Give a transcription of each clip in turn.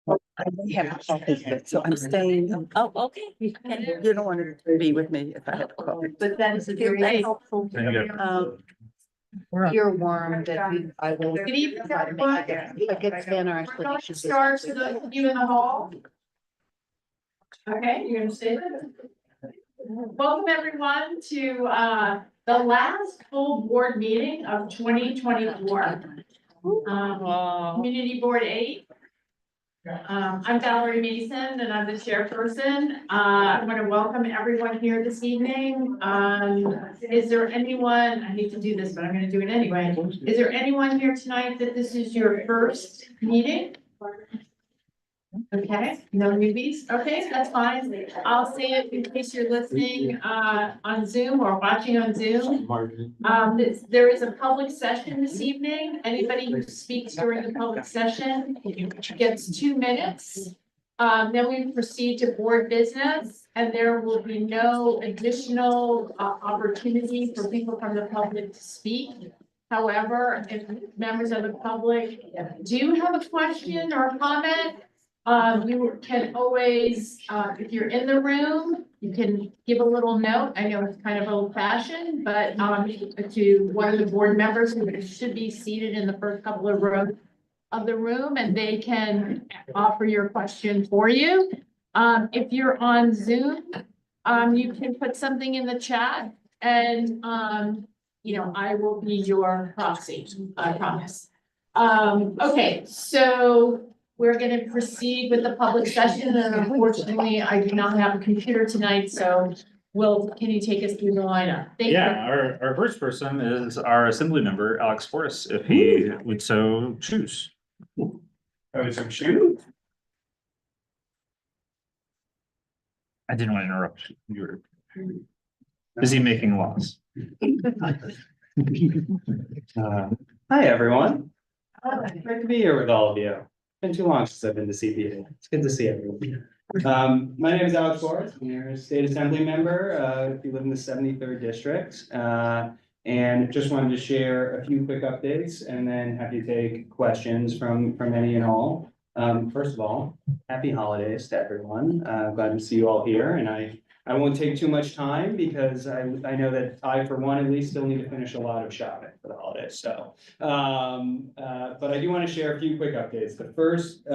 I have coffee, so I'm staying. Oh, okay. You don't want to be with me if I have coffee. But that is a very helpful earworm that I will. Good evening, everyone. A good spanner explanation. Start to those of you in the hall. Okay, you're gonna stay there. Welcome everyone to the last full board meeting of 2024. Community Board 8. I'm Valerie Mason and I'm the chairperson. I want to welcome everyone here this evening. Is there anyone, I hate to do this, but I'm going to do it anyway. Is there anyone here tonight that this is your first meeting? Okay, no newbies. Okay, that's fine. I'll say it in case you're listening on Zoom or watching on Zoom. There is a public session this evening. Anybody who speaks during the public session gets 2 minutes. Then we proceed to board business, and there will be no additional opportunity for people from the public to speak. However, if members of the public do have a question or a comment, you can always, if you're in the room, you can give a little note. I know it's kind of old fashioned, but to one of the board members who should be seated in the first couple of rows of the room, and they can offer your question for you. If you're on Zoom, you can put something in the chat, and I will be your proxy, I promise. Okay, so we're going to proceed with the public session, and unfortunately, I do not have a computer tonight, so can you take us through the lineup? Thank you. Our first person is our assembly member, Alex Fortis, if he would so choose. I didn't want to interrupt. You were busy making laws. Hi, everyone. Great to be here with all of you. Been too long since I've been to CB8M. It's good to see everyone. My name is Alex Forrest. I'm your state assembly member. If you live in the 73rd district, and just wanted to share a few quick updates and then have you take questions from any and all. First of all, happy holidays to everyone. Glad to see you all here, and I won't take too much time because I know that I, for one, at least still need to finish a lot of shopping for the holidays. So, but I do want to share a few quick updates. The first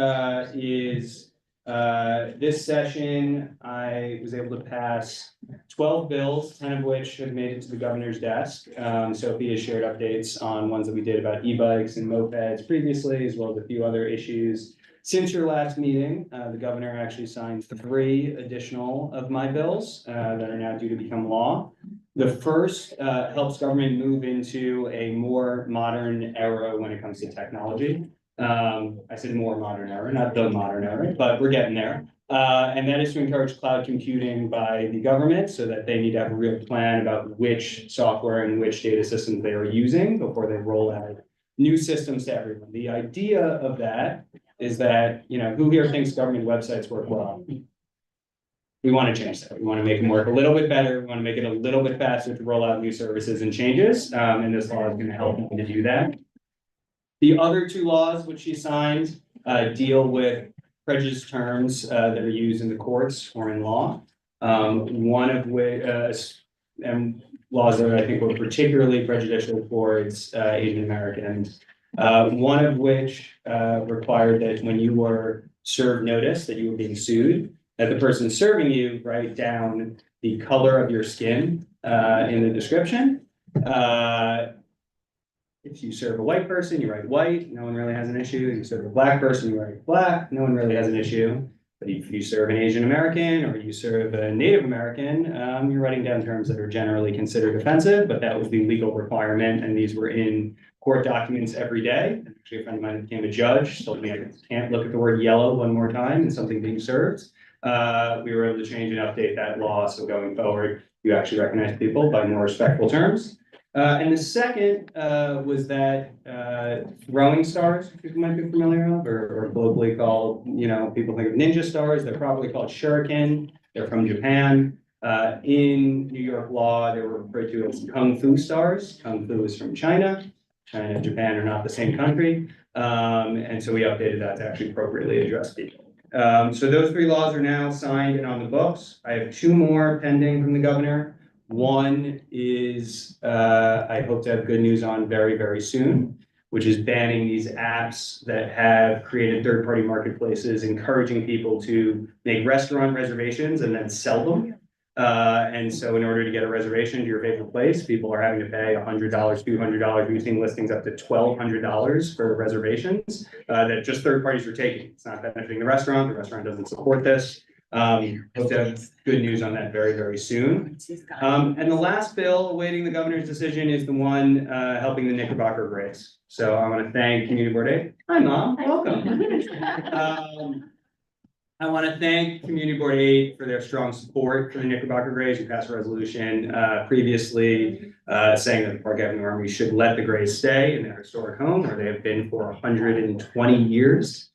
is this session, I was able to pass 12 bills, 10 of which have made it to the governor's desk. Sophie has shared updates on ones that we did about e-bikes and mopeds previously, as well as a few other issues. Since your last meeting, the governor actually signed 3 additional of my bills that are now due to become law. The first helps government move into a more modern era when it comes to technology. I said more modern era, not the modern era, but we're getting there. And that is to encourage cloud computing by the government so that they need to have a real plan about which software and which data systems they are using before they roll out new systems to everyone. The idea of that is that, who here thinks government websites work well? We want to change that. We want to make them work a little bit better. We want to make it a little bit faster to roll out new services and changes. And this law is going to help them to do that. The other 2 laws which she signed deal with prejudice terms that are used in the courts or in law. One of which, and laws that I think were particularly prejudicial towards Asian Americans. One of which required that when you were served notice that you were being sued, that the person serving you write down the color of your skin in the description. If you serve a white person, you write white, no one really has an issue. If you serve a black person, you write black, no one really has an issue. But if you serve an Asian American or you serve a Native American, you're writing down terms that are generally considered offensive, but that was the legal requirement, and these were in court documents every day. Actually, a friend of mine became a judge, told me I can't look at the word yellow one more time in something being served. We were able to change and update that law, so going forward, you actually recognize people by more respectful terms. And the second was that throwing stars, people might be familiar with, or globally called, people think of ninja stars, they're probably called shuriken. They're from Japan. In New York law, they were referred to as kung fu stars. Kung fu is from China. China and Japan are not the same country. And so we updated that to actually appropriately address people. So those 3 laws are now signed and on the books. I have 2 more pending from the governor. One is, I hope to have good news on very, very soon, which is banning these apps that have created third-party marketplaces, encouraging people to make restaurant reservations and then sell them. And so in order to get a reservation to your favorite place, people are having to pay $100, $200. We've seen listings up to $1,200 for reservations that just third parties are taking. It's not benefiting the restaurant. The restaurant doesn't support this. Hope to have good news on that very, very soon. And the last bill awaiting the governor's decision is the one helping the Knickerbocker Grays. So I want to thank Community Board 8. Hi, Mom. Welcome. I want to thank Community Board 8 for their strong support for the Knickerbocker Grays. We passed a resolution previously saying that the Park Avenue Armory should let the Grays stay in their historic home where they have been for 120 years.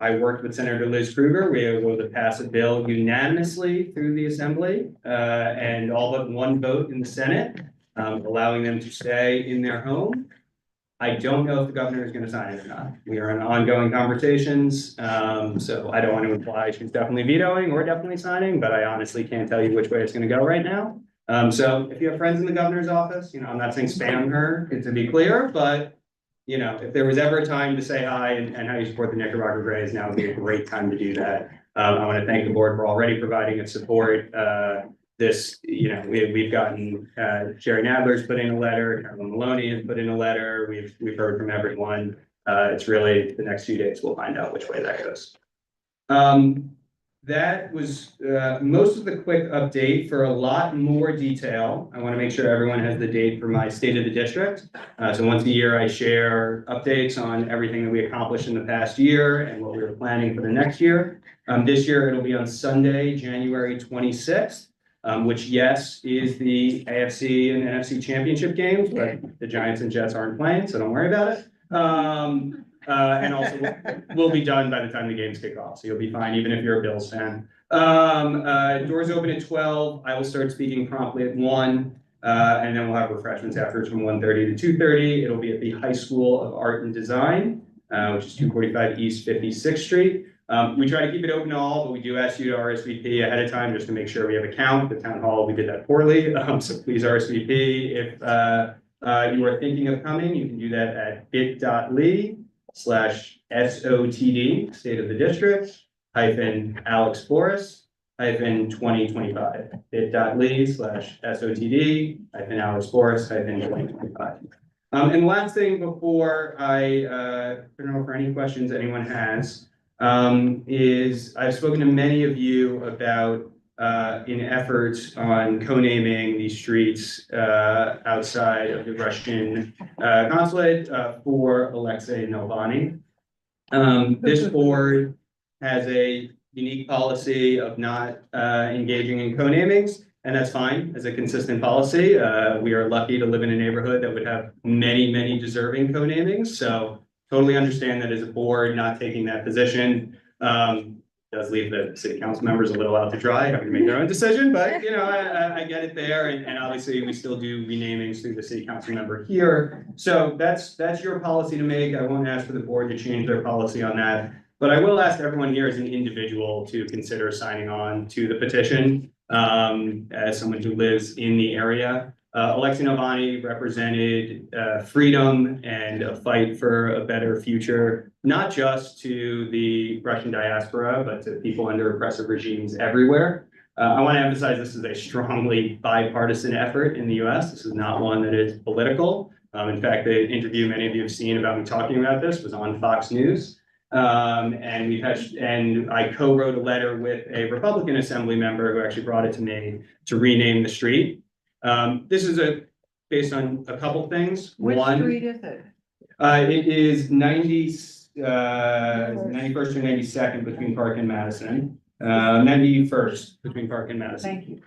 I worked with Senator Liz Kruger. We were able to pass a bill unanimously through the Assembly and all but 1 vote in the Senate, allowing them to stay in their home. I don't know if the governor is going to sign it or not. We are in ongoing conversations, so I don't want to imply she's definitely vetoing or definitely signing, but I honestly can't tell you which way it's going to go right now. So if you have friends in the governor's office, I'm not saying spam her, to be clear, but if there was ever a time to say hi and how you support the Knickerbocker Grays, now would be a great time to do that. I want to thank the board for already providing its support. We've gotten Jerry Nadler's put in a letter, Carolyn Maloney has put in a letter. We've heard from everyone. It's really the next few days we'll find out which way that goes. That was most of the quick update. For a lot more detail, I want to make sure everyone has the date for my State of the District. So once a year, I share updates on everything that we accomplished in the past year and what we were planning for the next year. This year, it'll be on Sunday, January 26th, which, yes, is the AFC and NFC championship games, but the Giants and Jets aren't playing, so don't worry about it. And also we'll be done by the time the games kick off, so you'll be fine even if you're a Bills fan. Doors open at 12. I will start speaking promptly at 1, and then we'll have refreshments afterwards from 1:30 to 2:30. It'll be at the High School of Art and Design, which is 245 East 56th Street. We try to keep it open to all, but we do ask you to RSVP ahead of time just to make sure we have a count. The town hall, we did that poorly, so please RSVP. If you are thinking of coming, you can do that at bit.ly/SOTD, State of the District, -Alex Forrest, -2025. bit.ly/SOTD, -Alex Forrest, -2025. And last thing before I turn over any questions anyone has, is I've spoken to many of you about in efforts on co-naming these streets outside of the Russian consulate for Alexei Navalny. This board has a unique policy of not engaging in co-namings, and that's fine as a consistent policy. We are lucky to live in a neighborhood that would have many, many deserving co-namings, so totally understand that as a board, not taking that position does leave the city council members a little out to dry, having to make their own decision, but I get it there, and obviously we still do renamings through the city council member here. So that's your policy to make. I won't ask for the board to change their policy on that, but I will ask everyone here as an individual to consider signing on to the petition as someone who lives in the area. Alexei Navalny represented freedom and a fight for a better future, not just to the Russian diaspora, but to people under oppressive regimes everywhere. I want to emphasize this is a strongly bipartisan effort in the US. This is not one that is political. In fact, the interview many of you have seen about me talking about this was on Fox News. And I co-wrote a letter with a Republican Assembly member who actually brought it to me to rename the street. This is based on a couple things. Which One, street is it? it is 91st and 92nd between Park and Madison. 91st between Park and Madison. Thank you.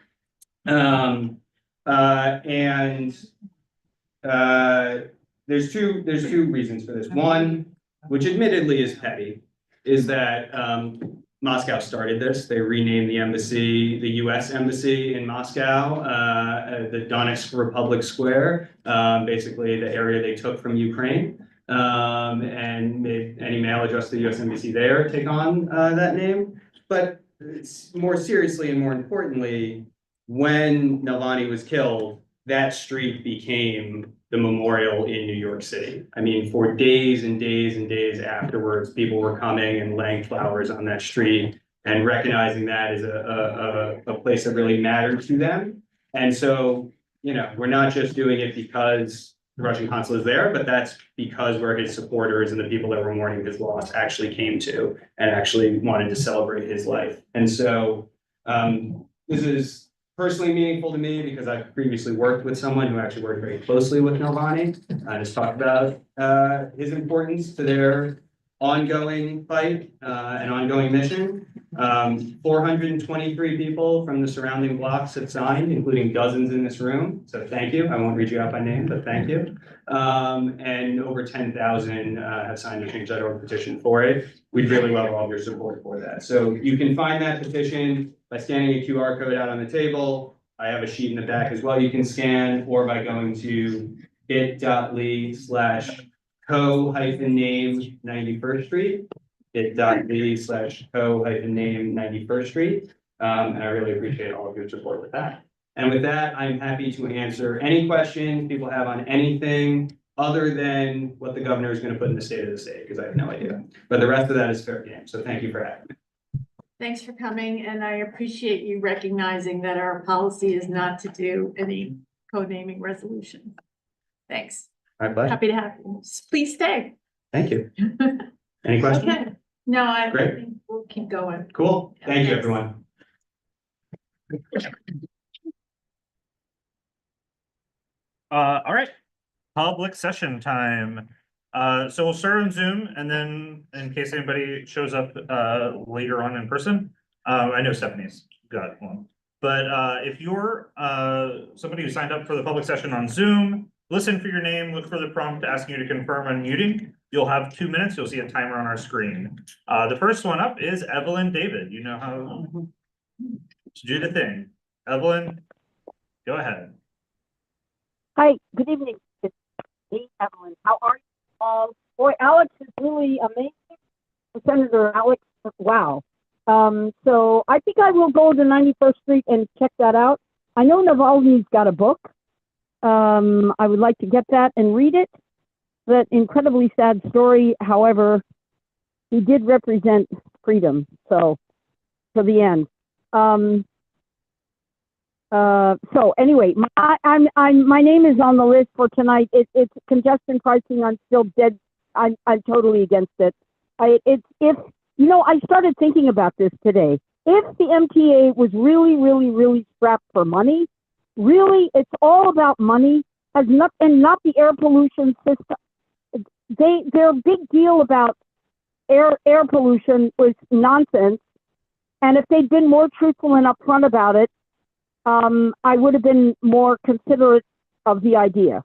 There's two reasons for this. One, which admittedly is petty, is that Moscow started this. They renamed the embassy, the US embassy in Moscow, the Donetsk Republic Square, basically the area they took from Ukraine. And made any mail addressed to the US embassy there take on that name. But it's more seriously and more importantly, when Navalny was killed, that street became the memorial in New York City. I mean, for days and days and days afterwards, people were coming and laying flowers on that street and recognizing that as a place that really mattered to them. And so, you know, we're not just doing it because the Russian consul is there, but that's because where his supporters and the people that were mourning his loss actually came to and actually wanted to celebrate his life. And so this is personally meaningful to me because I've previously worked with someone who actually worked very closely with Navalny. I just talked about his importance to their ongoing fight and ongoing mission. 423 people from the surrounding blocks have signed, including dozens in this room. So thank you. I won't read you out by name, but thank you. And over 10,000 have signed a change.org petition for it. We'd really love all of your support for that. So you can find that petition by scanning a QR code out on the table. I have a sheet in the back as well you can scan, or by going to bit.ly/co-name 91st Street, bit.ly/co-name 91st Street. And I really appreciate all of your support with that. And with that, I'm happy to answer any questions people have on anything other than what the governor is going to put in the state of the state, because I have no idea. But the rest of that is fair game. So thank you for having me. Thanks for coming, and I appreciate you recognizing that our policy is not to do any code naming resolution. Thanks. My pleasure. Happy to have you. Please stay. Thank you. Any questions? Okay. No, I Great. think we'll keep going. Cool. Thank you, Thanks. everyone. All right, public session time. So we'll start on Zoom and then in case anybody shows up later on in person, I know Stephanie's got one. But if you're somebody who signed up for the public session on Zoom, listen for your name, look for the prompt asking you to confirm unmuting. You'll have 2 minutes. You'll see a timer on our screen. The first one up is Evelyn David. You know how to do the thing. Evelyn, go ahead. Hi, good evening. It's me, Evelyn. How are you? Boy, Alex is really amazing. Senator Alex, wow. So I think I will go to 91st Street and check that out. I know Navalny's got a book. I would like to get that and read it. That incredibly sad story. However, he did represent freedom. So, to the end. So anyway, my name is on the list for tonight. It's congestion pricing. I'm still dead. I'm totally against it. If you know, I started thinking about this today. If the MTA was really strapped for money, really, it's all about money. Has not and not the air pollution system. Their big deal about air pollution was nonsense. And if they'd been more truthful and upfront about it, I would have been more considerate of the idea.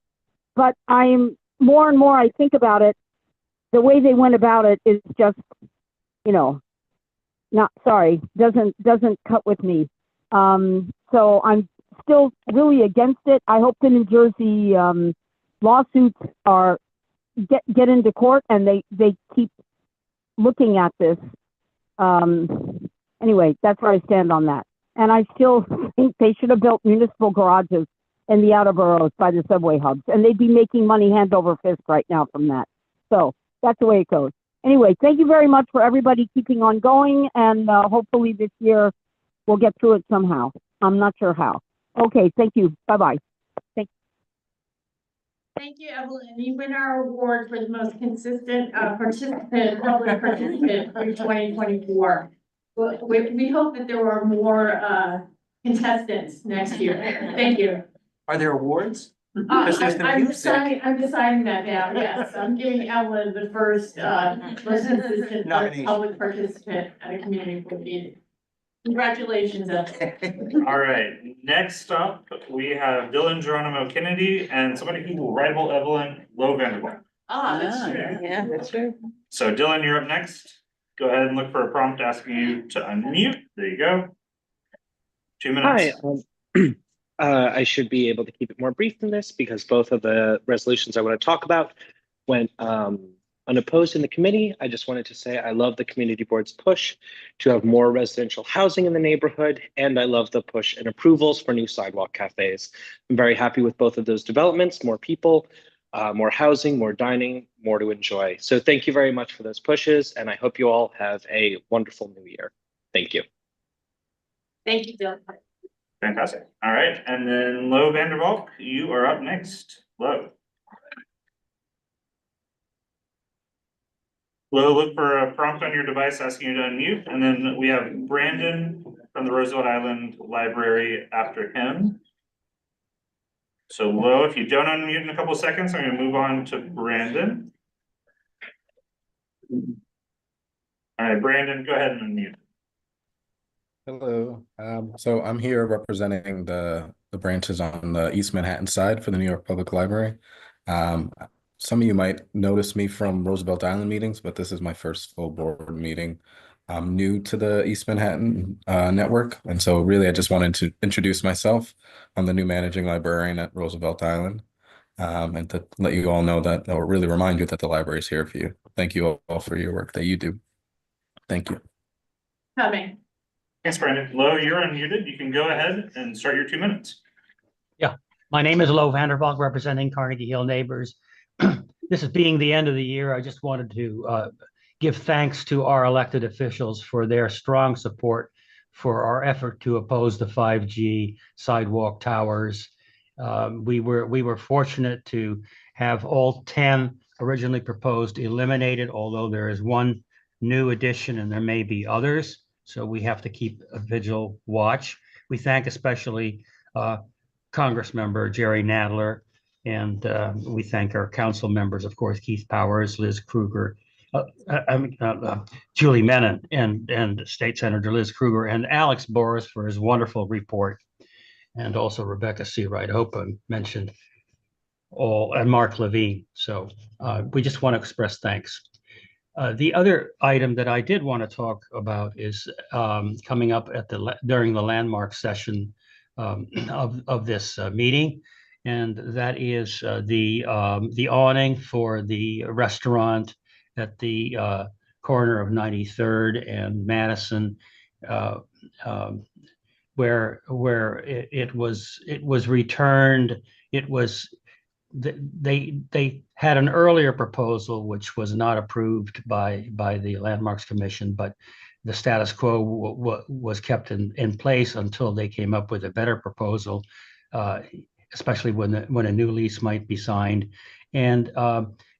But I'm more and more I think about it, the way they went about it is just, you know, not sorry, doesn't cut with me. So I'm still really against it. I hope the New Jersey lawsuits are get into court and they keep looking at this. Anyway, that's where I stand on that. And I still think they should have built municipal garages in the outer boroughs by the subway hubs. And they'd be making money hand over fist right now from that. So that's the way it goes. Anyway, thank you very much for everybody keeping on going. And hopefully this year we'll get through it somehow. I'm not sure how. Okay, thank you. Bye-bye. Thank you, Evelyn. You win our award for the most consistent participant, public participant for 2024. We hope that there are more contestants next year. Thank you. Are there awards? I'm music. deciding that now, yes. I'm giving Evelyn the first most consistent Nomination. public participant at a community board meeting. Congratulations, Evelyn. All right, next up, we have Dylan Geronimo Kennedy and somebody who will rival Evelyn, Lo Vanderbilt. That's true. Yeah, that's true. So Dylan, you're up next. go ahead and look for a prompt asking you to unmute. There you go. 2 minutes. Hi, I should be able to keep it more brief than this because both of the resolutions I want to talk about went unopposed in the committee. I just wanted to say I love the community board's push to have more residential housing in the neighborhood, and I love the push and approvals for new sidewalk cafes. I'm very happy with both of those developments, more people, more housing, more dining, more to enjoy. So thank you very much for those pushes, and I hope you all have a wonderful new year. Thank you. Thank you, Bill. Fantastic. All right, and then Lo Vandervalk, you are up next. Lo, look for a prompt on your device asking you to unmute, and then we have Brandon from the Roosevelt Island Library after him. So Lo, if you don't unmute in a couple of seconds, I'm going to move on to Brandon. All right, Brandon, go ahead and unmute. Hello. So I'm here representing the branches on the East Manhattan side for the New York Public Library. Some of you might notice me from Roosevelt Island meetings, but this is my first full board meeting. I'm new to the East Manhattan network, and so really I just wanted to introduce myself. I'm the new managing librarian at Roosevelt Island, and to let you all know that, or really remind you that the library is here for you. Thank you all for your work that you do. Thank you. Coming. Thanks, Brandon. Lo, you're unmuted. You can go ahead and start your 2 minutes. Yeah, my name is Lo Vandervalk, representing Carnegie Hill Neighbors. This is being the end of the year. I just wanted to give thanks to our elected officials for their strong support for our effort to oppose the 5G sidewalk towers. We were fortunate to have all 10 originally proposed eliminated, although there is one new addition and there may be others. So we have to keep a vigil watch. We thank especially Congress member Jerry Nadler, and we thank our council members, of course, Keith Powers, Liz Kruger, Julie Menon, and State Senator Liz Kruger, and Alex Boris for his wonderful report, and also Rebecca Seawright. I hope I mentioned all, and Mark Levine. So we just want to express thanks. The other item that I did want to talk about is coming up at during the landmark session of this meeting, and that is the awning for the restaurant at the corner of 93rd and Madison, where it was returned. It was they had an earlier proposal which was not approved by the Landmarks Commission, but the status quo was kept in place until they came up with a better proposal, especially when a new lease might be signed. And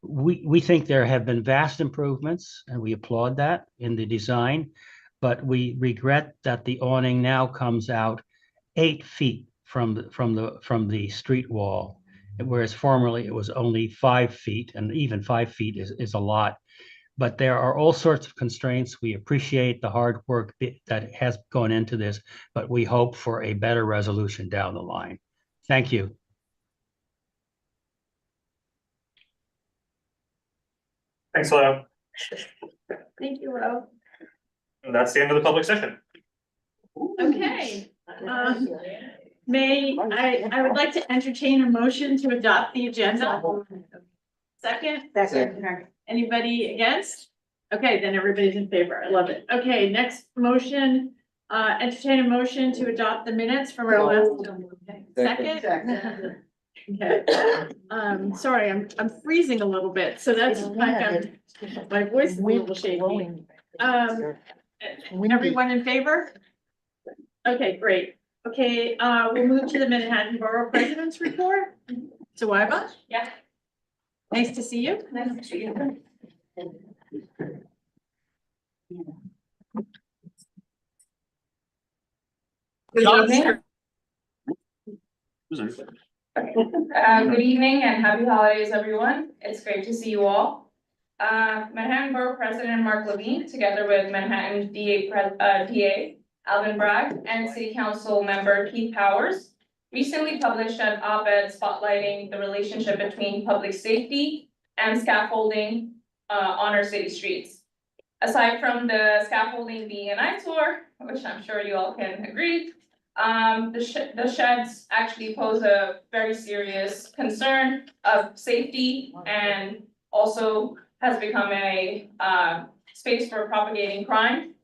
we think there have been vast improvements, and we applaud that in the design, but we regret that the awning now comes out 8 feet from the street wall, whereas formerly it was only 5 feet, and even 5 feet is a lot. But there are all sorts of constraints. We appreciate the hard work that has gone into this, but we hope for a better resolution down the line. Thank you. Thanks, Lo. Thank you, Lo. That's the end of the public session. Okay. I would like to entertain a motion to adopt the agenda. Second? Second. Anybody against? Okay, then everybody's in favor. I love it. Okay, next motion, entertain a motion to adopt the minutes from our last. Second? Okay. Sorry, I'm freezing a little bit, so that's my voice is a little shaky. Everyone in favor? Okay, great. Okay, we'll move to the Manhattan Borough President's Report. Sawaiba? Yeah. Nice to see you. Nice to see you. Good evening. Good evening and happy holidays, everyone. It's great to see you all. Manhattan Borough President Mark Levine, together with Manhattan DA Alvin Bragg and City Council member Keith Powers, recently published an op-ed spotlighting the relationship between public safety and scaffolding on our city streets. Aside from the scaffolding being an eyesore, which I'm sure you all can agree, the sheds actually pose a very serious concern of safety and also has become a, space for propagating crime.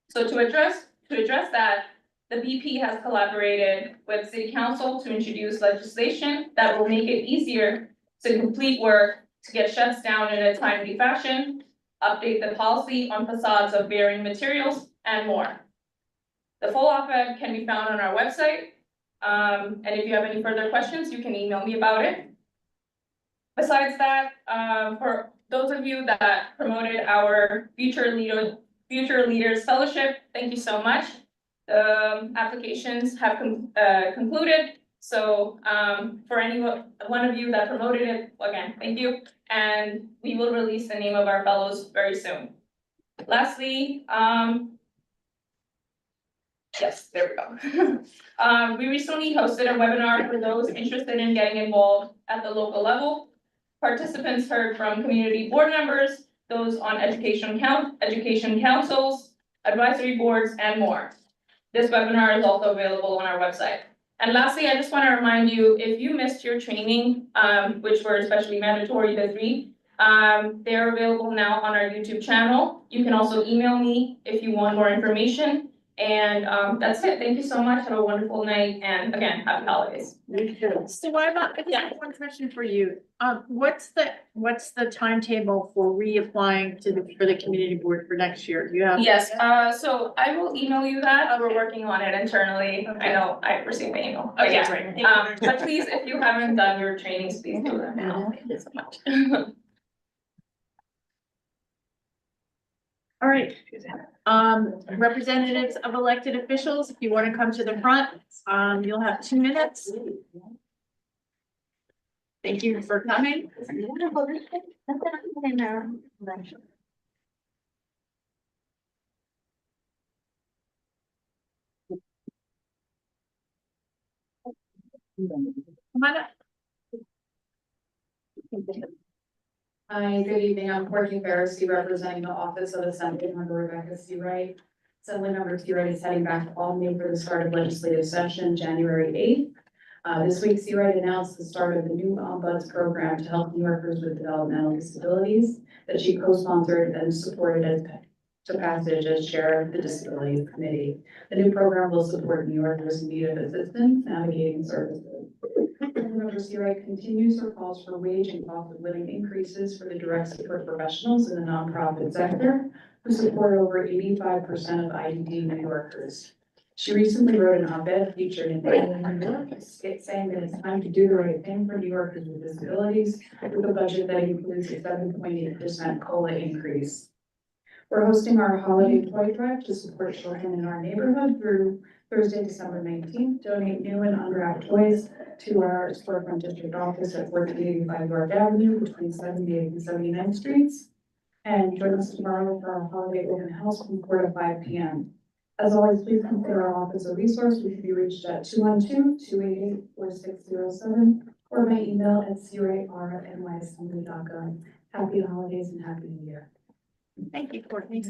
So to address that, the BP has collaborated with City Council to introduce legislation that will make it easier to complete work, to get sheds down in a timely fashion, update the policy on facades of varying materials, and more. The full op-ed can be found on our website. And if you have any further questions, you can email me about it. Besides that, for those of you that promoted our Future Leaders Fellowship, thank you so much. Applications have concluded. So for any one of you that promoted it, again, thank you. And we will release the name of our fellows very soon. Lastly, yes, there we go. We recently hosted a webinar for those interested in getting involved at the local level. Participants heard from community board members, those on education councils, advisory boards, and more. This webinar is also available on our website. And lastly, I just want to remind you, if you missed your training, which were especially mandatory this week, they're available now on our YouTube channel. You can also email me if you want more information. And that's it. Thank you so much. Have a wonderful night. And again, happy holidays. So what about, yeah, one question for you. What's the timetable for reapplying for the community board for next year? Do you have? Yes, so I will email you that. We're working on it internally. I know I received the email. But Okay, yeah, great. Thank you very but please, if you haven't done your trainings, please do them now. Thank you so much. All right. Representatives of elected officials, if you want to come to the front, you'll have 2 minutes. Thank you for coming. Come on up. Hi, good evening. I'm Courtney Pharisee, representing the Office of Assemblymember Rebecca Seawright. Assemblymember Seawright is heading back to Albany for the start of legislative session, January 8th. This week, Seawright announced the start of the new Ombuds program to help New Yorkers with developmental disabilities that she co-sponsored and supported to passage as chair of the Disabilities Committee. The new program will support New Yorkers in need of assistance navigating services. Member Seawright continues her calls for wage and cost of living increases for the direct support professionals in the nonprofit sector, who support over 85% of IDD New Yorkers. She recently wrote an op-ed featured in New York, saying that it's time to do the right thing for New Yorkers with disabilities, with a budget that includes a 7.8% COLA increase. We're hosting our holiday toy drive to support children in our neighborhood through Thursday, December 19th. Donate new and unwrapped toys to our storefront district office at 1485 York Avenue between 78th and 79th Streets. And join us tomorrow for our holiday open house from 4 to 5 p.m. As always, please consider our office a resource. We can be reached at 212-288-4607 or by email at seawright@nyassembly.gov. Happy holidays and happy New Year. Thank you, Courtney.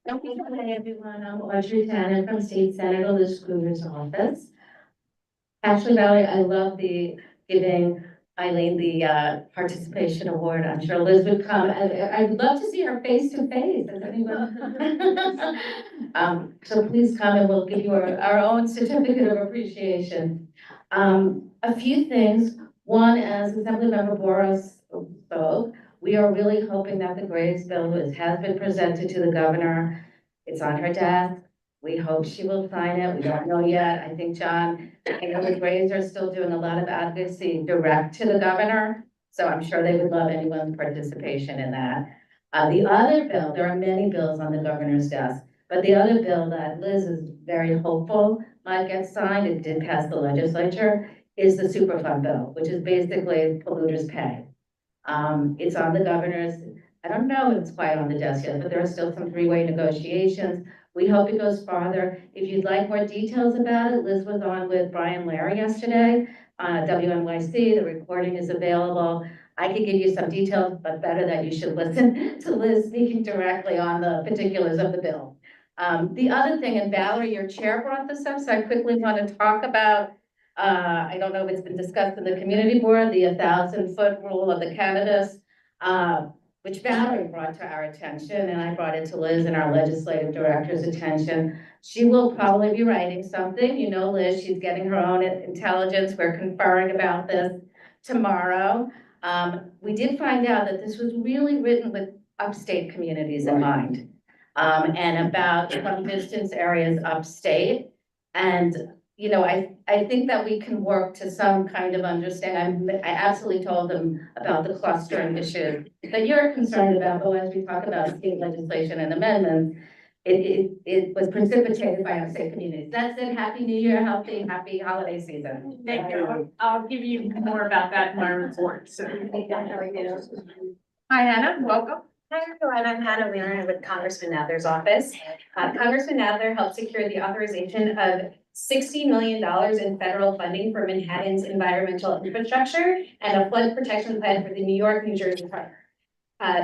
Hi, everyone. I'm Audrey Tanner from State Senator Liz Kluger's office. Ashley Valley, I love the giving Eileen the participation award. I'm sure Liz would come. I'd love to see her face to face. Does anyone? So please come and we'll give you our own certificate of appreciation. A few things. One, as Assemblymember Boros spoke, we are really hoping that the Graves bill has been presented to the governor. It's on her desk. We hope she will sign it. We don't know yet. I think I know the Graves are still doing a lot of advocacy direct to the governor. So I'm sure they would love anyone's participation in that. The other bill, there are many bills on the governor's desk, but the other bill that Liz is very hopeful might get signed, it did pass the legislature, is the Superfund bill, which is basically polluters pay. It's on the governor's, I don't know if it's quite on the desk yet, but there are still some three-way negotiations. We hope it goes farther. If you'd like more details about it, Liz was on with Brian Larry yesterday, WNYC, the recording is available. I could give you some details, but better that you should listen to Liz speaking directly on the particulars of the bill. The other thing, and Valerie, your chair brought this up, so I quickly want to talk about, I don't know if it's been discussed in the community board, the 1,000-foot rule of the candidates, which Valerie brought to our attention, and I brought it to Liz and our legislative director's attention. She will probably be writing something. You know, Liz, she's getting her own intelligence. We're conferring about this tomorrow. We did find out that this was really written with upstate communities in mind, and about some distance areas upstate. And, you know, I think that we can work to some kind of understanding. I absolutely told them about the clustering issue that you're concerned about, but as we talk about state legislation and amendments, it was precipitated by upstate communities. That's it. Happy New Year, happy holiday season. Thank you. I'll give you more about that in my report, so. Hi, Hannah, welcome. Hi, everyone. I'm Hannah Wheeler with Congressman Nather's office. Congressman Nather helped secure the authorization of $60 million in federal funding for Manhattan's environmental infrastructure and a flood protection plan for the New York, New Jersey front.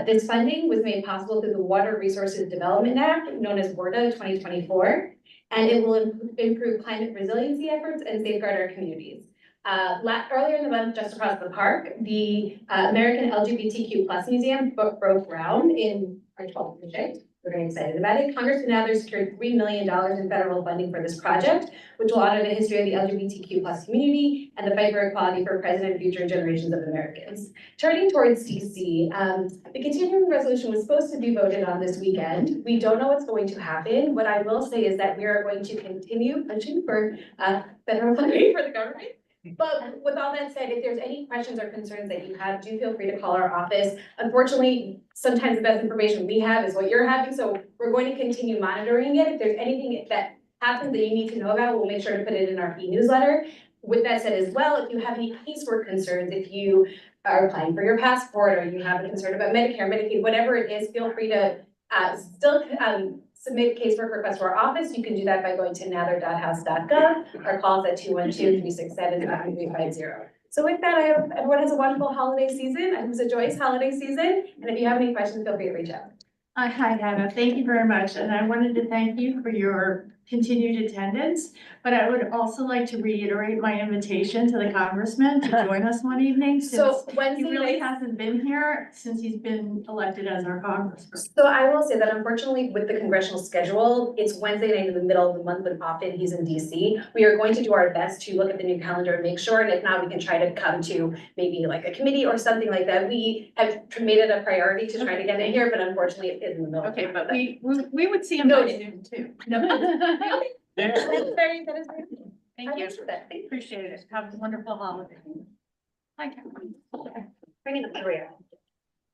This funding was made possible through the Water Resources Development Act, known as WRDA 2024, and it will improve climate resiliency efforts and safeguard our communities. Earlier in the month, just across the park, the American LGBTQ+ Museum broke ground in our 12th district. We're very excited about it. Congressman Nather secured $3 million in federal funding for this project, which will honor the history of the LGBTQ+ community and the fight for equality for present and future generations of Americans. Turning towards DC, the continuing resolution was supposed to be voted on this weekend. We don't know what's going to happen. What I will say is that we are going to continue pushing for federal funding for the government. But with all that said, if there's any questions or concerns that you have, do feel free to call our office. Unfortunately, sometimes the best information we have is what you're having, so we're going to continue monitoring it. If there's anything that happens that you need to know about, we'll make sure to put it in our e-newsletter. With that said as well, if you have any casework concerns, if you are applying for your passport or you have a concern about Medicare, Medicaid, whatever it is, feel free to still submit a casework request to our office. You can do that by going to nather.house.gov or call us at 212-367-9350. So with that, I hope everyone has a wonderful holiday season. I hope it's a joyous holiday season. And if you have any questions, feel free to reach out. Hi, Hannah. Thank you very much. And I wanted to thank you for your continued attendance, but I would also like to reiterate my invitation to the congressman to join us one evening. So He Wednesday really night, hasn't been here since he's been elected as our congressman. so I will say that unfortunately with the congressional schedule, it's Wednesday night in the middle of the month when often he's in DC. We are going to do our best to look at the new calendar and make sure, and if not, we can try to come to maybe like a committee or something like that. We have made it a priority to try to get in here, but unfortunately it is in the middle. Okay, but we would see him by Zoom too. That is very Thank you. Appreciate it. Have a wonderful holiday. Hi, Caroline. Bring it up, Maria.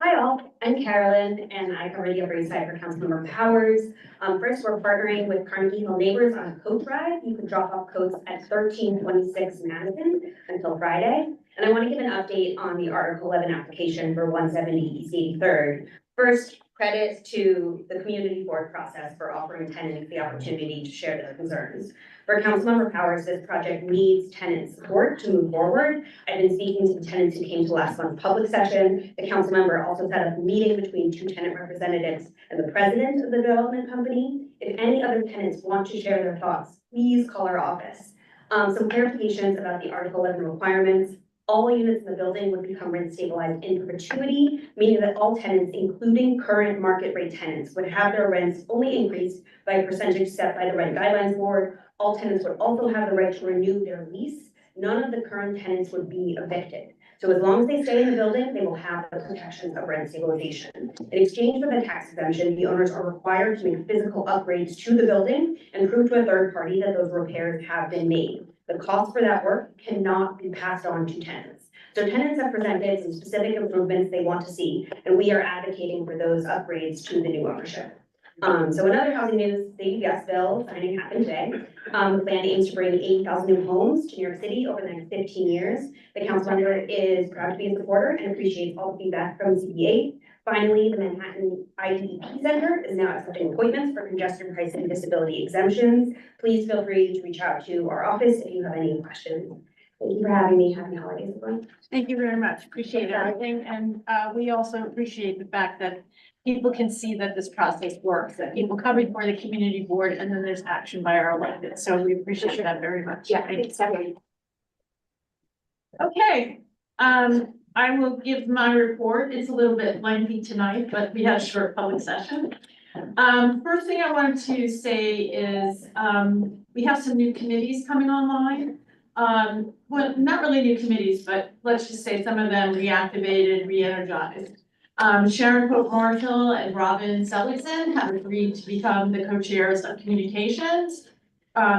Hi all, I'm Carolyn and I cover the Upper East Side for Councilmember Powers. First, we're partnering with Carnegie Hill Neighbors on a coat drive. You can drop off coats at 1326 Madison until Friday. And I want to give an update on the Article 11 application for 170 East 83rd. First, credit to the community board process for offering tenants the opportunity to share their concerns. For Councilmember Powers, this project needs tenant support to move forward. I've been speaking to the tenants who came to last month's public session. The council member also set up a meeting between two tenant representatives and the president of the development company. If any other tenants want to share their thoughts, please call our office. Some clarifications about the Article 11 requirements. All units in the building would become rent stabilized in perpetuity, meaning that all tenants, including current market rate tenants, would have their rents only increased by a percentage set by the Rent Guidelines Board. All tenants would also have the right to renew their lease. None of the current tenants would be evicted. So as long as they stay in the building, they will have the protections of rent stabilization. In exchange for the tax exemption, the owners are required to make physical upgrades to the building and prove to a third party that those repairs have been made. The cost for that work cannot be passed on to tenants. So tenants have presented some specific improvements they want to see, and we are advocating for those upgrades to the new ownership. So in other housing news, the UBS bill signing happened today. The plan aims to bring 80,000 new homes to New York City over the next 15 years. The council member is proud to be a supporter and appreciates all the feedback from CB8. Finally, the Manhattan IDEP Center is now accepting appointments for congestion pricing disability exemptions. Please feel free to reach out to our office if you have any questions. Thank you for having me. Happy holidays, everyone. Thank you very much. Appreciate everything. And we also appreciate the fact that people can see that this process works, that people come before the community board and then there's action by our elected. So we appreciate that very much. Yeah, Thank you. it's definitely. Okay, I will give my report. It's a little bit lengthy tonight, but we had a short public session. First thing I wanted to say is, we have some new committees coming online. Well, not really new committees, but let's just say some of them reactivated, re-energized. Sharon Pope Marshall and Robin Seligson have agreed to become the co-chairs of communications.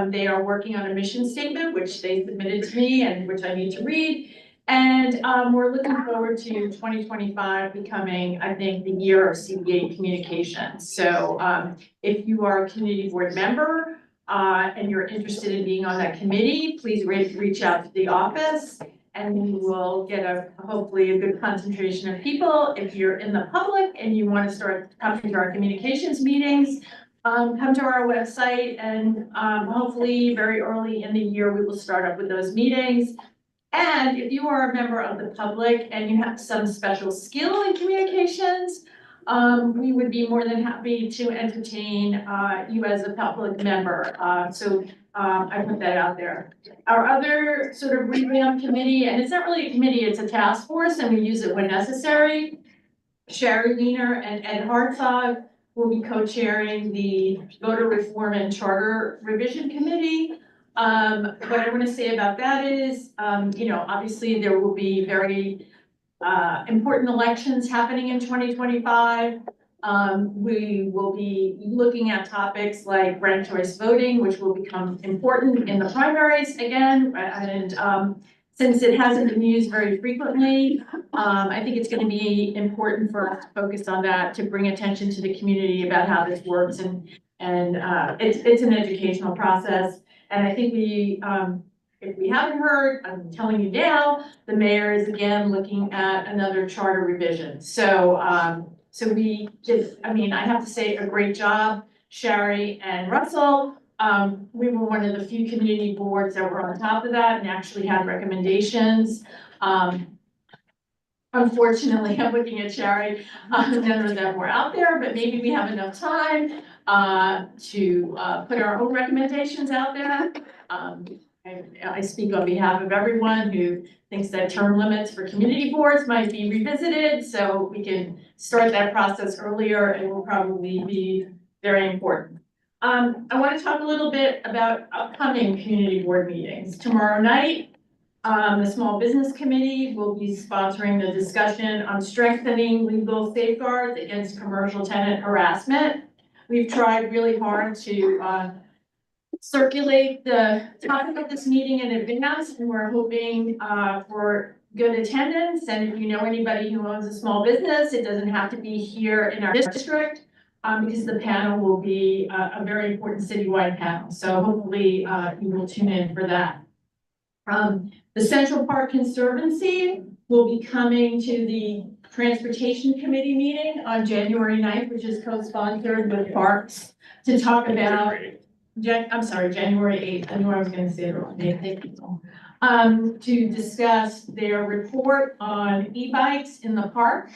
They are working on a mission statement, which they submitted to me and which I need to read. And we're looking forward to 2025 becoming, I think, the year of CB8 communications. So if you are a community board member and you're interested in being on that committee, please reach out to the office and we will get hopefully a good concentration of people. If you're in the public and you want to start coming to our communications meetings, come to our website and hopefully very early in the year, we will start up with those meetings. And if you are a member of the public and you have some special skill in communications, we would be more than happy to entertain you as a public member. So I put that out there. Our other sort of revamp committee, and it's not really a committee, it's a task force, and we use it when necessary. Sherry Wiener and Ed Hartzog will be co-chairing the Voter Reform and Charter Revision Committee. What I want to say about that is, obviously there will be very important elections happening in 2025. We will be looking at topics like ranked choice voting, which will become important in the primaries again. And since it hasn't been used very frequently, I think it's going to be important for us to focus on that, to bring attention to the community about how this works. And it's an educational process. And I think if we haven't heard, I'm telling you now, the mayor is again looking at another charter revision. So, we did, I have to say a great job, Sherry and Russell. We were one of the few community boards that were on top of that and actually had recommendations. Unfortunately, I'm looking at Sherry, none of them were out there, but maybe we have enough time to put our own recommendations out there. I speak on behalf of everyone who thinks that term limits for community boards might be revisited, so we can start that process earlier and will probably be very important. I want to talk a little bit about upcoming community board meetings. Tomorrow night, the Small Business Committee will be sponsoring the discussion on strengthening legal safeguards against commercial tenant harassment. We've tried really hard to circulate the topic of this meeting in advance, and we're hoping for good attendance. And if you know anybody who owns a small business, it doesn't have to be here in our district, because the panel will be a very important citywide panel. So hopefully you will tune in for that. The Central Park Conservancy will be coming to the Transportation Committee meeting on January 9th, which is co-sponsored with Parks, to talk about, January 8th, I knew I was gonna say it wrong, to discuss their report on e-bikes in the park.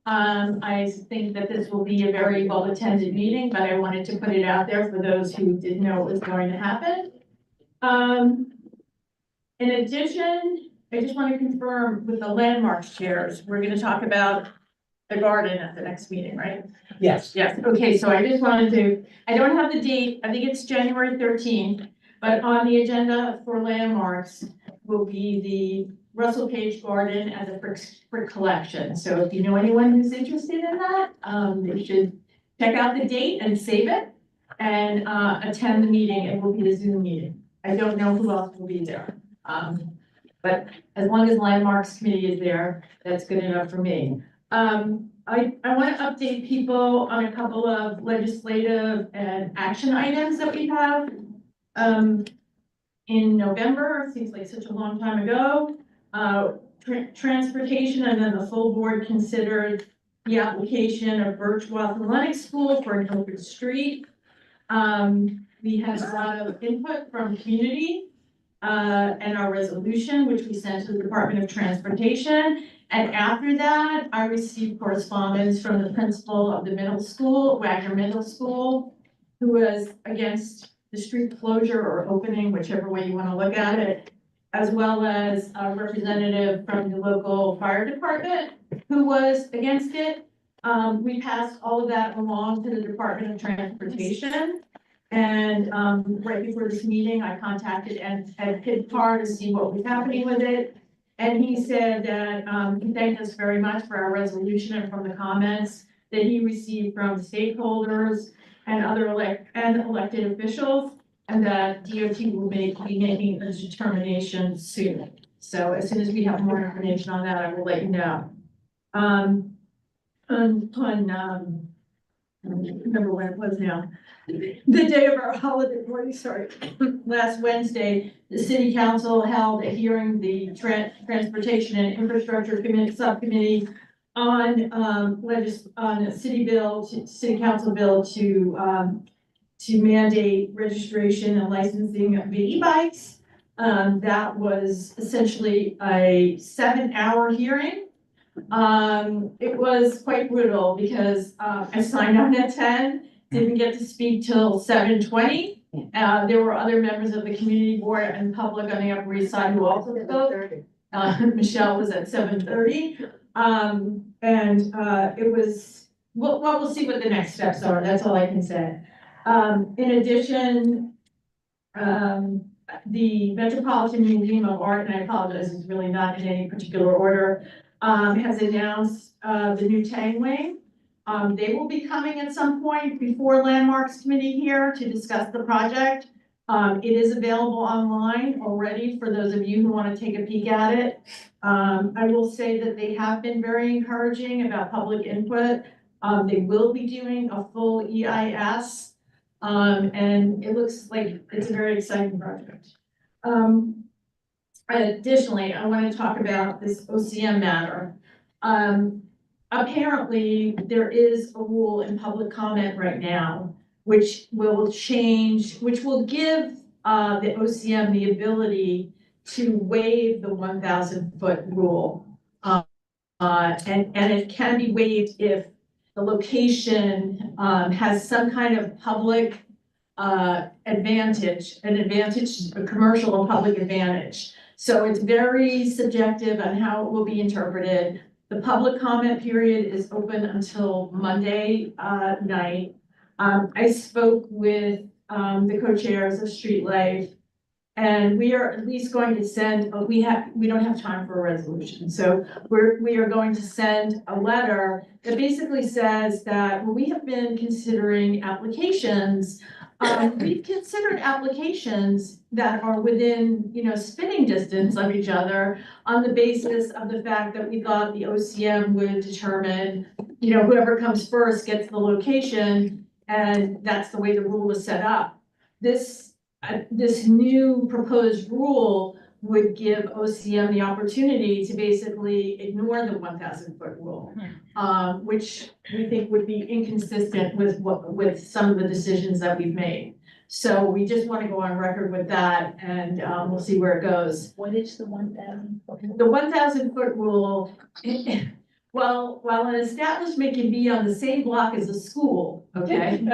I think that this will be a very well-attended meeting, but I wanted to put it out there for those who didn't know it was going to happen. In addition, I just want to confirm with the landmarks chairs, we're going to talk about the garden at the next meeting, right? Yes. Yes, okay, so I just wanted to, I don't have the date, I think it's January 13th, but on the agenda for landmarks will be the Russell Page Garden and the brick collection. So if you know anyone who's interested in that, they should check out the date and save it and attend the meeting. It will be a Zoom meeting. I don't know who else will be there. But as long as landmarks committee is there, that's good enough for me. I want to update people on a couple of legislative and action items that we have. In November, seems like such a long time ago, transportation and then the full board considered the application of Birch, Wealth and Lennox School for an open street. We had a lot of input from community, and our resolution, which we sent to the Department of Transportation. And after that, I received correspondence from the principal of the middle school, Wagner Middle School, who was against the street closure or opening, whichever way you want to look at it, as well as a representative from the local fire department who was against it. We passed all of that along to the Department of Transportation. And, right before this meeting, I contacted Ed Pidpar to see what was happening with it. And he said that, he thanked us very much for our resolution and from the comments that he received from stakeholders and other elected officials, and that DOT will be making a determination soon. So as soon as we have more information on that, I will let you know. I don't remember when it was now. The day of our holiday party, sorry, last Wednesday, the city council held a hearing, the Transportation and Infrastructure Subcommittee on, on a city council bill to mandate registration and licensing of e-bikes. That was essentially a 7-hour hearing. It was quite brutal because, I signed on at 10, didn't get to speak till 7:20. There were other members of the community board and public on the Upper East Side who also spoke. Michelle was at 7:30. It was, we'll see what the next steps are. That's all I can say. In addition, the Metropolitan Museum of Art, and I apologize, it's really not in any particular order, has announced the new Tang Wing. They will be coming at some point before Landmarks Committee here to discuss the project. It is available online already for those of you who want to take a peek at it. I will say that they have been very encouraging about public input. They will be doing a full EIS, and it looks like it's a very exciting project. Additionally, I want to talk about this OCM matter. Apparently, there is a rule in public comment right now, which will give the OCM the ability to waive the 1,000-foot rule. And it can be waived if the location has some kind of public advantage, a commercial or public advantage. So it's very subjective on how it will be interpreted. The public comment period is open until Monday night. I spoke with the co-chairs of Street Life, and we are at least going to send, we don't have time for a resolution. So we are going to send a letter that basically says that we have been considering applications. We've considered applications that are within, spitting distance of each other on the basis of the fact that we thought the OCM would determine, whoever comes first gets the location, and that's the way the rule is set up. This new proposed rule would give OCM the opportunity to basically ignore the 1,000-foot rule, which we think would be inconsistent with some of the decisions that we've made. So we just want to go on record with that, and we'll see where it goes. What is the 1,000? The 1,000-foot rule, well, while an establishment can be on the same block as a school, okay?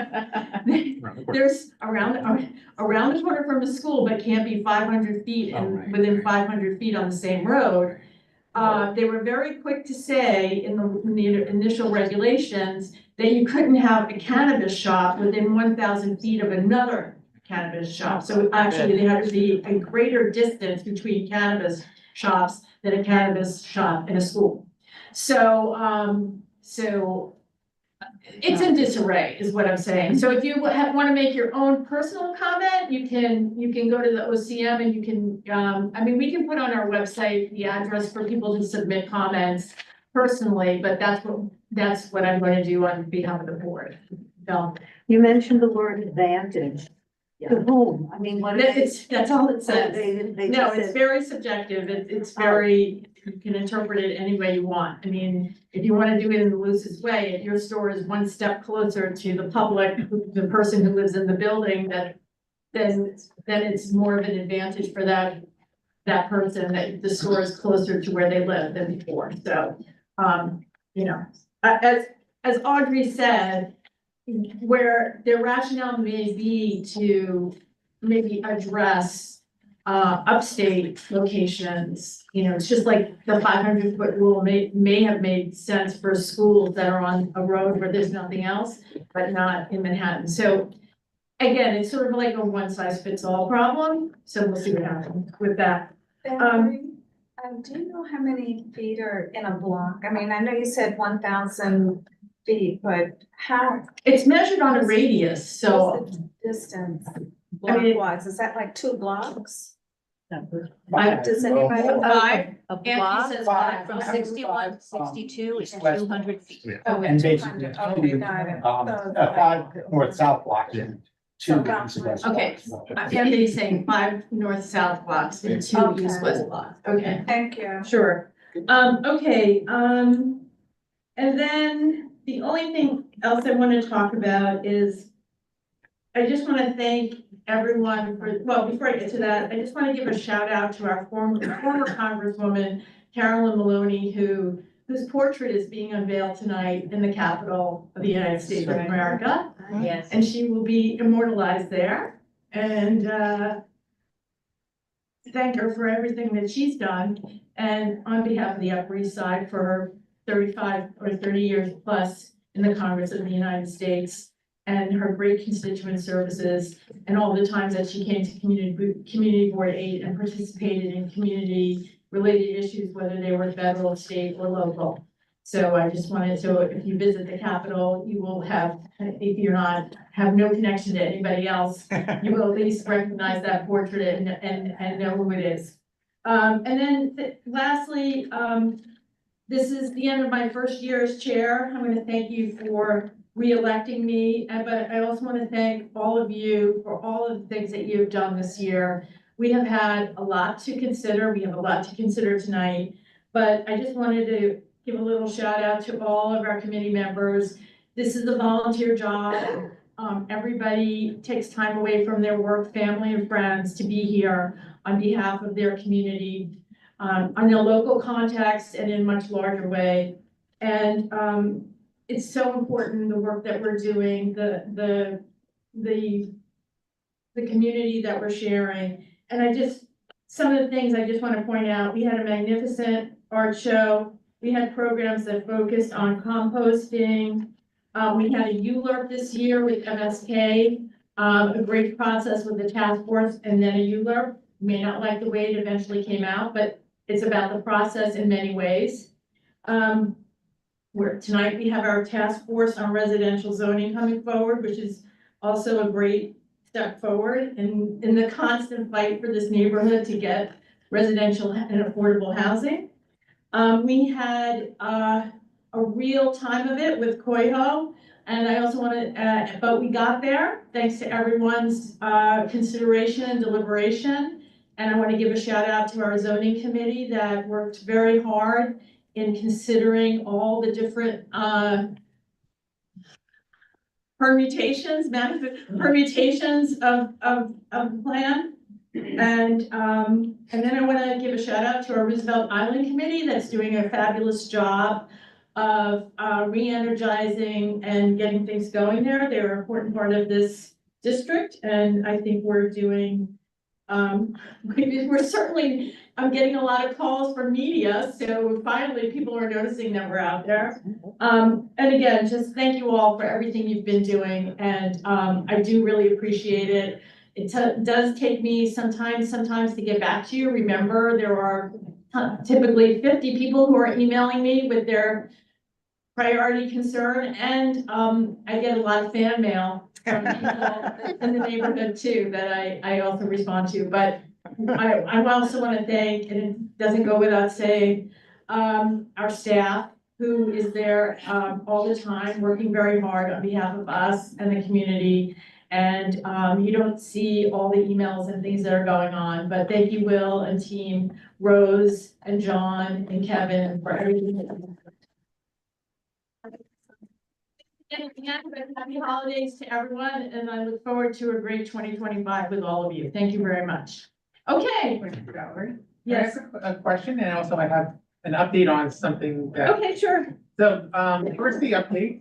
There's around the corner from a school, but can't be 500 feet and within 500 feet on the same road. They were very quick to say in the initial regulations that you couldn't have a cannabis shop within 1,000 feet of another cannabis shop. So actually, there had to be a greater distance between cannabis shops than a cannabis shop in a school. So, it's in disarray is what I'm saying. So if you want to make your own personal comment, you can go to the OCM and you can, we can put on our website the address for people to submit comments personally, but that's what I'm going to do on behalf of the board. So, You mentioned the word advantage. To whom? I mean, what is? That's all it says. They No, just it's said, very subjective. It's very, you can interpret it any way you want. I mean, if you want to do it in the loosest way, if your store is one step closer to the public, the person who lives in the building, then it's more of an advantage for that person, that the store is closer to where they live than before. So, you know, as Audrey said, where their rationale may be to maybe address upstate locations, you know, it's just like the 500-foot rule may have made sense for schools that are on a road where there's nothing else, but not in Manhattan. So again, it's sort of like a one size fits all problem. So we'll see what happens with that. Do you know how many feet are in a block? I mean, I know you said 1,000 feet, but how? It's measured on a radius, so. What's the distance I mean, block wise? Is that like 2 blocks? Does anybody? Five. A Anthony says five. From 61 to 62 is 200 feet. Yeah. Oh, And it's basically, 200. Okay, got it. So- 5 north-south blocks. Yeah. and So 2 about- east-west Okay. blocks. Anthony's saying 5 north-south blocks and 2 Okay. east-west blocks. Okay. Thank you. Sure. Okay, and then the only thing else I want to talk about is I just want to thank everyone for, well, before I get to that, I just want to give a shout out to our former Congresswoman, Carolyn Maloney, whose portrait is being unveiled tonight in the Capitol of the United States of America. Yes. And she will be immortalized there. And thank her for everything that she's done. And on behalf of the Upper East Side for her 35 or 30 years plus in the Congress of the United States and her great constituent services and all the times that she came to Community Board 8 and participated in community related issues, whether they were federal, state, or local. So I just wanted to, if you visit the Capitol, you will have, if you're not, have no connection to anybody else, you will at least recognize that portrait and know who it is. And then lastly, this is the end of my first year as chair. I'm going to thank you for re-electing me, but I also want to thank all of you for all of the things that you have done this year. We have had a lot to consider. We have a lot to consider tonight, but I just wanted to give a little shout out to all of our committee members. This is a volunteer job. Everybody takes time away from their work, family, and friends to be here on behalf of their community, on their local context and in a much larger way. And it's so important, the work that we're doing, the community that we're sharing. And some of the things I just want to point out, we had a magnificent art show. We had programs that focused on composting. We had a ULURP this year with MSK, a great process with the task force, and then a ULURP. You may not like the way it eventually came out, but it's about the process in many ways. Tonight we have our task force on residential zoning coming forward, which is also a great step forward in the constant fight for this neighborhood to get residential and affordable housing. We had a real time of it with Coiho, and I also want to, but we got there thanks to everyone's consideration and deliberation. And I want to give a shout out to our zoning committee that worked very hard in considering all the different permutations of the plan. And then I want to give a shout out to our Roosevelt Island Committee that's doing a fabulous job of re-energizing and getting things going there. They're an important part of this district, and I think we're doing, we're certainly, I'm getting a lot of calls from media, so finally people are noticing that we're out there. And again, just thank you all for everything you've been doing, and I do really appreciate it. It does take me sometimes to get back to you. Remember, there are typically 50 people who are emailing me with their priority concern, and I get a lot of fan mail from people in the neighborhood too that I also respond to. But I also want to thank, and it doesn't go without saying, our staff who is there all the time, working very hard on behalf of us and the community. And you don't see all the emails and things that are going on, but thank you, Will and team, Rose and John and Kevin for everything. And again, happy holidays to everyone, and I look forward to a great 2025 with all of you. Thank you very much. Okay. Yes. A question, and also I have an update on something that. Okay, sure. So, first the update,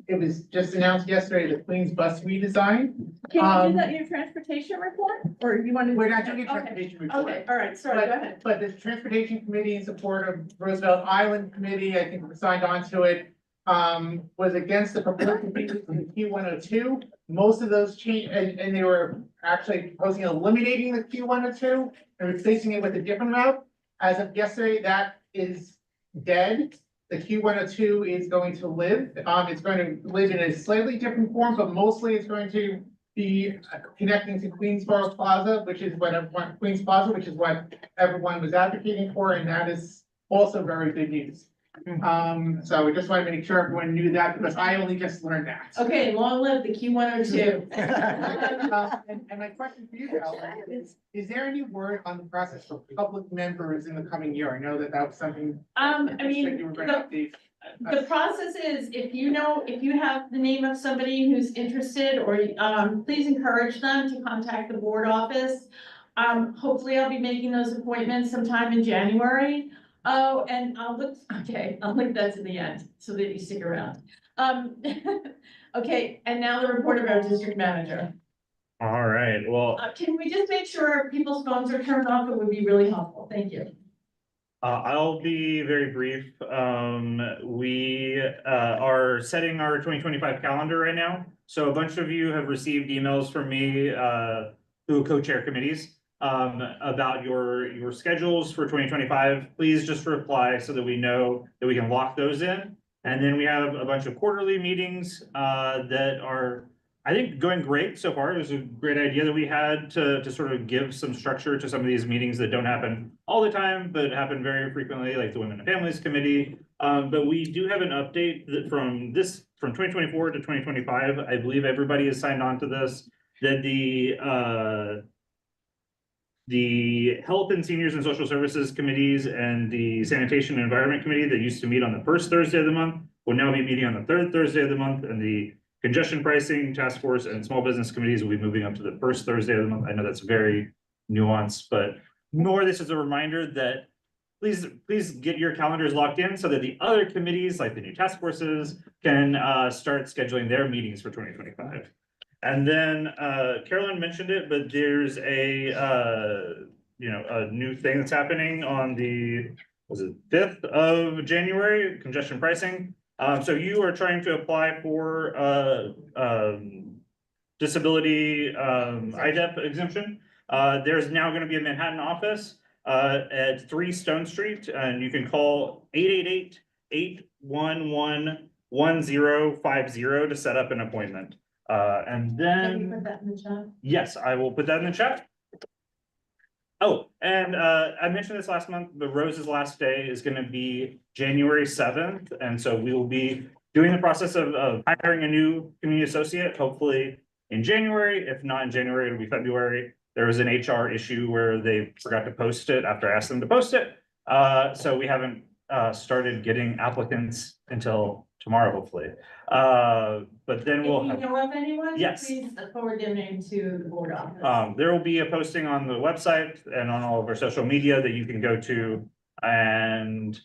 it was just announced yesterday, the Queens bus redesign. Can you do that in your transportation report, or you want to? We're not doing a Okay. transportation report. Okay, all right, sorry, go ahead. But the Transportation Committee in support of Roosevelt Island Committee, I think signed on to it, was against the proposed changes in the Q102. Most of those change, and they were actually proposing eliminating the Q102 and replacing it with a different route. As of yesterday, that is dead. The Q102 is going to live. It's going to live in a slightly different form, but mostly it's going to be connecting to Queensboro Plaza, which is what everyone, Queens Plaza, which is what everyone was advocating for, and that is also very good news. So we just want to make sure everyone knew that, because I only just learned that. Okay, long live the Q102. And my question for you, Cal, is there any word on the process for public members in the coming year? I know that was something. I you mean, said you were going to update. the process is, if you have the name of somebody who's interested, or, please encourage them to contact the board office. Hopefully I'll be making those appointments sometime in January. Oh, and I'll link that to the end, so that you stick around. Okay, and now the report of our district manager. All right, well, Can we just make sure people's phones are turned off? It would be really helpful, thank you. I'll be very brief. We are setting our 2025 calendar right now. So a bunch of you have received emails from me who co-chair committees about your schedules for 2025. Please just reply so that we know that we can lock those in. And then we have a bunch of quarterly meetings that are, I think, going great so far. It was a great idea that we had to sort of give some structure to some of these meetings that don't happen all the time, but happen very frequently, like the Women and Families Committee. But we do have an update that from 2024 to 2025. I believe everybody has signed on to this, that the Health and Seniors and Social Services Committees and the Sanitation and Environment Committee that used to meet on the first Thursday of the month will now be meeting on the third Thursday of the month, and the Congestion Pricing Task Force and Small Business Committees will be moving up to the first Thursday of the month. I know that's very nuanced, but more this is a reminder that please get your calendars locked in so that the other committees, like the new task forces, can start scheduling their meetings for 2025. And then Carolyn mentioned it, but there's a new thing that's happening on the 5th of January, congestion pricing. So you are trying to apply for disability IDEP exemption. There's now going to be a Manhattan office at 3 Stone Street, and you can call 888-811-1050 to set up an appointment. And Can you then, put that in the chat? yes, I will put that in the chat. Oh, and I mentioned this last month, but Rose's last day is going to be January 7th. And so we will be doing the process of hiring a new community associate, hopefully in January. If not in January, it'll be February. There was an HR issue where they forgot to post it after I asked them to post it. So we haven't started getting applicants until tomorrow, hopefully. But then If we'll you have. know of anyone, Yes. please forward their name to the board office. There will be a posting on the website and on all of our social media that you can go to and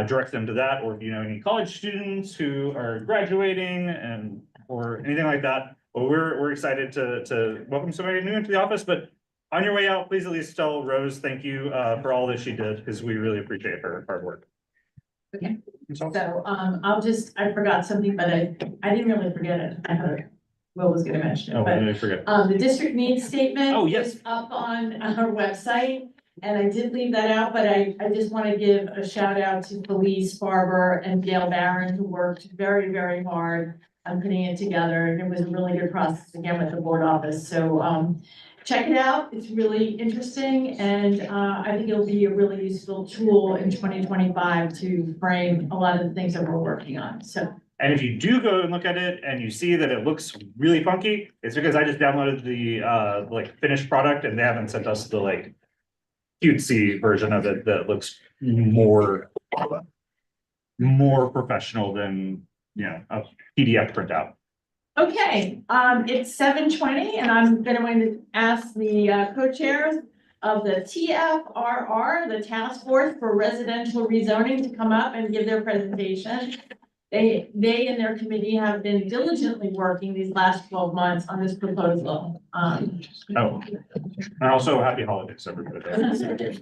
direct them to that. Or if you know any college students who are graduating or anything like that. Well, we're excited to welcome somebody new into the office, but on your way out, please at least tell Rose thank you for all that she did, because we really appreciate her hard work. Okay, so I forgot something, but I didn't really forget it. I heard Will was gonna mention it, Oh, but I forget. the district needs statement. Oh, yes. Is up on our website, and I did leave that out, but I just want to give a shout out to Felice Barber and Gail Barron, who worked very, very hard on putting it together, and it was a really good process again with the board office. So check it out. It's really interesting, and I think it'll be a really useful tool in 2025 to frame a lot of the things that we're working on. So And if you do go and look at it and you see that it looks really funky, it's because I just downloaded the like finished product and they haven't sent us the like cutesy version of it that looks more professional than, you know, a PDF printout. Okay, it's 7:20 and I'm going to ask the co-chairs of the TFRR, the Task Force for Residential Rezoning, to come up and give their presentation. They and their committee have been diligently working these last 12 months on this proposal. Oh, and also happy holidays, everybody.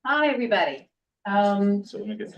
Hi, everybody. So let me get.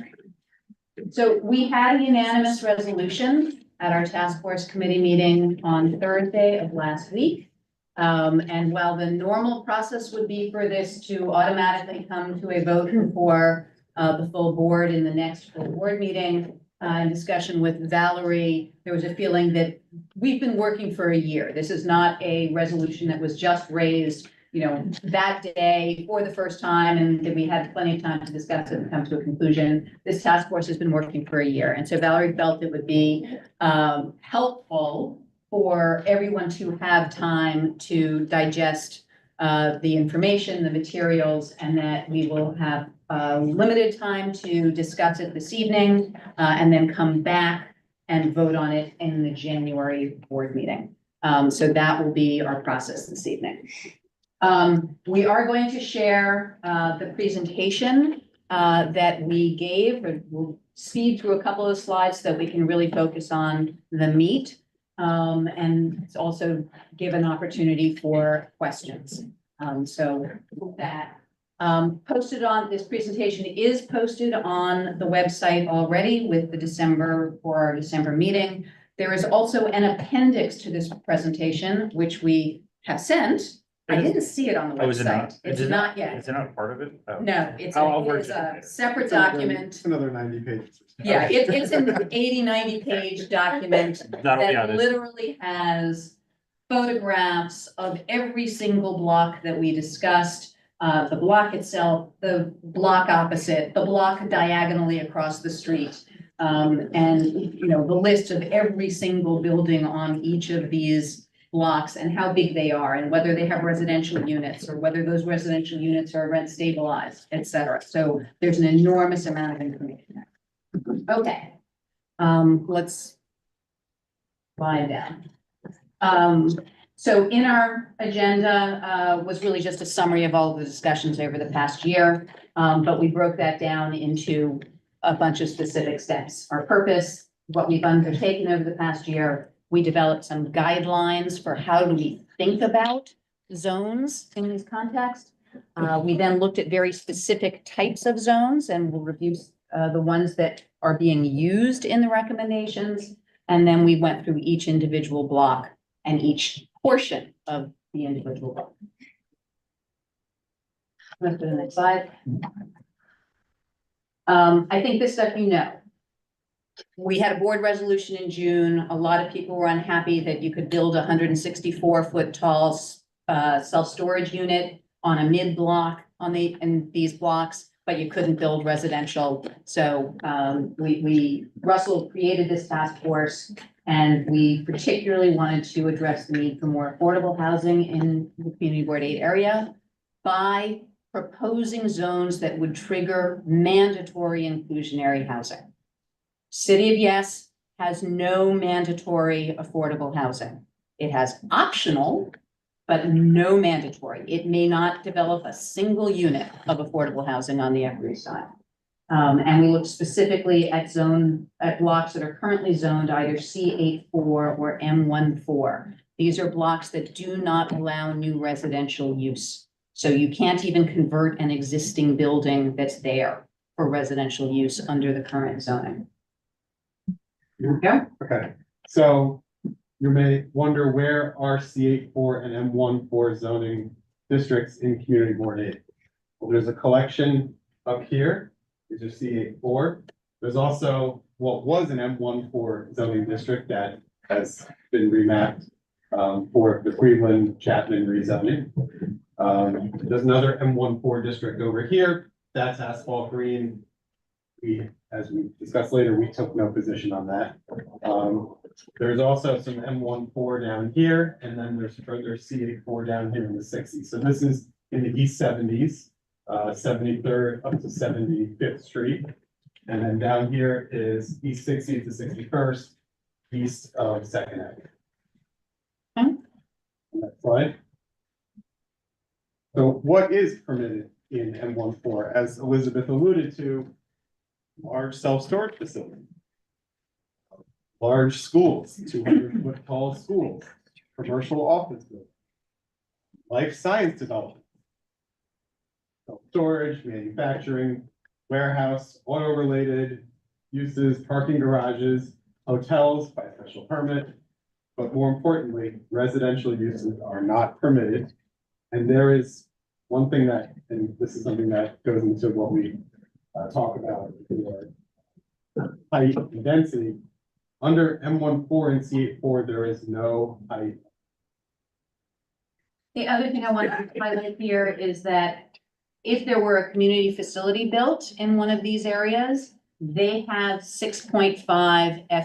So we had a unanimous resolution at our task force committee meeting on Thursday of last week. And while the normal process would be for this to automatically come to a vote before the full board in the next full board meeting, in discussion with Valerie, there was a feeling that we've been working for a year. This is not a resolution that was just raised, you know, that day for the first time, and that we had plenty of time to discuss it and come to a conclusion. This task force has been working for a year. And so Valerie felt it would be helpful for everyone to have time to digest the information, the materials, and that we will have limited time to discuss it this evening, and then come back and vote on it in the January board meeting. So that will be our process this evening. We are going to share the presentation that we gave. We'll speed through a couple of slides so that we can really focus on the meat. And it's also give an opportunity for questions. So with that, this presentation is posted on the website already with our December meeting. There is also an appendix to this presentation, which we have sent. I didn't see it on the website. Oh, is it not? It's not yet. Is it not part of it? Oh. No, it's I'll it is merge a it. separate document. It's another 90 pages. Yeah, it's an 80, 90 page document that literally has photographs of every single block that we discussed. The block itself, the block opposite, the block diagonally across the street. And, you know, the list of every single building on each of these blocks and how big they are and whether they have residential units or whether those residential units are rent stabilized, et cetera. So there's an enormous amount of information there. Okay, let's slide down. So in our agenda was really just a summary of all of the discussions over the past year, but we broke that down into a bunch of specific steps. Our purpose, what we've undertaken over the past year. We developed some guidelines for how do we think about zones in this context. We then looked at very specific types of zones and we'll review the ones that are being used in the recommendations. And then we went through each individual block and each portion of the individual block. Let's go to the next slide. I think this stuff you know. We had a board resolution in June. A lot of people were unhappy that you could build a 164-foot tall self-storage unit on a mid block in these blocks, but you couldn't build residential. So Russell created this task force, and we particularly wanted to address the need for more affordable housing in the Community Board 8 area by proposing zones that would trigger mandatory inclusionary housing. City of Yes has no mandatory affordable housing. It has optional, but no mandatory. It may not develop a single unit of affordable housing on the Upper East Side. And we look specifically at blocks that are currently zoned either C84 or M14. These are blocks that do not allow new residential use. So you can't even convert an existing building that's there for residential use under the current zoning. Okay. Okay, so you may wonder where are C84 and M14 zoning districts in Community Board 8? Well, there's a collection up here. These are C84. There's also what was an M14 zoning district that has been remapped for the Cleveland Chapman rezoning. There's another M14 district over here. That's asphalt green. We, as we discussed later, we took no position on that. There's also some M14 down here, and then there's further C84 down here in the 60s. So this is in the East 70s, 73rd up to 75th Street. And then down here is East 60th to 61st, east of Second Avenue. Next slide. So what is permitted in M14? As Elizabeth alluded to, large self-storage facility. Large schools, 200-foot tall schools, commercial office buildings, life science development, self-storage, manufacturing, warehouse, auto-related uses, parking garages, hotels by special permit. But more importantly, residential uses are not permitted. And there is one thing that, and this is something that goes into what we talk about for height and density. Under M14 and C84, there is no height. The other thing I want to highlight here is that if there were a community facility built in one of these areas, they have 6.5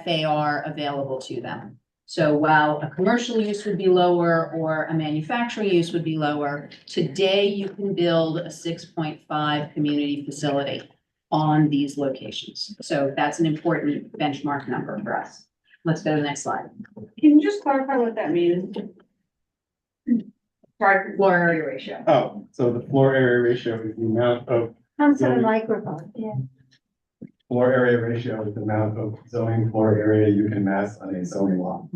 FAR available to them. So while a commercial use would be lower or a manufacturing use would be lower, today you can build a 6.5 community facility on these locations. So that's an important benchmark number for us. Let's go to the next slide. Can you just clarify what that means? Sorry, floor area ratio. Oh, so the floor area ratio is the amount of Comes to the zoning- microphone, yeah. floor area ratio is the amount of zoning floor area you can mass on a zoning lot.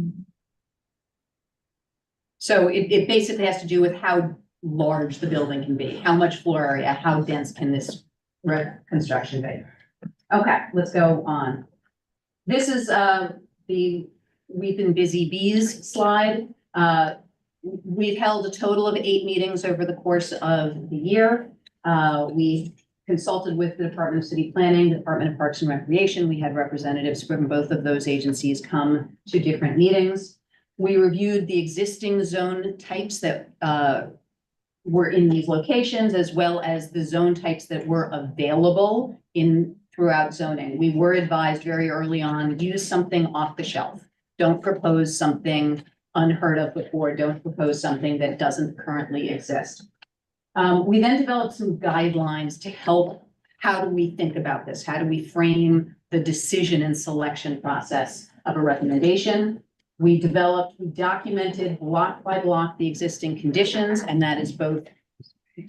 So it basically has to do with how large the building can be, how much floor area, how dense can this construction be. Okay, let's go on. This is the We've Been Busy Bees slide. We've held a total of 8 meetings over the course of the year. We consulted with the Department of City Planning, the Department of Parks and Recreation. We had representatives from both of those agencies come to different meetings. We reviewed the existing zone types that were in these locations, as well as the zone types that were available throughout zoning. We were advised very early on, use something off the shelf. Don't propose something unheard of before. Don't propose something that doesn't currently exist. We then developed some guidelines to help. How do we think about this? How do we frame the decision and selection process of a recommendation? We documented block by block the existing conditions, and that is both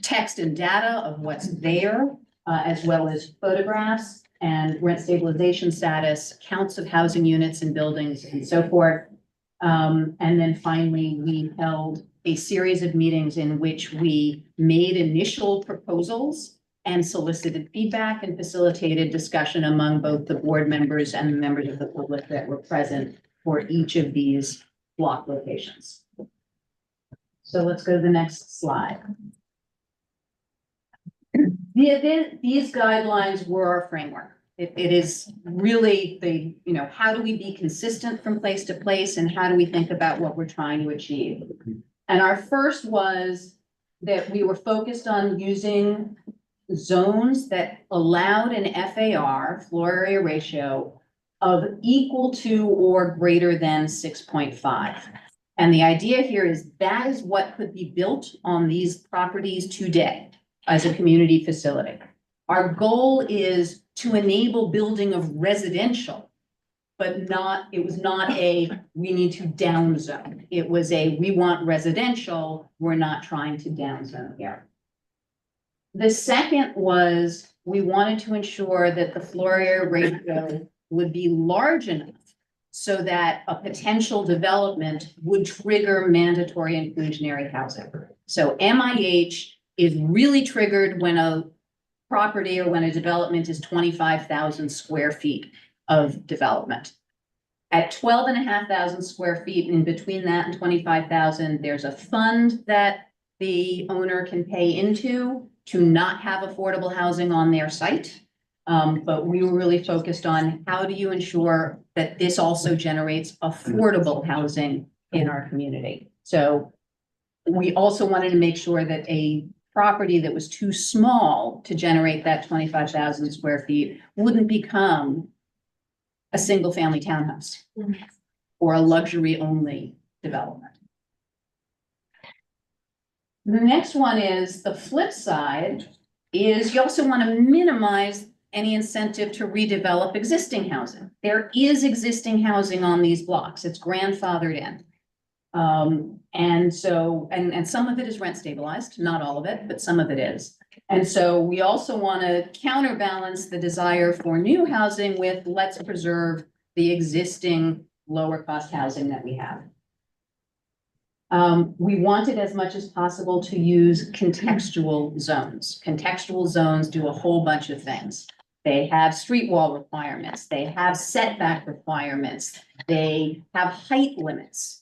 text and data of what's there, as well as photographs and rent stabilization status, counts of housing units and buildings and so forth. And then finally, we held a series of meetings in which we made initial proposals and solicited feedback and facilitated discussion among both the board members and the members of the public that were present for each of these block locations. So let's go to the next slide. These guidelines were our framework. It is really how do we be consistent from place to place, and how do we think about what we're trying to achieve? And our first was that we were focused on using zones that allowed an FAR, floor area ratio, of equal to or greater than 6.5. And the idea here is that is what could be built on these properties today as a community facility. Our goal is to enable building of residential, but it was not we need to downzone. It was we want residential, we're not trying to downzone here. The second was we wanted to ensure that the floor area ratio would be large enough so that a potential development would trigger mandatory inclusionary housing. So MIH is really triggered when a property or when a development is 25,000 square feet of development. At 12,500 square feet, in between that and 25,000, there's a fund that the owner can pay into to not have affordable housing on their site. But we were really focused on how do you ensure that this also generates affordable housing in our community. So we also wanted to make sure that a property that was too small to generate that 25,000 square feet wouldn't become a single-family townhouse or a luxury-only development. The next one is the flip side is you also want to minimize any incentive to redevelop existing housing. There is existing housing on these blocks. It's grandfathered in. And so, and some of it is rent stabilized, not all of it, but some of it is. And so we also want to counterbalance the desire for new housing with let's preserve the existing lower cost housing that we have. We wanted as much as possible to use contextual zones. Contextual zones do a whole bunch of things. They have street wall requirements. They have setback requirements. They have height limits.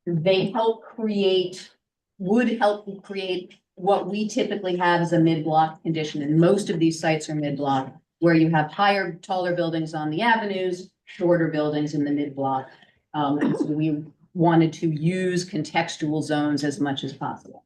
They would help create what we typically have as a mid-block condition. And most of these sites are mid-block, where you have higher, taller buildings on the avenues, shorter buildings in the mid-block. And so we wanted to use contextual zones as much as possible.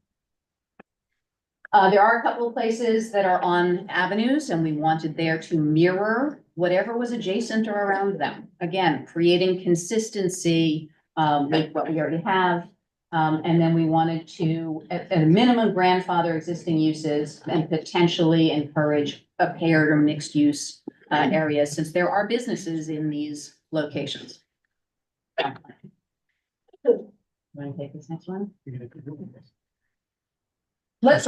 There are a couple of places that are on avenues, and we wanted there to mirror whatever was adjacent or around them. Again, creating consistency with what we already have. And then we wanted to, at a minimum, grandfather existing uses and potentially encourage a paired or mixed use areas, since there are businesses in these locations. Want to take this next one? Let's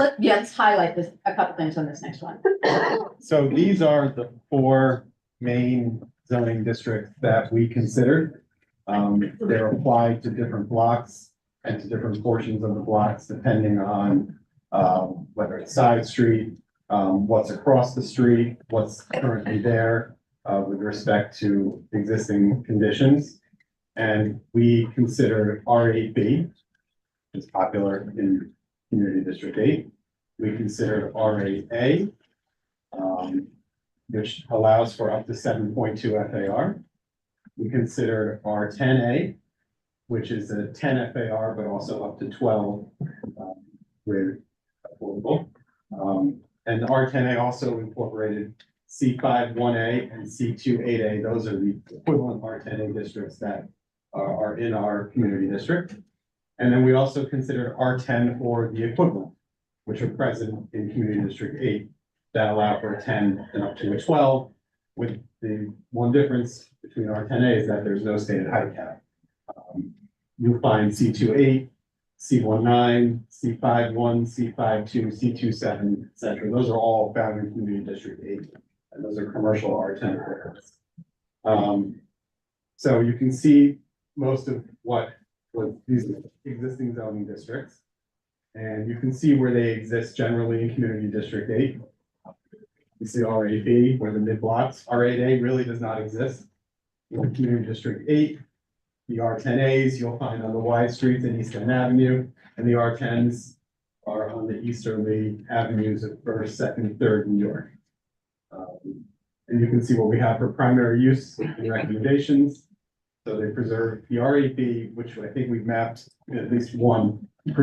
highlight this, a couple things on this next one. So these are the 4 main zoning districts that we considered. They're applied to different blocks and to different portions of the blocks, depending on whether it's side street, what's across the street, what's currently there with respect to existing conditions. And we considered R8B, which is popular in Community District 8. We considered R8A, which allows for up to 7.2 FAR. We considered R10A, which is a 10 FAR, but also up to 12 with affordable. And R10A also incorporated C5-1A and C2-8A. Those are the equivalent R10A districts that are in our community district. And then we also considered R10 or the equivalent, which are present in Community District 8 that allow for a 10 and up to a 12, with the one difference between R10A is that there's no stated height cap. You'll find C28, C19, C51, C52, C27, et cetera. Those are all found in Community District 8, and those are commercial R10 areas. So you can see most of what was these existing zoning districts. And you can see where they exist generally in Community District 8. You see R8B, where the mid-blocks. R8A really does not exist in Community District 8. The R10As you'll find on the wide streets in East End Avenue, and the R10s are on the easterly avenues of 1st, 2nd, 3rd New York. And you can see what we have for primary use and recommendations. So they preserve the R8B, which I think we've mapped at least one, they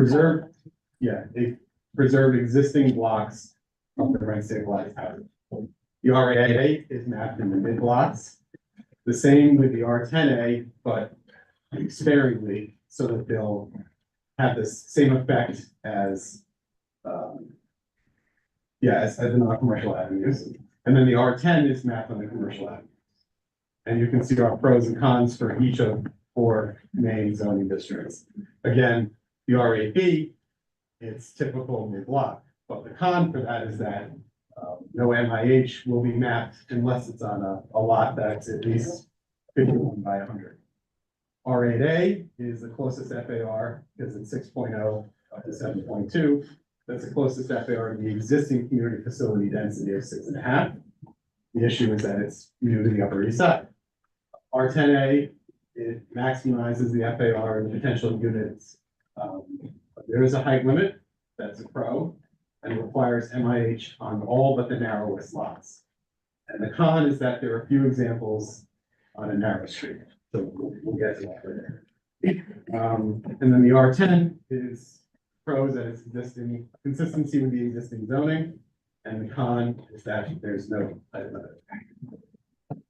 preserve existing blocks of the rent stabilized housing. The R8A is mapped in the mid blocks. The same with the R10A, but sparingly, so that they'll have the same effect as the non-commercial avenues. And then the R10 is mapped on the commercial avenues. And you can see our pros and cons for each of 4 main zoning districts. Again, the R8B, it's typical mid-block, but the con for that is that no MIH will be mapped unless it's on a lot that's at least 51 by 100. R8A is the closest FAR because it's 6.0 up to 7.2. That's the closest FAR to the existing community facility density of 6.5. The issue is that it's new to the Upper East Side. R10A, it maximizes the FAR and the potential units. But there is a height limit, that's a pro, and requires MIH on all but the narrowest lots. And the con is that there are a few examples on a narrow street. So we'll get to that later. And then the R10 is pros that it's existing, consistency with the existing zoning. And the con is that there's no height limit.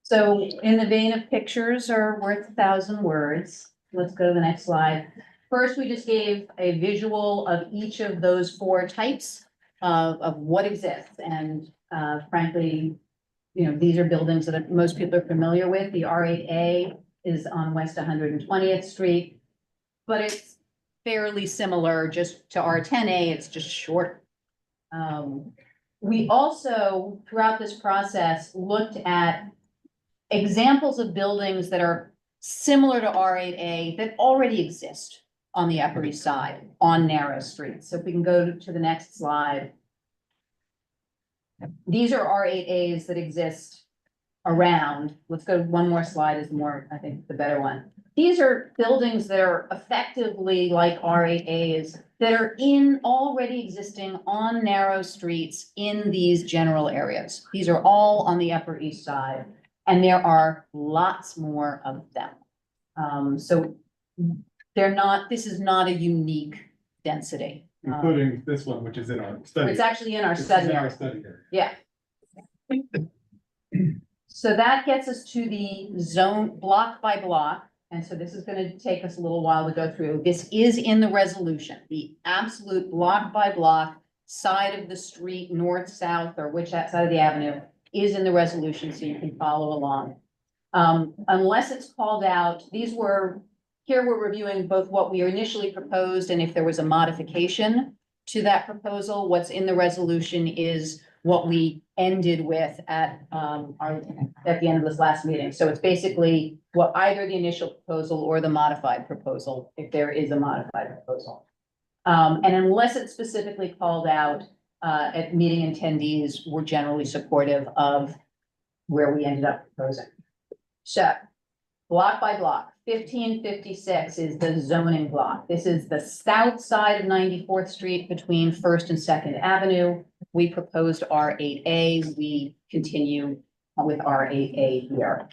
So in the vein of pictures are worth 1,000 words, let's go to the next slide. First, we just gave a visual of each of those 4 types of what exists. And frankly, you know, these are buildings that most people are familiar with. The R8A is on West 120th Street, but it's fairly similar just to R10A, it's just short. We also, throughout this process, looked at examples of buildings that are similar to R8A that already exist on the Upper East Side on narrow streets. So if we can go to the next slide. These are R8As that exist around. Let's go one more slide is more, I think, the better one. These are buildings that are effectively like R8As that are already existing on narrow streets in these general areas. These are all on the Upper East Side, and there are lots more of them. So this is not a unique density. Including this one, which is in our study. It's actually in our It's study. in our study area. Yeah. So that gets us to the zone block by block. And so this is going to take us a little while to go through. This is in the resolution, the absolute block by block side of the street, north, south, or which side of the avenue is in the resolution, so you can follow along. Unless it's called out, here we're reviewing both what we initially proposed and if there was a modification to that proposal. What's in the resolution is what we ended with at the end of this last meeting. So it's basically what either the initial proposal or the modified proposal, if there is a modified proposal. And unless it's specifically called out, at meeting attendees, we're generally supportive of where we ended up proposing. So block by block, 1556 is the zoning block. This is the south side of 94th Street between First and Second Avenue. We proposed R8A. We continue with R8A here.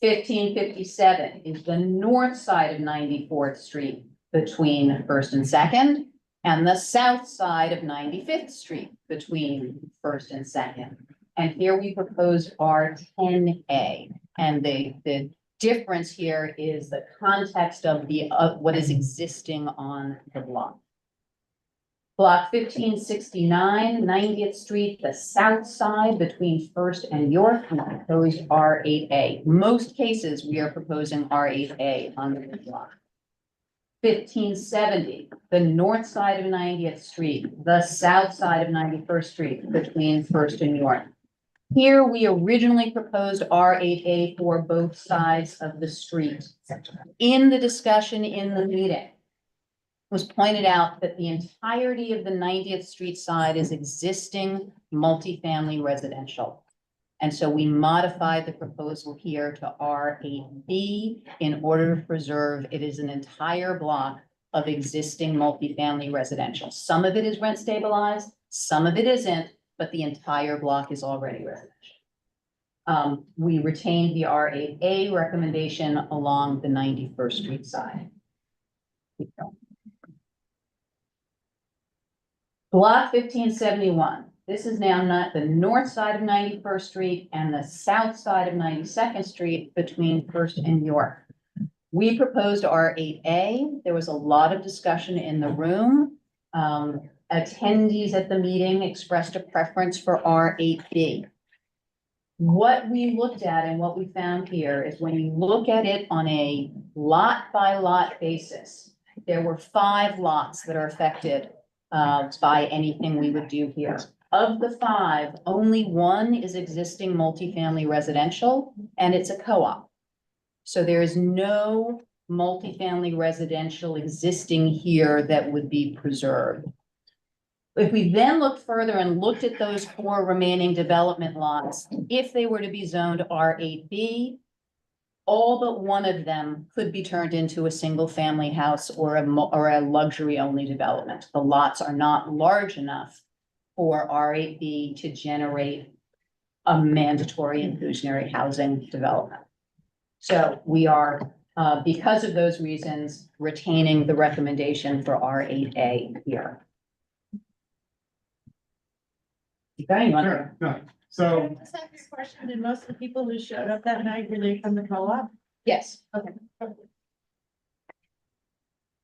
1557 is the north side of 94th Street between First and Second, and the south side of 95th Street between First and Second. And here we proposed R10A. And the difference here is the context of what is existing on the block. Block 1569, 90th Street, the south side between First and York, we proposed R8A. Most cases, we are proposing R8A on the block. 1570, the north side of 90th Street, the south side of 91st Street between First and York. Here, we originally proposed R8A for both sides of the street. In the discussion in the meeting, was pointed out that the entirety of the 90th Street side is existing multifamily residential. And so we modified the proposal here to R8B in order to preserve it is an entire block of existing multifamily residential. Some of it is rent stabilized, some of it isn't, but the entire block is already residential. We retained the R8A recommendation along the 91st Street side. Block 1571. This is now not the north side of 91st Street and the south side of 92nd Street between First and York. We proposed R8A. There was a lot of discussion in the room. Attendees at the meeting expressed a preference for R8B. What we looked at and what we found here is when you look at it on a lot by lot basis, there were 5 lots that are affected by anything we would do here. Of the 5, only 1 is existing multifamily residential, and it's a co-op. So there is no multifamily residential existing here that would be preserved. If we then looked further and looked at those 4 remaining development lots, if they were to be zoned R8B, all but 1 of them could be turned into a single family house or a luxury only development. The lots are not large enough for R8B to generate a mandatory inclusionary housing development. So we are Because of those reasons, retaining the recommendation for R8A here. Okay, you want to- No, so, Just ask this question, did most of the people who showed up that night really come to co-op? Yes. Okay.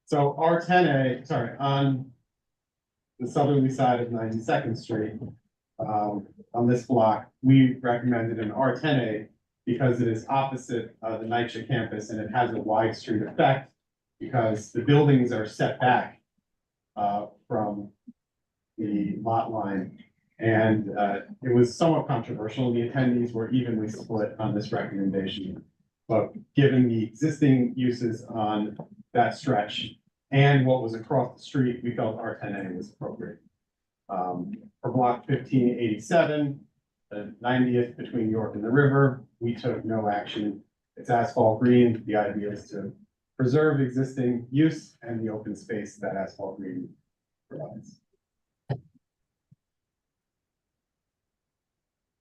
so R10A, sorry, on the southerly side of 92nd Street, on this block, we recommended an R10A because it is opposite the NYCHA campus and it has a wide street effect because the buildings are set back from the lot line. And it was somewhat controversial. The attendees were evenly split on this recommendation. But given the existing uses on that stretch and what was across the street, we felt R10A was appropriate. For block 1587, the 90th between York and the river, we took no action. It's asphalt green. The idea is to preserve existing use and the open space that asphalt green provides.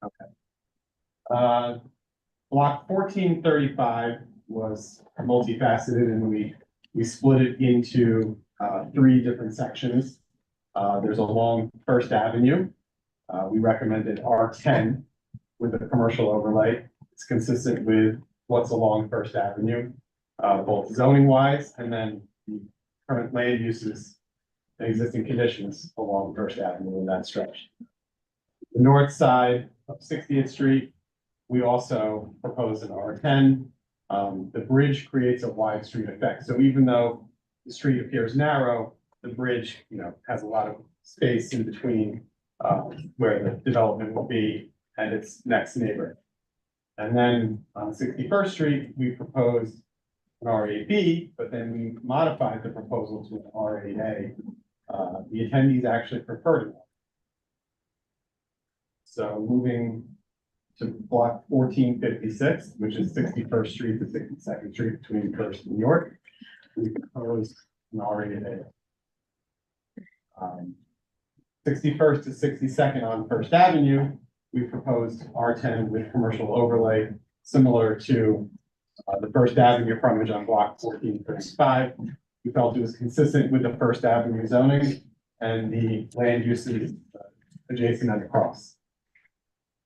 Okay. Block 1435 was multifaceted and we split it into 3 different sections. There's a long First Avenue. We recommended R10 with a commercial overlay. It's consistent with what's along First Avenue, both zoning wise and then the current land uses and existing conditions along First Avenue in that stretch. The north side of 60th Street, we also propose an R10. The bridge creates a wide street effect. So even though the street appears narrow, the bridge, has a lot of space in between where the development will be and its next neighbor. And then on 61st Street, we proposed an R8B, but then we modified the proposal to an R8A. The attendees actually preferred it. So moving to block 1456, which is 61st Street to 62nd Street between First and York, we proposed an R8A. 61st to 62nd on First Avenue, we proposed R10 with commercial overlay, similar to the First Avenue frontage on block 1435. We felt it was consistent with the First Avenue zoning and the land uses adjacent and across.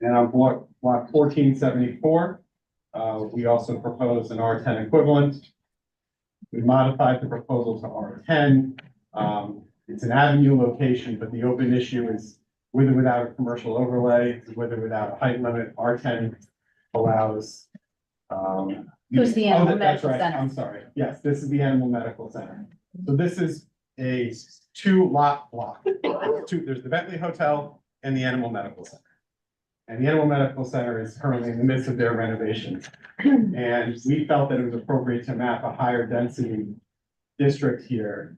And on block 1474, we also proposed an R10 equivalent. We modified the proposal to R10. It's an avenue location, but the open issue is with or without a commercial overlay, with or without a height limit. R10 allows. Who's the Animal that's Medical right. Center? I'm sorry. Yes, this is the Animal Medical Center. So this is a 2-lot block. There's the Bentley Hotel and the Animal Medical Center. And the Animal Medical Center is currently in the midst of their renovations. And we felt that it was appropriate to map a higher density district here.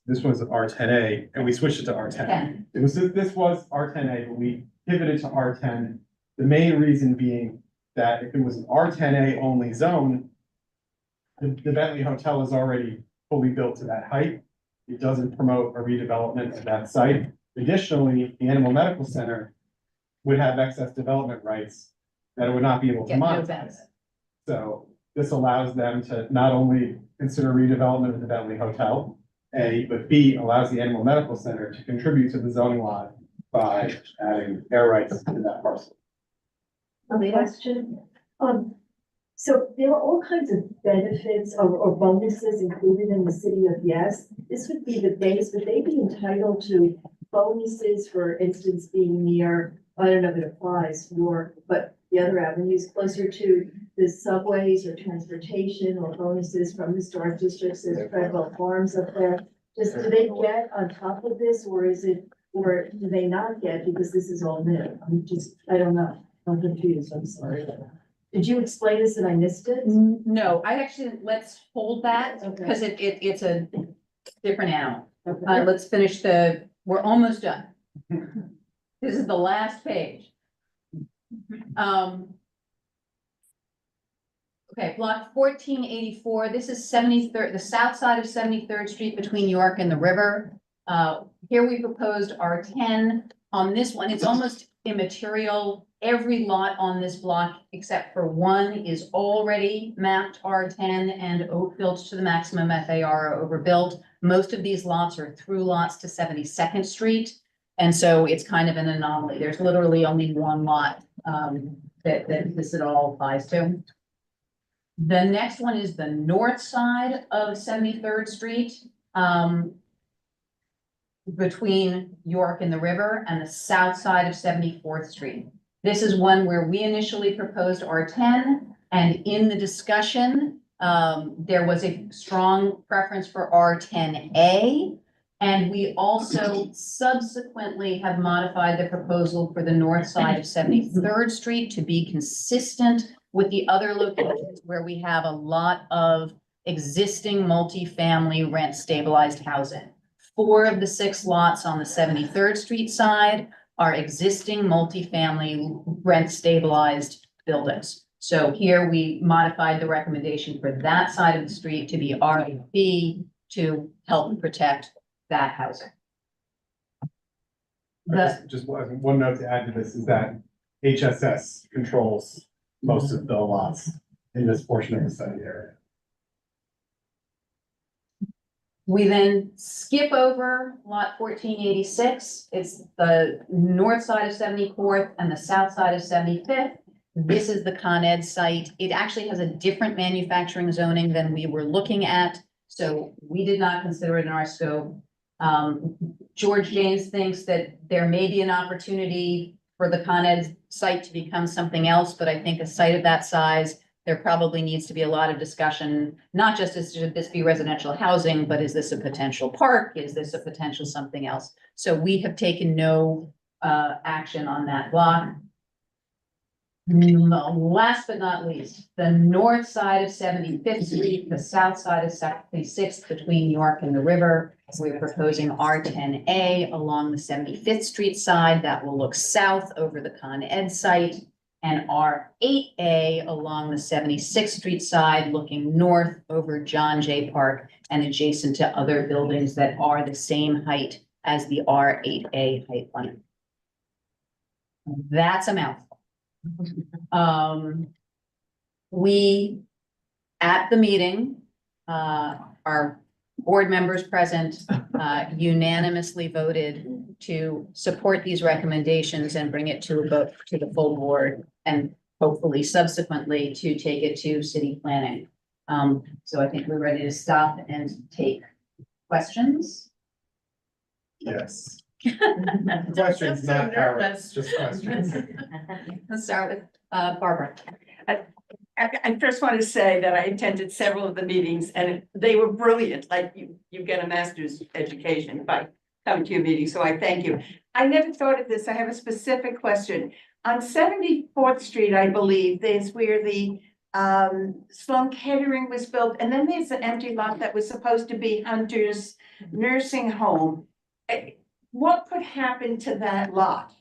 This was R10A and we switched it to R10. This was R10A, but we pivoted to R10. The main reason being that if it was an R10A only zone, the Bentley Hotel is already fully built to that height. It doesn't promote a redevelopment of that site. Additionally, the Animal Medical Center would have excess development rights that it would not be able to monetize. So this allows them to not only consider redevelopment of the Bentley Hotel, A, but B, allows the Animal Medical Center to contribute to the zoning lot by adding air rights to that parcel. Question. So there are all kinds of benefits or bonuses included in the city of Yes. This would be the base. Would they be entitled to bonuses, for instance, being near, I don't know if it applies, York, but the other avenues closer to the subways or transportation or bonuses from historic districts, there's federal farms up there. Do they get on top of this, or or do they not get because this is all new? I don't know. I'm confused, I'm sorry. Did you explain this and I missed it? No, let's hold that because it's a different animal. Let's finish we're almost done. This is the last page. Okay, block 1484, this is 73rd, the south side of 73rd Street between York and the river. Here we proposed R10. On this one, it's almost immaterial every lot on this block, except for one, is already mapped R10 and built to the maximum FAR or overbuilt. Most of these lots are through lots to 72nd Street. And so it's kind of an anomaly. There's literally only one lot that this at all applies to. The next one is the north side of 73rd Street, between York and the river, and the south side of 74th Street. This is one where we initially proposed R10, and in the discussion, there was a strong preference for R10A. And we also subsequently have modified the proposal for the north side of 73rd Street to be consistent with the other locations where we have a lot of existing multifamily rent stabilized housing. 4 of the 6 lots on the 73rd Street side are existing multifamily rent stabilized buildings. So here we modified the recommendation for that side of the street to be RB to help protect that housing. Just one note to add to this is that HSS controls most of the lots in this portion of the study area. We then skip over lot 1486. It's the north side of 74th and the south side of 75th. This is the Con Ed site. It actually has a different manufacturing zoning than we were looking at, so we did not consider it in our scope. George James thinks that there may be an opportunity for the Con Ed site to become something else, but I think a site of that size, there probably needs to be a lot of discussion, not just as should this be residential housing, but is this a potential park? Is this a potential something else? So we have taken no action on that block. Last but not least, the north side of 75th Street, the south side of 76th between York and the river. We're proposing R10A along the 75th Street side that will look south over the Con Ed site, and R8A along the 76th Street side looking north over John Jay Park and adjacent to other buildings that are the same height as the R8A height line. That's a mouthful. We, at the meeting, our board members present unanimously voted to support these recommendations and bring it to a vote to the full board, and hopefully subsequently to take it to city planning. So I think we're ready to stop and take questions. Yes. Questions, not carrots, just questions. Let's start with Barbara. I first want to say that I attended several of the meetings and they were brilliant, like you get a master's education by coming to your meeting, so I thank you. I never thought of this, I have a specific question. On 74th Street, I believe, there's where the Sloan Kettering was built, and then there's an empty lot that was supposed to be Hunter's nursing home. What could happen to that lot?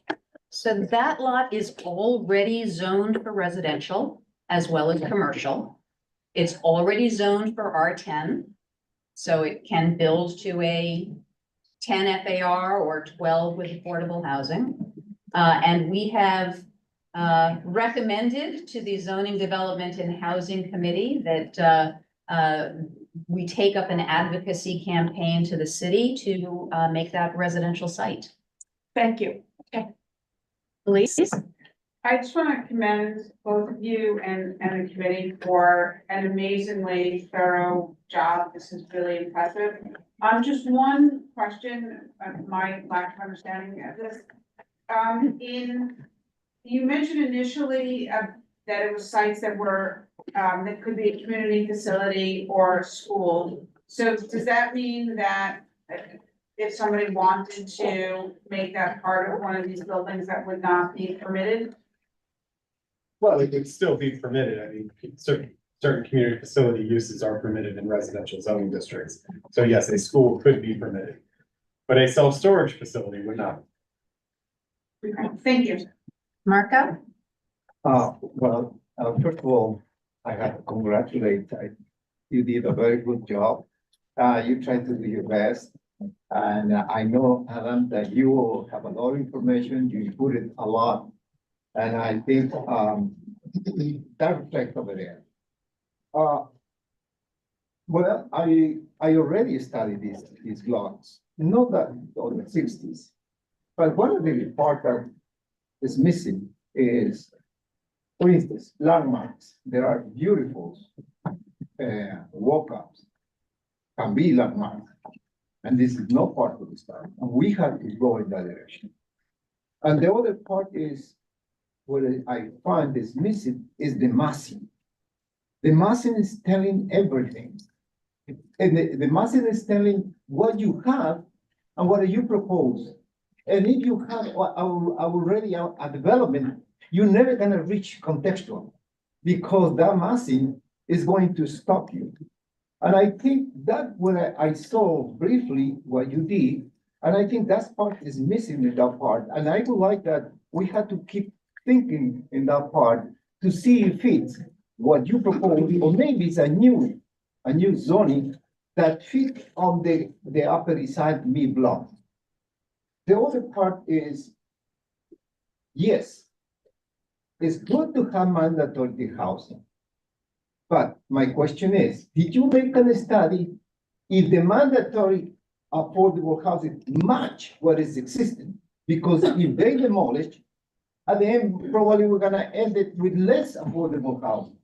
So that lot is already zoned for residential as well as commercial. It's already zoned for R10. So it can build to a 10 FAR or 12 with affordable housing. And we have recommended to the Zoning Development and Housing Committee that we take up an advocacy campaign to the city to make that residential site. Thank you. Okay. Please. I just want to commend both of you and the committee for an amazingly thorough job. This is really impressive. Just one question, my lack of understanding of this. You mentioned initially that it was sites that were, that could be a community facility or a school. So does that mean that if somebody wanted to make that part of one of these buildings, that would not be permitted? Well, it would still be permitted. I mean, certain community facility uses are permitted in residential zoning districts. So yes, a school could be permitted, but a self-storage facility would not. Thank you. Marco? First of all, I have to congratulate you. You did a very good job. You tried to do your best. And I know, Adam, that you have a lot of information. You put it a lot And I think, that reflects over there. Well, I already studied these lots, not that on the sixties. But one of the part that is missing is, for instance, landmarks. There are beautiful walk-ups, can be landmarks. And this is not part of the study, and we have to go in that direction. And the other part is, what I find is missing is the massing. The massing is telling everything. And the massing is telling what you have and what you propose. And if you have already a development, you're never gonna reach contextual because that massing is going to stop you. And I think that what I saw briefly what you did, and I think that part is missing in that part. And I would like that we have to keep thinking in that part to see if it's what you propose, or maybe it's a new zoning that fit on the Upper East Side B block. The other part is, yes, it's good to have mandatory housing. But my question is, did you make a study if the mandatory affordable housing match what is existing? Because if they demolish, at the end, probably we're gonna end it with less affordable housing.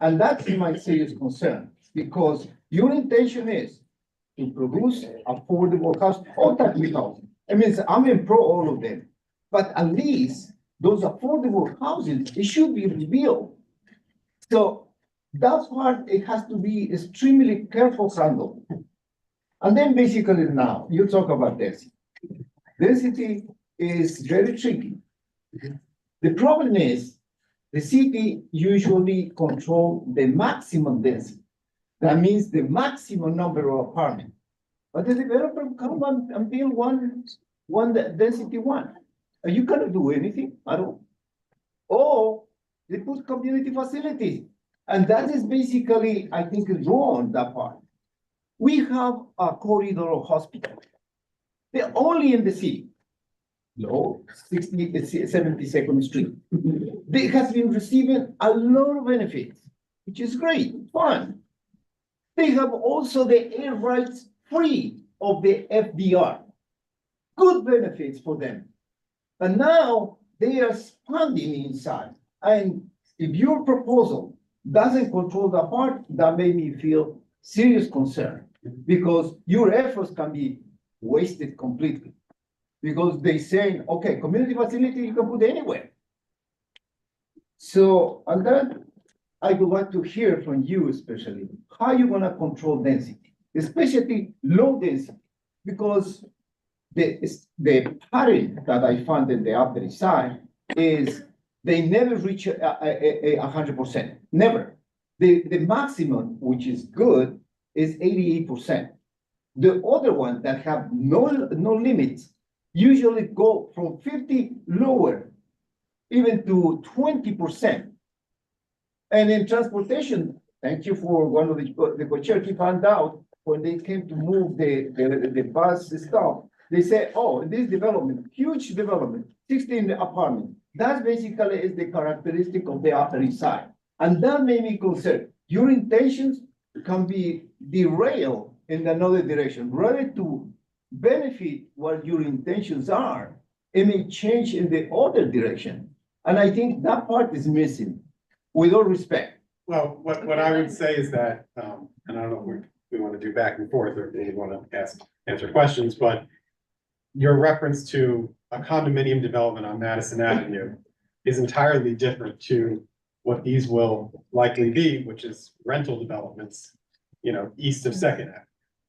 And that's my serious concern, because your intention is to produce affordable housing or type of housing. I mean, I'm in pro all of them, but at least those affordable housing, it should be rebuilt. So that part, it has to be extremely careful handled. And then basically now, you talk about density. Density is very tricky. The problem is, the city usually control the maximum density. That means the maximum number of apartments. But the developer come and build one density one. And you cannot do anything at all. Or they put community facilities. And that is basically, I think, is wrong, that part. We have a corridor of hospital. They're only in the city. No, 72nd Street. They has been receiving a lot of benefits, which is great, fun. They have also the air rights free of the FDR. Good benefits for them. And now they are expanding inside. And if your proposal doesn't control that part, that made me feel serious concern, because your efforts can be wasted completely. Because they say, okay, community facility you can put anywhere. So, and then I would like to hear from you especially, how you gonna control density, especially low density, because the pattern that I found in the Upper Side is they never reach 100%, never. The maximum, which is good, is 88%. The other one that have no limits usually go from 50 lower, even to 20%. And in transportation, thank you for one of the co-chair, he found out when they came to move the bus stop, they said, oh, this development, huge development, 16 apartments. That basically is the characteristic of the Upper East Side. And that made me concerned. Your intentions can be derailed in another direction, rather to benefit what your intentions are, it may change in the other direction. And I think that part is missing, with all respect. Well, what I would say is that, and I don't know if we want to do back and forth or if they want to answer questions, but your reference to a condominium development on Madison Avenue is entirely different to what these will likely be, which is rental developments, east of Second Ave.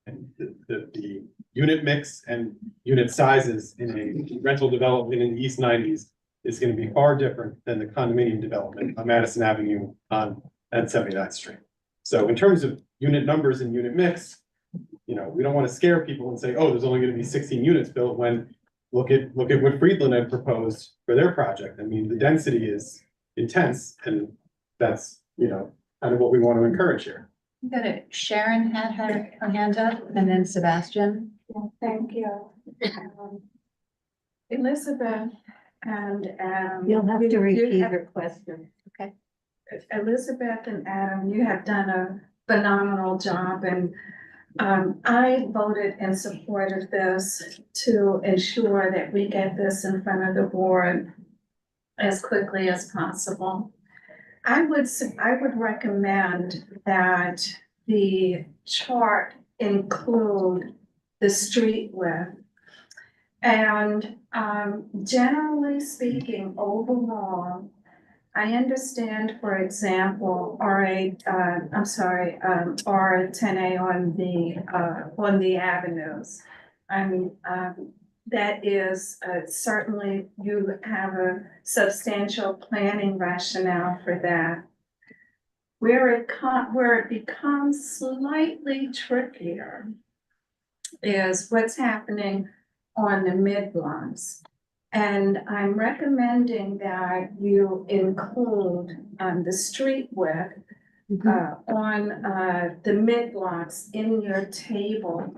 And the unit mix and unit sizes in a rental development in the East 90s is going to be far different than the condominium development on Madison Avenue at 79th Street. So in terms of unit numbers and unit mix, we don't want to scare people and say, oh, there's only going to be 16 units built, when look at what Friedland had proposed for their project. I mean, the density is intense, and that's kind of what we want to encourage here. Got it. Sharon had her hand up, and then Sebastian. Thank you. Elizabeth, And, You'll have to you repeat have- your question. Okay. Elizabeth and Adam, you have done a phenomenal job, and I voted in support of this to ensure that we get this in front of the board as quickly as possible. I would recommend that the chart include the street width. And generally speaking, overall, I understand, for example, R10A on the avenues. I mean, that is certainly you have a substantial planning rationale for that. Where it becomes slightly trickier is what's happening on the mid-blocks. And I'm recommending that you include the street width on the mid-blocks in your table.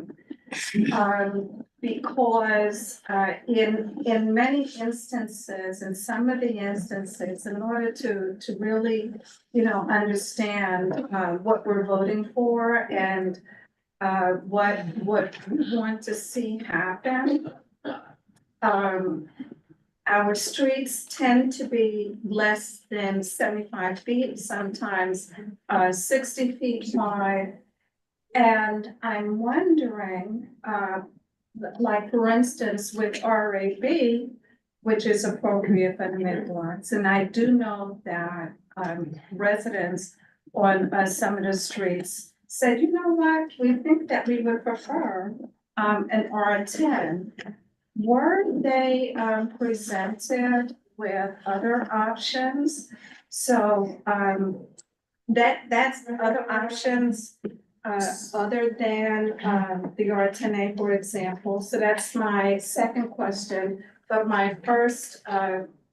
Because in many instances, in some of the instances, in order to really, understand what we're voting for and what we want to see happen. Our streets tend to be less than 75 feet, sometimes 60 feet wide. And I'm wondering, like for instance, with RAB, which is appropriate for the mid-blocks, and I do know that residents on some of the streets said, you know what, we think that we would prefer an R10. Were they presented with other options? So that's other options other than the R10A, for example. So that's my second question. But my first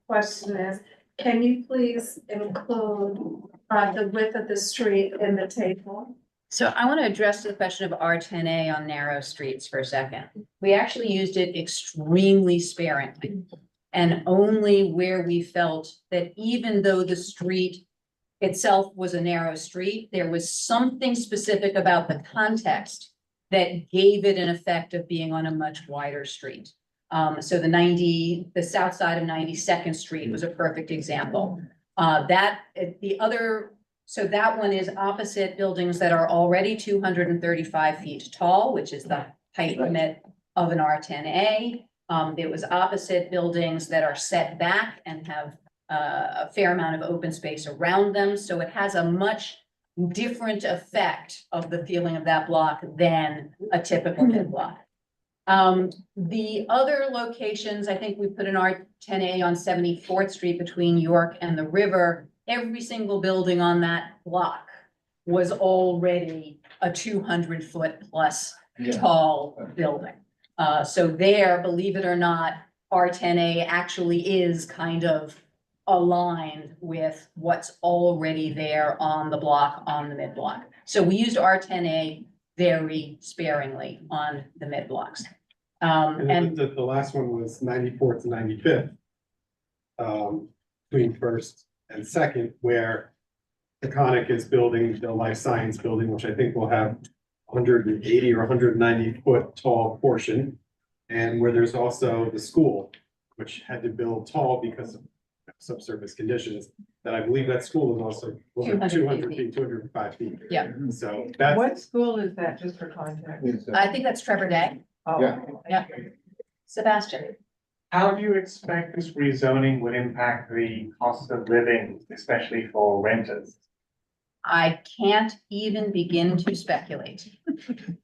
question is, can you please include the width of the street in the table? So I want to address the question of R10A on narrow streets for a second. We actually used it extremely sparingly and only where we felt that even though the street itself was a narrow street, there was something specific about the context that gave it an effect of being on a much wider street. So the south side of 92nd Street was a perfect example. So that one is opposite buildings that are already 235 feet tall, which is the height limit of an R10A. It was opposite buildings that are set back and have a fair amount of open space around them. So it has a much different effect of the feeling of that block than a typical mid block. The other locations, I think we put an R10A on 74th Street between York and the river. Every single building on that block was already a 200-foot plus tall building. So there, believe it or not, R10A actually is kind of aligned with what's already there on the block, on the mid block. So we used R10A very sparingly on the mid blocks. And the last one was 94th to 95th. Between first and second, where the Conic is building the life science building, which I think will have 180 or 190 foot tall portion. And where there's also the school, which had to build tall because of subsurface conditions, that I believe that school is also over 200 feet, 205 feet. Yeah. So that's. What school is that, just for context? I think that's Trevor Day. Oh, Yeah. Sebastian. How do you expect this rezoning would impact the cost of living, especially for renters? I can't even begin to speculate.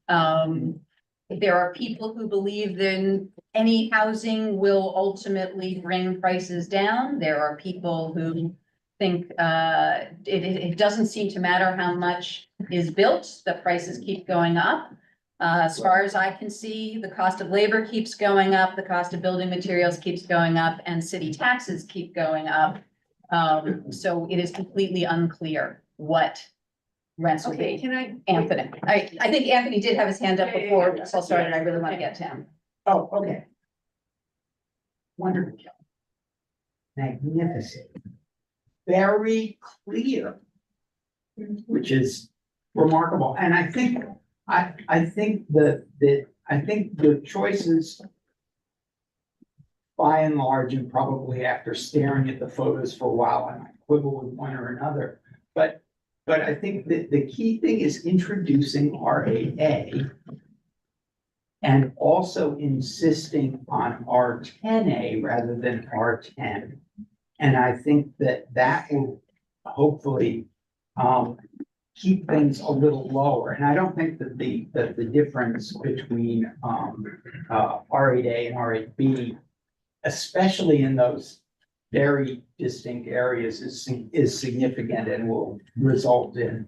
There are people who believe that any housing will ultimately bring prices down. There are people who think it doesn't seem to matter how much is built, the prices keep going up. As far as I can see, the cost of labor keeps going up, the cost of building materials keeps going up, and city taxes keep going up. So it is completely unclear what rents would Okay, be. can I? Anthony, I think Anthony did have his hand up before this all started. I really want to get to him. Oh, okay. Wonderful. magnificent. Very clear. Which is remarkable, and I think the choices. By and large, and probably after staring at the photos for a while, I might quibble with one or another. But I think that the key thing is introducing RAA. And also insisting on R10A rather than R10. And I think that will hopefully keep things a little lower. And I don't think that the difference between R8A and R8B, especially in those very distinct areas, is significant and will result in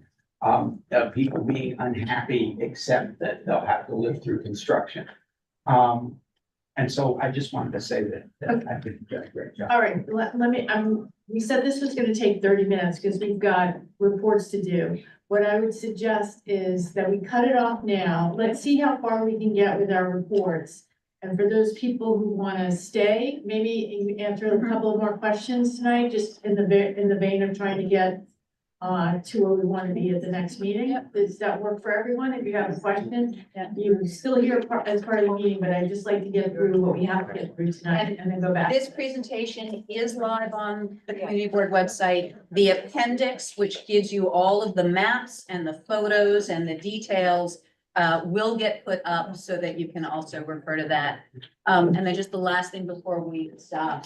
people being unhappy, except that they'll have to live through construction. And so I just wanted to say that I think you did a great job. All right, let me, we said this was gonna take 30 minutes because we've got reports to do. What I would suggest is that we cut it off now. Let's see how far we can get with our reports. And for those people who wanna stay, maybe answer a couple of more questions tonight, just in the vein of trying to get to where we want to be at the next meeting. Does that work for everyone? If you have a question, you're still here as part of the meeting, but I'd just like to get through what we have to get through tonight and then go back. This presentation is live on the community board website. The appendix, which gives you all of the maps and the photos and the details, will get put up so that you can also refer to that. And then just the last thing before we stop.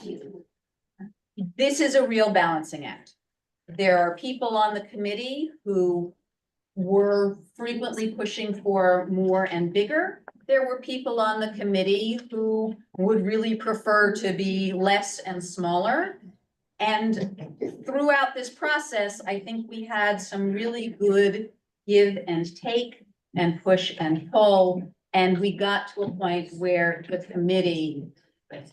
This is a real balancing act. There are people on the committee who were frequently pushing for more and bigger. There were people on the committee who would really prefer to be less and smaller. And throughout this process, I think we had some really good give and take and push and pull. And we got to a point where the committee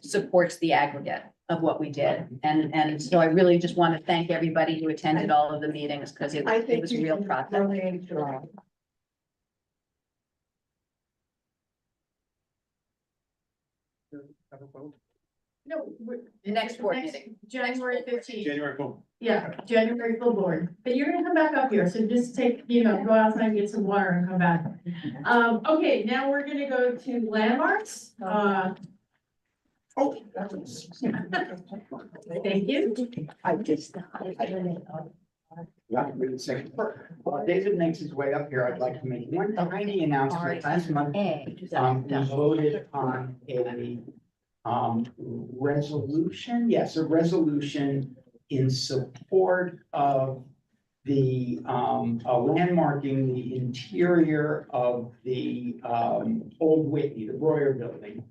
supports the aggregate of what we did. And so I really just want to thank everybody who attended all of the meetings because it was a real process. No, Next board meeting. January 15th. January 4th. Yeah, January full board, but you're gonna come back up here, so just take, go outside and get some water and come back. Okay, now we're gonna go to landmarks. Thank you. David makes his way up here. I'd like to make one tiny announcement. Last month, we voted on a resolution, yes, a resolution in support of the landmarking the interior of the old Whitney, the Breuer building.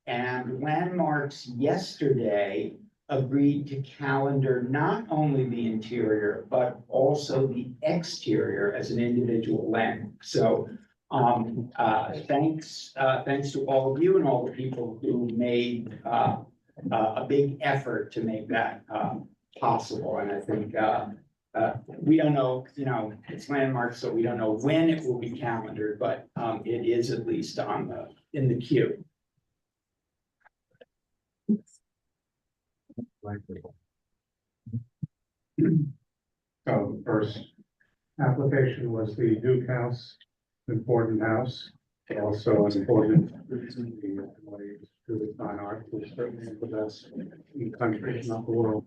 And Landmarks yesterday agreed to calendar not only the interior, but also the exterior as an individual landmark. So thanks to all of you and all the people who made a big effort to make that possible. And I think we don't know, it's landmarks, so we don't know when it will be calendared, but it is at least in the queue. So the first application was the Duke House, important house, also an important to the fine art, which certainly the best in the country, if not the world.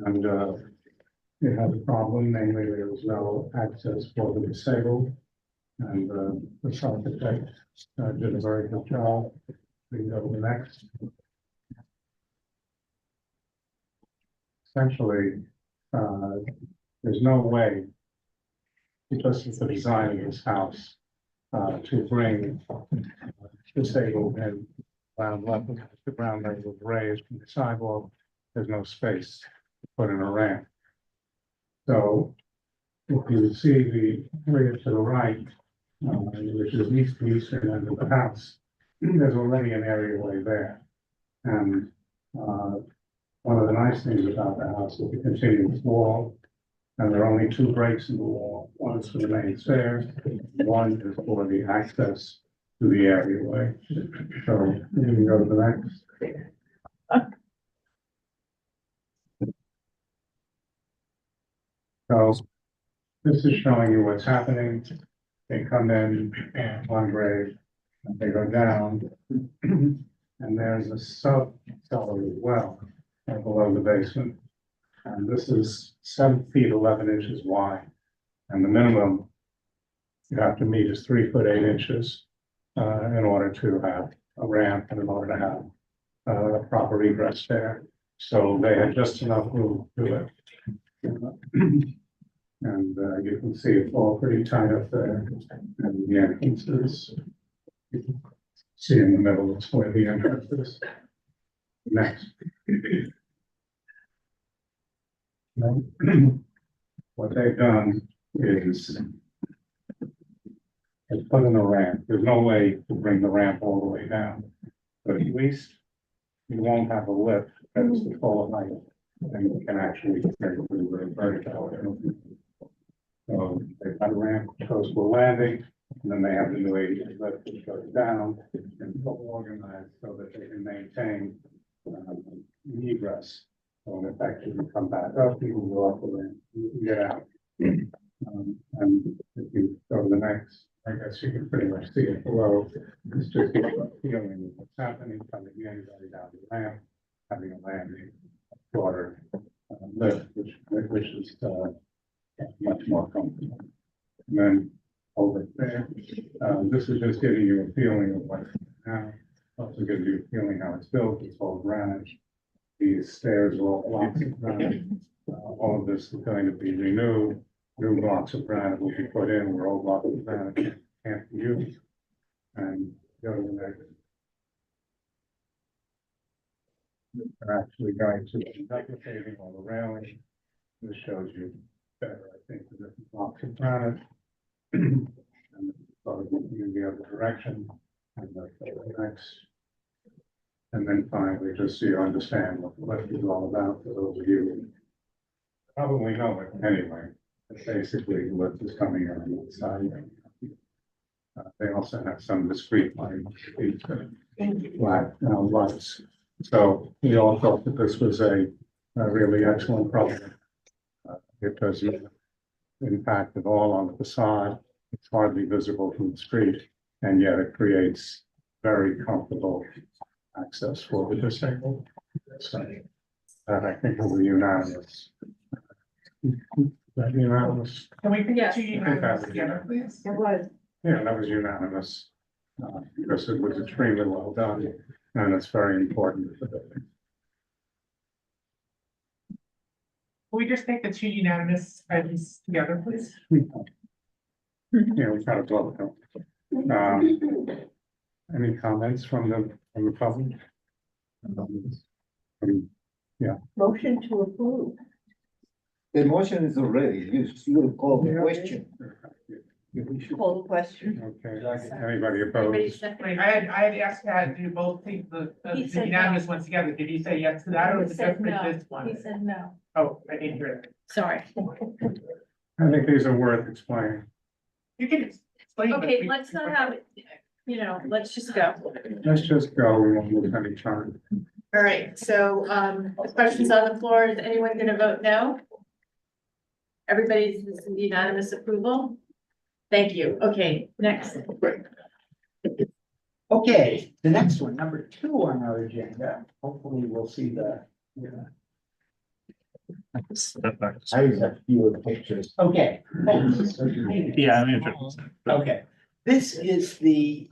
And it has a problem, namely there is no access for the disabled. And the architect did a very good job. We can go to the next. Essentially, there's no way, because of the design of this house, to bring disabled and ground level, the ground level raised from the sidewalk. There's no space to put in a ramp. So if you see the area to the right, which is eastern end of the house, there's already an areaway there. And one of the nice things about the house is the continuous wall. And there are only two breaks in the wall. One is for the main stairs, one is for the access to the areaway. So you can go to the next. So this is showing you what's happening. They come in on grade, and they go down. And there's a sub cellar as well, below the basement. And this is 7 feet 11 inches wide. And the minimum you have to meet is 3 foot 8 inches in order to have a ramp and in order to have a proper egress there. So they had just enough room to do it. And you can see it's all pretty tight up there. And the entrance is, you can see in the middle, it's where the entrance is. Next. What they've done is they put in a ramp. There's no way to bring the ramp all the way down, but at least you won't have a lift that's the full height, and you can actually take it through vertical. So they've got a ramp that goes to a landing, and then they have the new lift that goes down and organized so that they can maintain egress. So in effect, you can come back up, you can go up the ramp, you can get out. And if you go to the next, I guess you can pretty much see it below. It's just a feeling of what's happening, coming in, going down the ramp, having a landing, shorter lift, which is much more comfortable. And then over there, this is just giving you a feeling of what's now. Also gives you a feeling how it's built. It's all granite. These stairs are all blocks of granite. All of this is going to be renewed. New blocks of granite will be put in where old blocks of granite can't be used. And go to the next. They're actually going to be duplicating all the railing. This shows you better, I think, the different blocks of granite. And so you the other direction. And the next. And then finally, just so you understand what the lift is all about, for those of you who probably know it anyway. But basically, the lift is coming in on one side. They also have some discrete lights, black lights. So we all felt that this was a really excellent project. Because you impact it all on the facade, it's hardly visible from the street, and yet it creates very comfortable access for the disabled. So that I think will be unanimous. That unanimous? Can we Yes. continue unanimous together, please? It was. Yeah, that was unanimous. Because it was extremely well done, and it's very important for the Can we just take the two unanimous items together, please? Yeah, we kind of blow it up. Any comments from the public? Yeah. Motion to approve. The motion is already, you call the question. Call the question. Okay, anybody opposed? Wait, I had asked to do both the He said no. unanimous ones together. Did he say yes to that or was it just for this one? He said no. Oh, I didn't hear that. Sorry. I think these are worth explaining. You can explain. but Okay, we- let's not have, let's just go. Let's just go, we won't lose any time. All right, so, the questions on the floor, is anyone gonna vote no? Everybody's unanimous approval? Thank you. Okay, next. Okay, the next one, number 2 on our agenda, hopefully we'll see the. Step back. I have fewer pictures. Okay. Yeah, I mean, Okay, this is the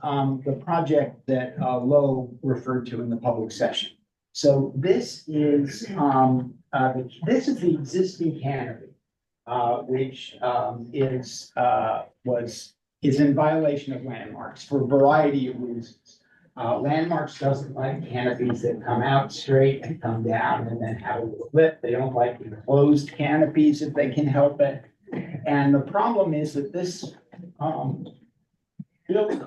project that Lo referred to in the public session. So this is the existing canopy, which is in violation of landmarks for a variety of reasons. Landmarks doesn't like canopies that come out straight and come down and then have a lip. They don't like enclosed canopies if they can help it. And the problem is that this building,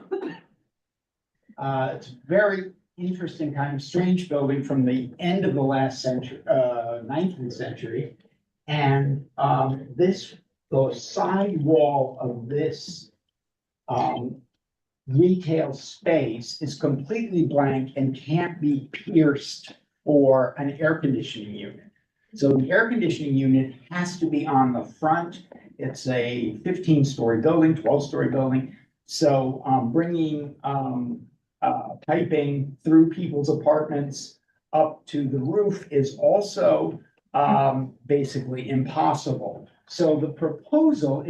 it's very interesting, kind of strange building from the end of the last century, 19th century. And the side wall of this retail space is completely blank and can't be pierced for an air conditioning unit. So the air conditioning unit has to be on the front. It's a 15-story building, 12-story building. So bringing piping through people's apartments up to the roof is also basically impossible. So the proposal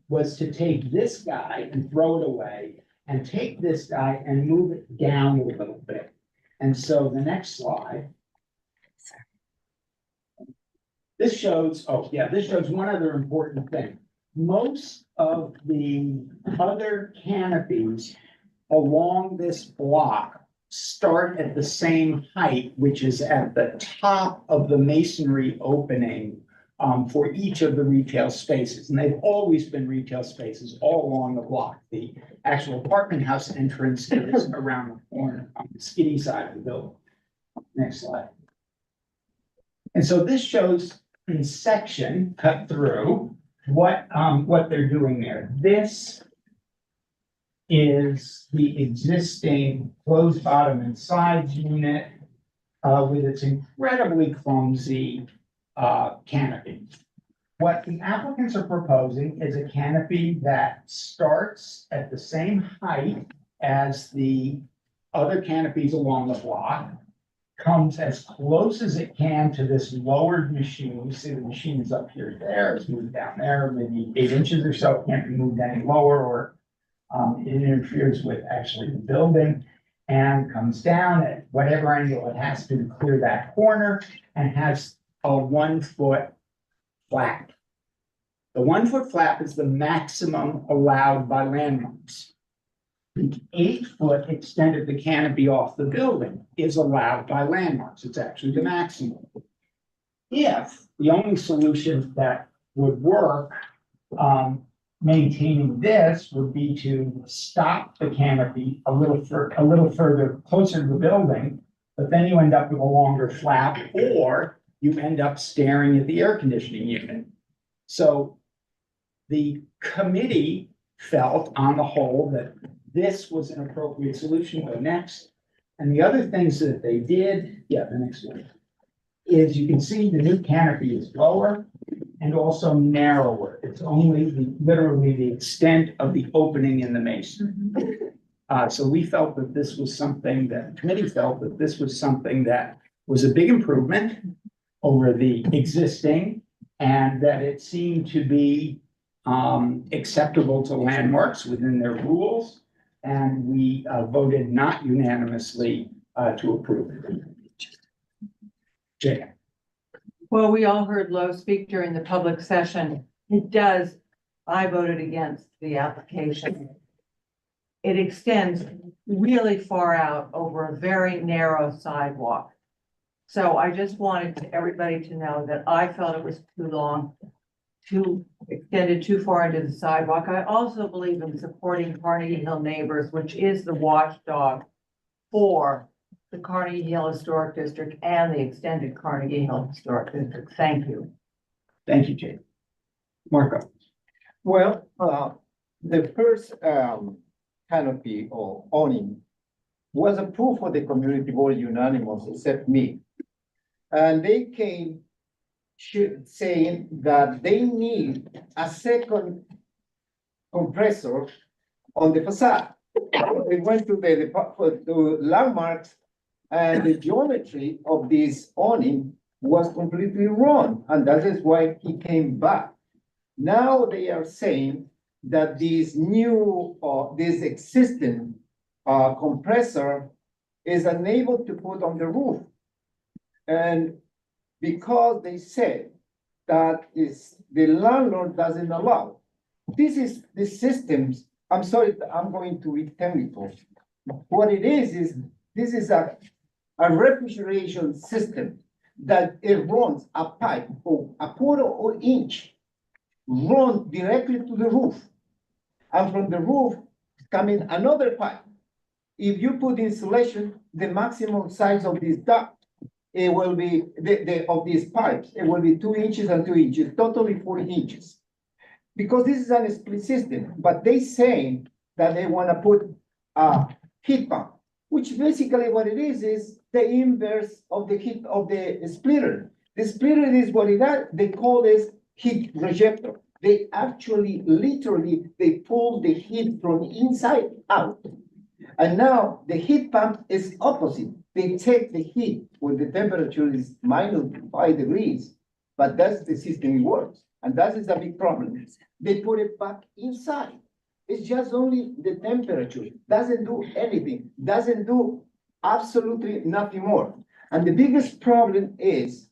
was to take this guy and throw it away, and take this guy and move it down a little bit. And so the next slide. This shows, this shows one other important thing. Most of the other canopies along this block start at the same height, which is at the top of the masonry opening for each of the retail spaces. And they've always been retail spaces all along the block. The actual apartment house entrance is around the corner on the skinny side of the building. Next slide. And so this shows in section cut through what they're doing there. This is the existing closed bottom and sides unit with its incredibly clumsy canopy. What the applicants are proposing is a canopy that starts at the same height as the other canopies along the block, comes as close as it can to this lowered machine. You see the machine is up here, there, it's moved down there, maybe 8 inches or so, it can't be moved any lower, or it interferes with actually the building, and comes down at whatever angle it has to clear that corner, and has a 1-foot flap. The 1-foot flap is the maximum allowed by landmarks. The 8-foot extent of the canopy off the building is allowed by landmarks. It's actually the maximum. If the only solution that would work, maintaining this, would be to stop the canopy a little further closer to the building, but then you end up with a longer flap, or you end up staring at the air conditioning unit. So the committee felt on the whole that this was an appropriate solution. Go next. And the other things that they did, the next one, is you can see the new canopy is lower and also narrower. It's only literally the extent of the opening in the mason. So we felt that this was something that the committee felt that this was something that was a big improvement over the existing, and that it seemed to be acceptable to landmarks within their rules. And we voted not unanimously to approve it. Jay. Well, we all heard Lowe speak during the public session. I voted against the application. It extends really far out over a very narrow sidewalk. So I just wanted everybody to know that I felt it was too long, extended too far into the sidewalk. I also believe in supporting Carnegie Hill Neighbors, which is the watchdog for the Carnegie Hill Historic District and the extended Carnegie Hill Historic District. Thank you. Thank you, Jay. Marco. Well, the first canopy or awning was approved for the community board unanimous, except me. And they came saying that they need a second compressor on the facade. They went to the landmarks, and the geometry of this awning was completely wrong, and that is why he came back. Now they are saying that this new, this existing compressor is unable to put on the roof. And because they said that the landlord doesn't allow. This is the systems. I'm sorry, I'm going to be technical. What it is this is a refrigeration system that it runs a pipe of a quarter of an inch, run directly to the roof. And from the roof coming another pipe. If you put insulation, the maximum size of this duct, it will be of these pipes, it will be 2 inches and 2 inches, totally 4 inches. Because this is a split system, but they saying that they want to put a heat pump, which basically what it is the inverse of the heat of the splitter. The spirit is what it is, they call this heat rejector. They actually, literally, they pull the heat from inside out. And now the heat pump is opposite. They take the heat when the temperature is -5 degrees, but that's the system it works. And that is a big problem. They put it back inside. It's just only the temperature, doesn't do anything, doesn't do absolutely nothing more. And the biggest problem is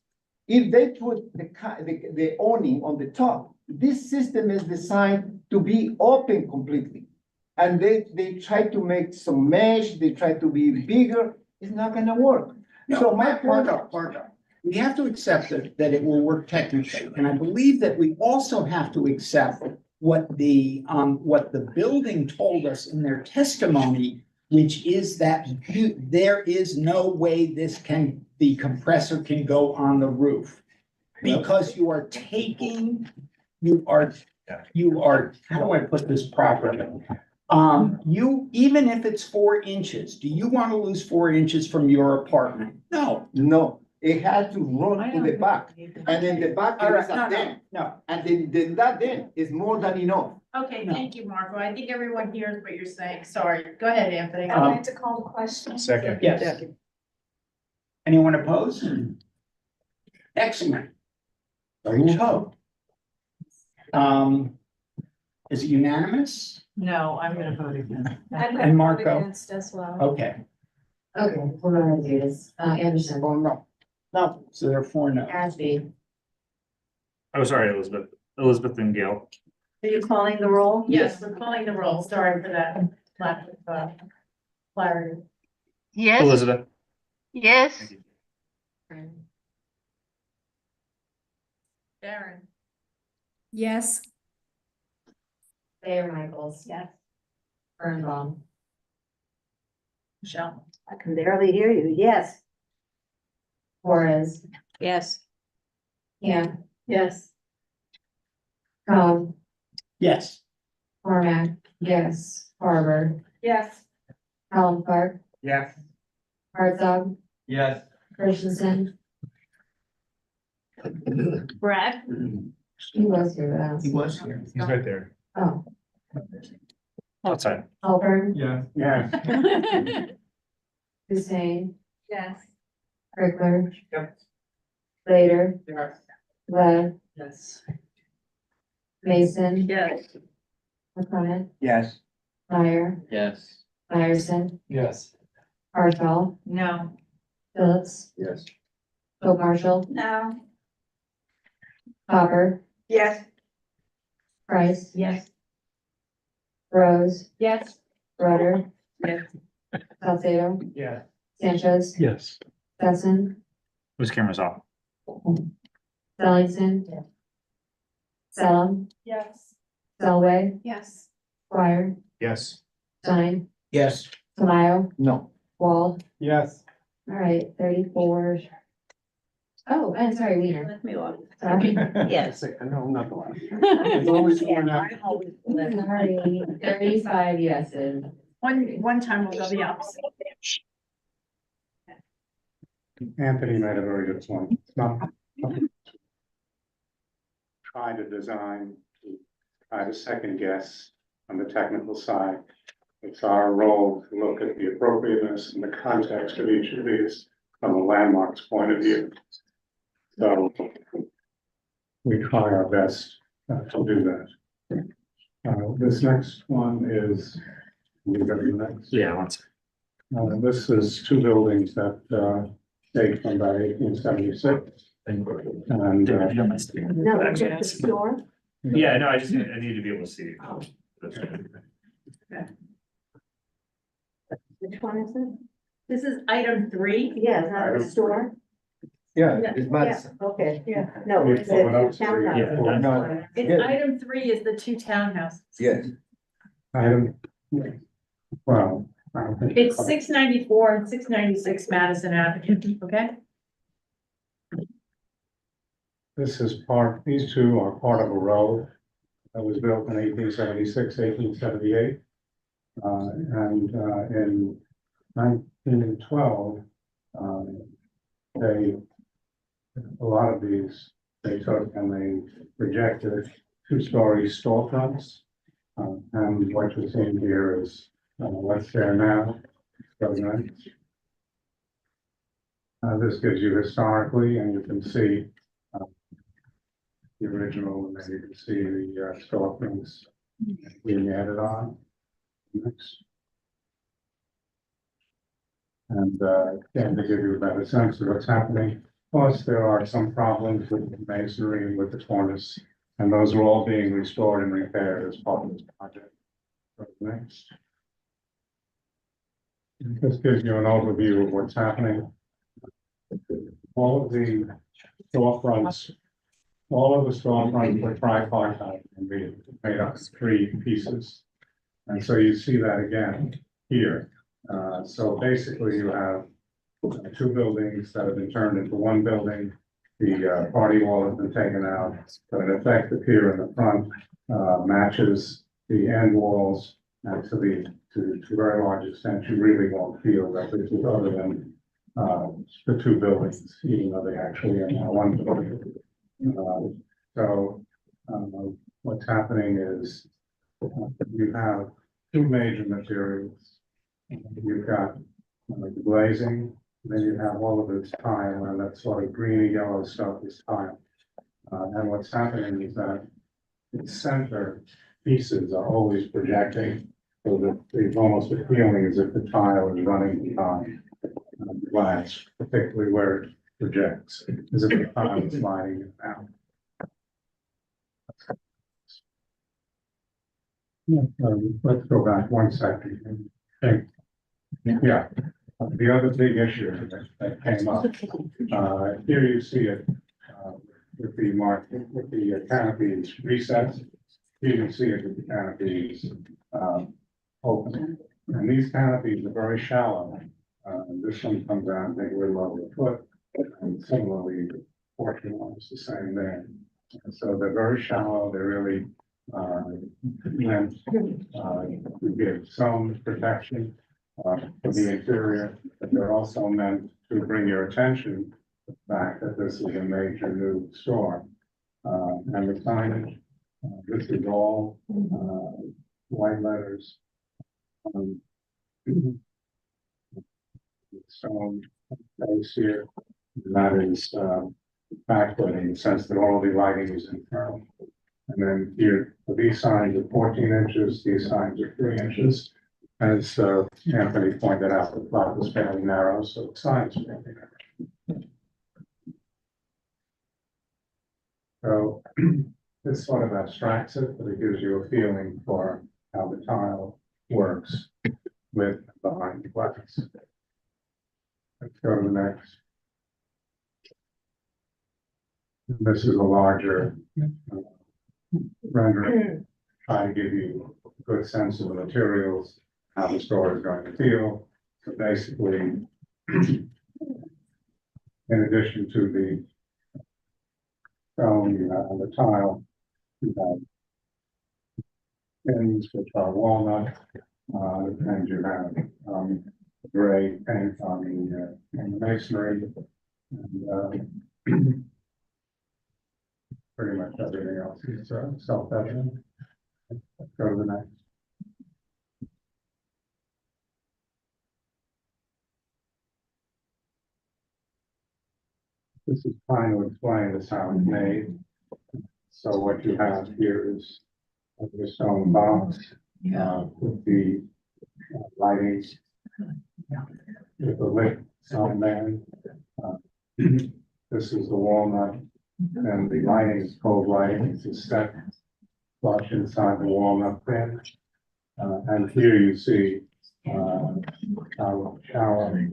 if they put the awning on the top, this system is designed to be open completely. And they try to make some mesh, they try to be bigger, it's not gonna work. So my point. We have to accept that it will work technically, and I believe that we also have to accept what the building told us in their testimony, which is that there is no way the compressor can go on the roof. Because you are, how do I put this properly? Even if it's 4 inches, do you want to lose 4 inches from your apartment? No. No, it had to run to the back, and in the back there is a dent. No. And then that dent is more than enough. Okay, thank you, Marco. I think everyone hears what you're saying. Sorry. Go ahead, Anthony. I'd like to call the question. Second. Yes. Anyone opposed? Excellent. Very good. Is it unanimous? No, I'm gonna vote again. And Marco? Against as well. Okay. Okay, we're gonna do this. Anderson, No, so there are 4 no. Ashby, Oh, sorry, Elizabeth and Gail. Are you calling the roll? Yes, we're calling the roll. Sorry for that lack of clarity. Yes. Elizabeth. Yes. Thank you. Darren. Yes. Mayor Michaels. Yes. Birnbaum. Michelle. I can barely hear you. Yes. Torres. Yes. Camp. Yes. Cone. Yes. Cormac. Yes. Harbor. Yes. Helen Clark. Yes. Herzog. Yes. Christensen. Brad. He was here last. He was here. He's right there. Oh, Outside. Halpern. Yeah. Yeah. Hussein. Yes. Kirkler. Yep. Slater. Yes. Lev. Yes. Mason. Yes. McClement. Yes. Meyer. Yes. Myerson. Yes. Hartwell. No. Phillips. Yes. Pope Marshall. No. Hopper. Yes. Price. Yes. Rose. Yes. Rudder. Yes. Salcedo. Yes. Sanchez. Yes. Stetson. Whose camera's off? Stellingson. Salem. Yes. Selway. Yes. Squire. Yes. Stein. Yes. Tamayo. No. Wald. Yes. All right, 34. Oh, and sorry, Wiener. Let me off. Sorry. Yes. I know, I'm not the last. It's always going up. Sorry, 35 yeses. One time we'll go the opposite. Anthony made a very good point. It's not try to design, try to second guess on the technical side. It's our role to look at the appropriateness and the context of each of these from a landmark's point of view. So we try our best to do that. This next one is, we're going to go next. Yeah, one second. This is 2 buildings that date from about 1876. And No, just the store. Yeah, no, I need to be able to see. Which one is it? This is item 3. Yeah, is that the store? Yeah, Yeah. it's Madison. Okay, yeah. No, We it's pull it up a so we townhouse. can- No, It's yes, item 3 is the 2 townhouses. yes. Item, well. I don't think- It's 694 and 696 Madison Avenue, okay? This is these 2 are part of a road that was built in 1876, 1878. And in 1912, they a lot of these, they took and they projected two-story storefronts. And what you're seeing here is, what's there now. This gives you historically, and you can see the original, and then you can see the storefronts being added on. Next. And again, to give you a better sense of what's happening. Plus, there are some problems with the masonry and with the cornice, and those are all being restored and repaired as part of this project. Next. This gives you an overview of what's happening. All of the storefronts, were tripartite and made up of 3 pieces. And so you see that again here. So basically you have 2 buildings that have been turned into 1 building. The party wall has been taken out, but in effect the pier in the front matches the end walls, and to a very large extent you really won't feel that this is other than the 2 buildings, even though they actually are now 1 building. What's happening is you have 2 major materials. You've got the glazing, then you have all of this tile, and that sort of greeny yellow stuff is tile. And what's happening is that the center pieces are always projecting, so that there's almost a feeling as if the tile is running behind the glass, particularly where it projects, as if the tile is sliding it out. Let's go back 1 second. Okay. Yeah, the other big issue that came up, here you see it with the canopies reset. You can see it with the canopies open. And these canopies are very shallow. This one comes out maybe a little over a foot, and similarly, the portion one is the same there. And so they're very shallow. They're really meant to give some protection for the interior, but they're also meant to bring your attention to the fact that this is a major new store. And the signage, this is all white letters. Stone base here, and that is backlit in the sense that all the lighting is internal. And then here, these signs are 14 inches, these signs are 3 inches. As Anthony pointed out, the plot was fairly narrow, so the signs are fairly narrow. So this sort of abstracts it, but it gives you a feeling for how the tile works with behind the glass. Let's go to the next. This is a larger rendering, try to give you a good sense of the materials, how the store is going to feel. So basically, in addition to the stone, you have on the tile, you have pins which are walnut, and you have gray paint on the masonry, and pretty much everything else is self-evident. Let's go to the next. This is trying to explain this how it's made. So what you have here is the stone box with the lighting, with the lit sign man. This is the walnut, and the lighting is cold lighting. It's a step flush inside the walnut pin. And here you see how shower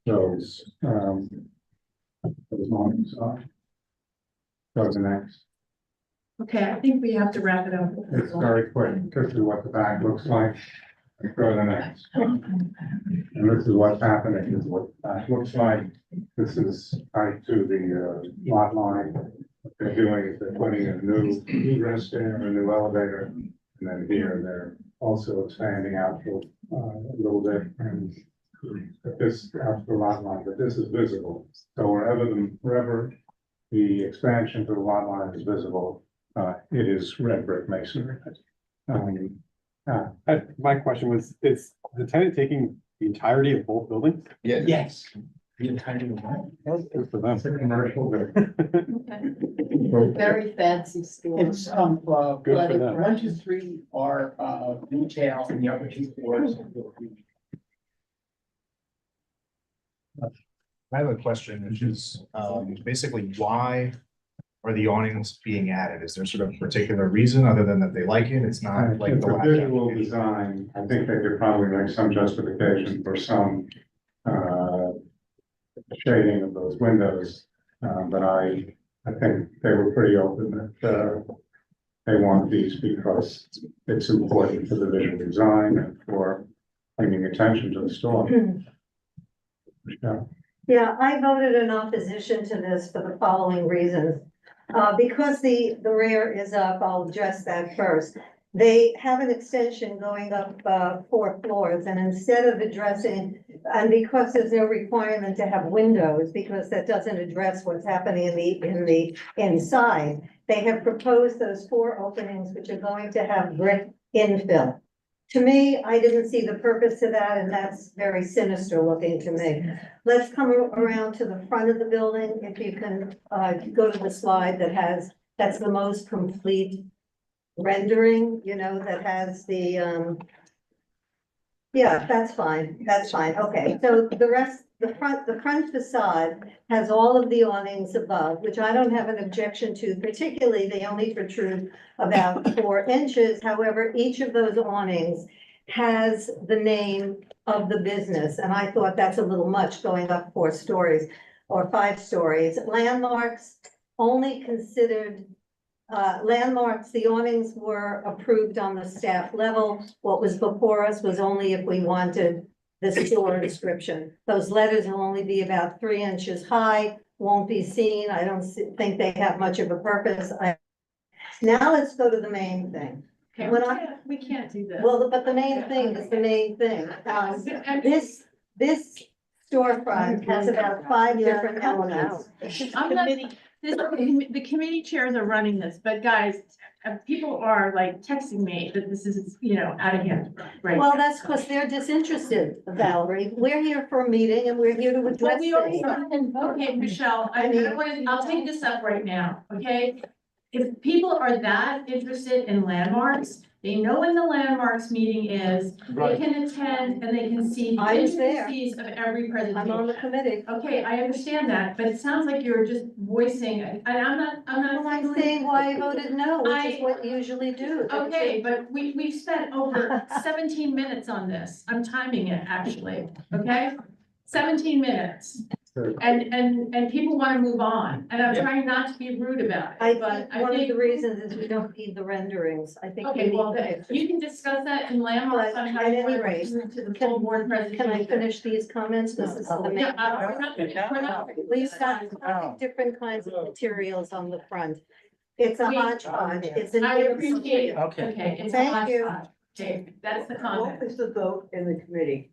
those lines are. Go to the next. Okay, I think we have to wrap it up. It's very quick. This is what the back looks like. Let's go to the next. And this is what's happening. This is what the back looks like. This is tied to the lot line. What they're doing is they're putting a new egress there, a new elevator, and then here they're also expanding out a little bit and But this, after the lot line, but this is visible. So wherever the expansion to the lot line is visible, it is red brick masonry. My question was, is the tenant taking the entirety of both buildings? Yes. The entirety of that? Good for them. Commercial. Very fancy store. It's, Good for them. 1, 2, 3 are, retail and the other 2 floors. I have a question, which is, basically why are the awnings being added? Is there sort of particular reason other than that they like it? It's not like It's the a last. visual design. I think they could probably make some justification for some, shading of those windows. But I think they were pretty open that, they want these because it's important to the visual design and for bringing attention to the store. Yeah. Yeah, I voted in opposition to this for the following reasons. Because the rear is up, I'll address that first. They have an extension going up 4 floors, and instead of addressing, and because there's no requirement to have windows, because that doesn't address what's happening in the inside, they have proposed those 4 openings, which are going to have brick infill. To me, I didn't see the purpose to that, and that's very sinister looking to me. Let's come around to the front of the building. If you can, go to the slide that's the most complete rendering, you know, that has the, yeah, that's fine. Okay, so the front facade has all of the awnings above, which I don't have an objection to, particularly they only protrude about 4 inches. However, each of those awnings has the name of the business, and I thought that's a little much going up 4 stories or 5 stories. Landmarks only considered, landmarks, the awnings were approved on the staff level. What was before us was only if we wanted the store description. Those letters will only be about 3 inches high, won't be seen. I don't think they have much of a purpose. Now let's go to the main thing. Okay, we can't do this. Well, but the main thing is the main thing. This storefront has about 5 different elements. I'm not, the committee chairs are running this, but guys, people are like texting me that this is, out of hand, right? Well, that's because they're disinterested, Valerie. We're here for a meeting and we're here to address Well, we already, things. okay, Michelle, I'll take this up right now, okay? If people are that interested in landmarks, they know when the landmarks meeting is, they can attend and they can see the I was there. intricacies of every presentation. I'm on the committee. Okay, I understand that, but it sounds like you're just voicing, and I'm not. Well, I'm saying why I voted no, which is what you usually do. Okay, but we've spent over 17 minutes on this. I'm timing it, actually, okay? 17 minutes. And people want to move on, and I'm trying not to be rude about it, but I One of think. the reasons is we don't need the renderings. I think. we Okay, need well, the pictures. you can discuss that in landmarks on how At you any want rate, to to the full board presentation. Can I finish these comments? This is the main. Yeah, we're not. We've got different kinds of materials on the front. It's a hodgepodge. It's an. I appreciate, Okay. okay, it's a Thank you. hodgepodge. Okay, that's the comment. What was the vote in the committee?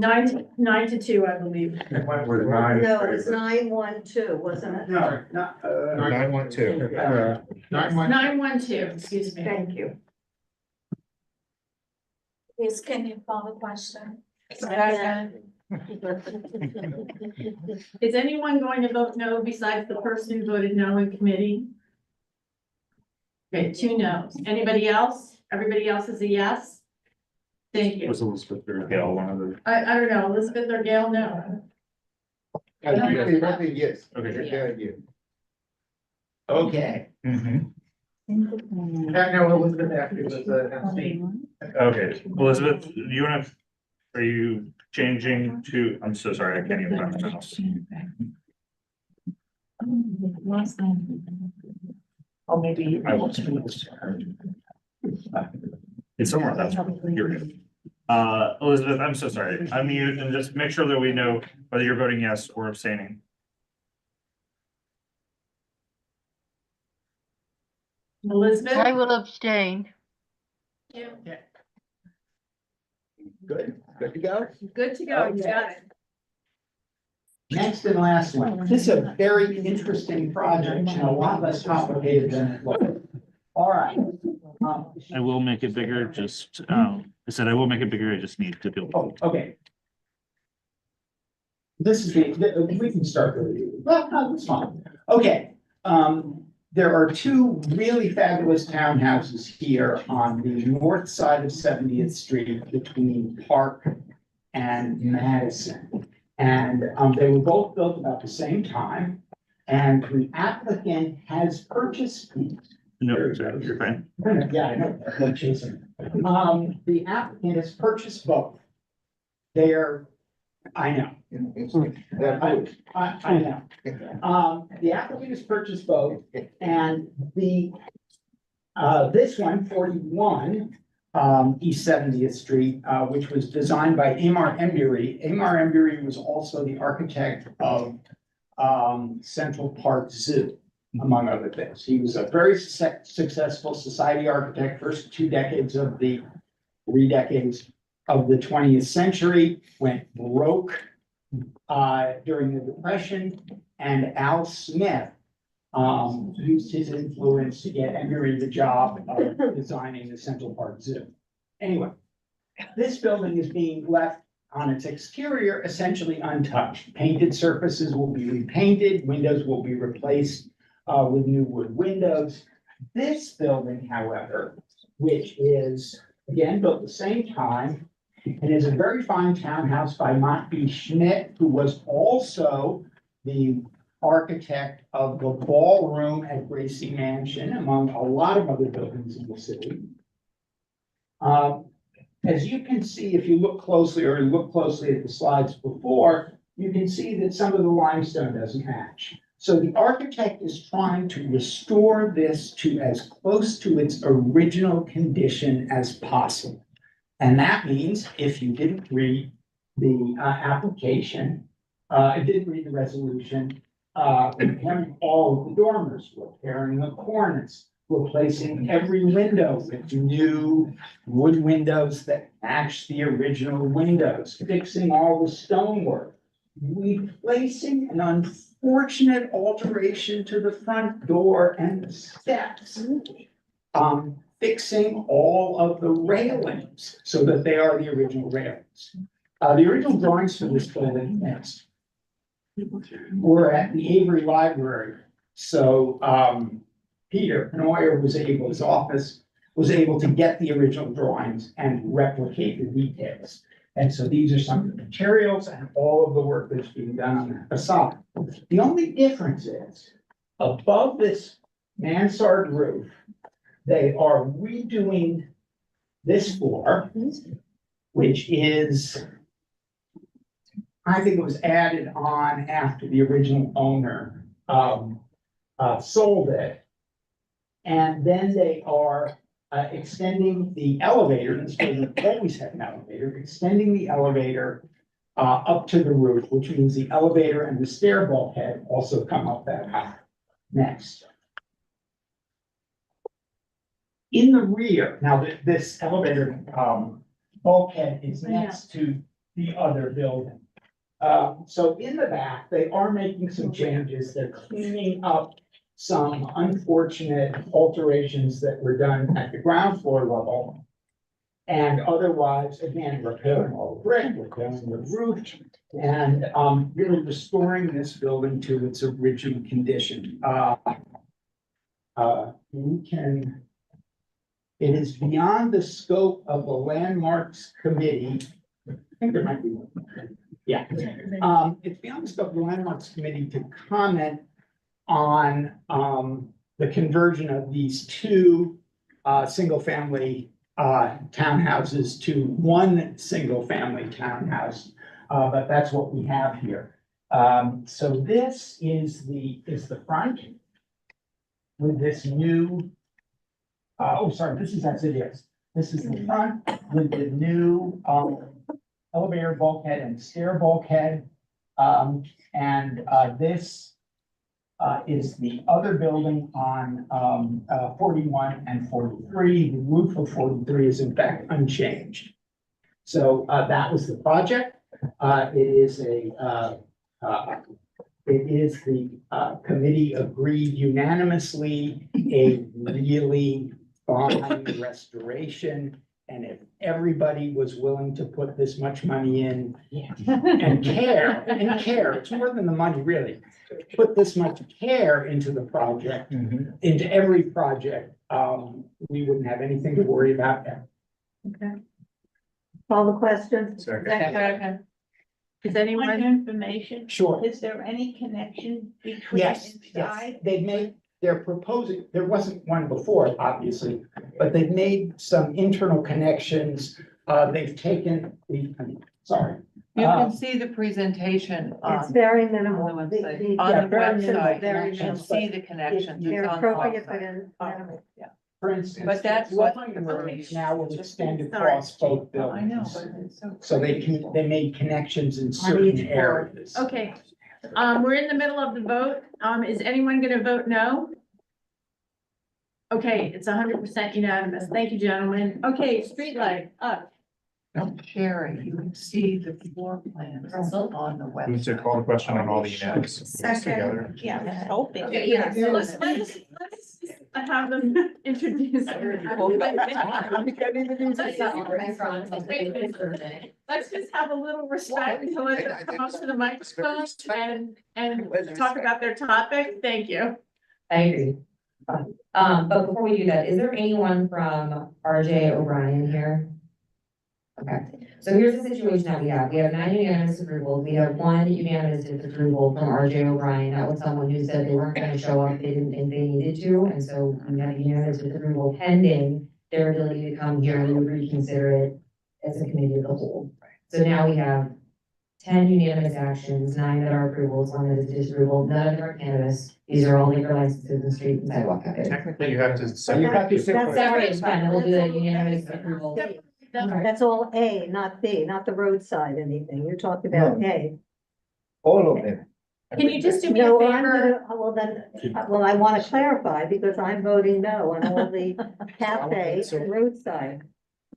9 to 2, I believe. No, it was 9-1-2, wasn't it? No, not, 912. 912, excuse me. Thank you. Please, can you call the question? Is anyone going to vote no besides the person who voted no in committee? Okay, 2 no's. Anybody else? Everybody else is a yes? Thank you. Was Elizabeth or Gail one of the? I don't know, Elizabeth or Gail, no. Yes. Okay. okay. No, Elizabeth actually was abstained. Okay, Elizabeth, do you want to, are you changing to, I'm so sorry, I can't even find my mouse. Oh, maybe. I will. It's somewhere, that's, you're good. Elizabeth, I'm so sorry, unmute and just make sure that we know whether you're voting yes or abstaining. Elizabeth? I will abstain. Yeah. Good to go? Good to go, you got it. Next and last one. This is a very interesting project and a lot less complicated than it looks. All right. I will make it bigger, just, I said I will make it bigger, I just need to build. Oh, okay. This is we can start with you. Well, no, it's fine. Okay, there are two really fabulous townhouses here on the north side of 70th Street between Park and Madison. And they were both built about the same time. And the applicant has purchased these. No, you're fine. Yeah, I know. I'm chasing. The applicant has purchased both. They're, I know. I know. The applicant has purchased both, and this one, 41, East 70th Street, which was designed by Amar Embury. Amar Embury was also the architect of Central Park Zoo, among other things. He was a very successful society architect, first 3 decades of the 20th century, went broke during the Depression, and Al Smith used his influence to get Embury the job of designing the Central Park Zoo. Anyway, this building is being left on its exterior essentially untouched. Painted surfaces will be repainted, windows will be replaced with new wood windows. This building, however, which is again built at the same time, and is a very fine townhouse by Mott B. Schmidt, who was also the architect of the ballroom at Gracie Mansion, among a lot of other buildings in the city. As you can see, if you look closely or look closely at the slides before, you can see that some of the limestone doesn't match. So the architect is trying to restore this to as close to its original condition as possible. And that means if you didn't read the application, didn't read the resolution, repairing all of the dormers, repairing the cornice, replacing every window with new wood windows that match the original windows, fixing all the stonework, replacing an unfortunate alteration to the front door and the steps, fixing all of the railings so that they are the original railings. The original drawings for this building were at the Avery Library. So Peter Noyer his office was able to get the original drawings and replicate the details. And so these are some of the materials and all of the work that's being done on that facade. The only difference is above this mansard roof, they are redoing this floor, which is, I think it was added on after the original owner sold it. And then they are extending the elevator, and this building always had an elevator, extending the elevator up to the roof, which means the elevator and the stair bulkhead also come up that high. Next. In the rear, now this elevator bulkhead is next to the other building. So in the back, they are making some changes. They're cleaning up some unfortunate alterations that were done at the ground floor level. And otherwise, again, repairing all the brick, repairing the roof, and really restoring this building to its original condition. It is beyond the scope of the landmarks committee. I think there might be one. Yeah. It's beyond the scope of the landmarks committee to comment on the conversion of these two single-family townhouses to one single-family townhouse. But that's what we have here. So this is the front with this new. This is as it is. This is the front with the new elevator bulkhead and stair bulkhead. This is the other building on 41 and 43. The roof of 43 is in fact unchanged. So, that was the project. It is the committee agreed unanimously, a really fine restoration. And if everybody was willing to put this much money in and care, it's more than the money really. Put this much care into the project, into every project, we wouldn't have anything to worry about there. Okay. Call the question. Second. Is anyone? Information. Sure. Is there any connection between? Yes, they're proposing, there wasn't one before, obviously, but they've made some internal connections. They've taken the, sorry. You can see the presentation It's very minimal. on The- the the- website, on yeah, the very minimal, website, very you can minimal. see the connections. They're It's on the appropriate, but website. minimal. For instance. But that's the what- line roads now will extend Sorry. across both Oh, I know, buildings. but it's so. So they made connections in certain areas. Okay, we're in the middle of the vote. Is anyone gonna vote no? Okay, it's 100% unanimous. Thank you, gentlemen. Okay, streetlight up. Sherry, you can see the floor plans on the Move website. to call the question on all the unanimous votes together. Yeah, I'm hoping. Okay, yeah, so let's have them introduce. Let's just have a little respect to let them come up to the microphone and talk about their topic. Thank you. I agree. But before we do that, is there anyone from RJ O'Brien here? Okay, so here's the situation that we have. We have 9 unanimous approvals. We have 1 unanimous disapproval from RJ O'Brien. That was someone who said they weren't gonna show up, they didn't think they needed to, and so we have unanimous disapproval pending their ability to come here and we would reconsider it as a committee of the whole. So now we have 10 unanimous actions, 9 that are approvals, 1 that is disapproval, none of them are cannabis. These are all liquor licenses and street and sidewalk cafes. Technically, you have to. Separate, it's fine, we'll do the unanimous approval. That's all A, not B, not the roadside anything. You're talking about A. All of them. Can you just do me a No, I'm favor? gonna, well then, well, I want to clarify because I'm voting no on all the cafe and roadside.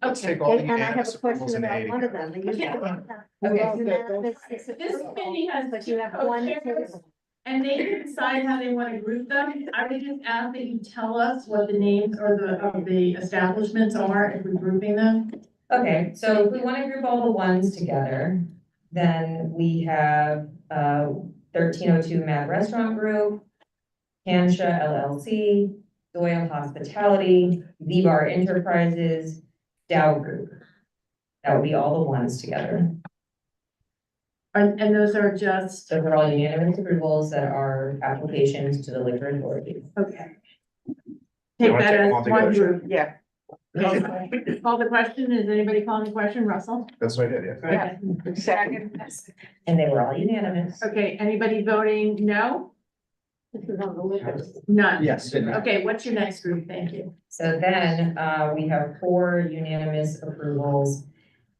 Let's take all the And I have unanimous a approvals question in A about one of together. them. You have Okay. unanimous This disapproval, committee has but you have one co-chairs, table. and they can decide how they want to group them. I would just ask that you tell us what the names or of the establishments are if we're grouping them. Okay, so if we wanna group all the ones together, then we have, 1302 Mad Restaurant Group, Kansha LLC, Doyle Hospitality, V-Bar Enterprises, Dow Group. That would be all the ones together. And those are just, Those are all unanimous approvals that are applications to the liquor authority. okay. You Take wanna that take them as all one together? group, yeah. Okay. Call the question. Is anybody calling the question? Russell? That's what I did, yeah. Okay. Second. And they were all unanimous. Okay, anybody voting no? This is on the liquor. None? Yes. Okay, what's your next group? Thank you. So then, we have 4 unanimous approvals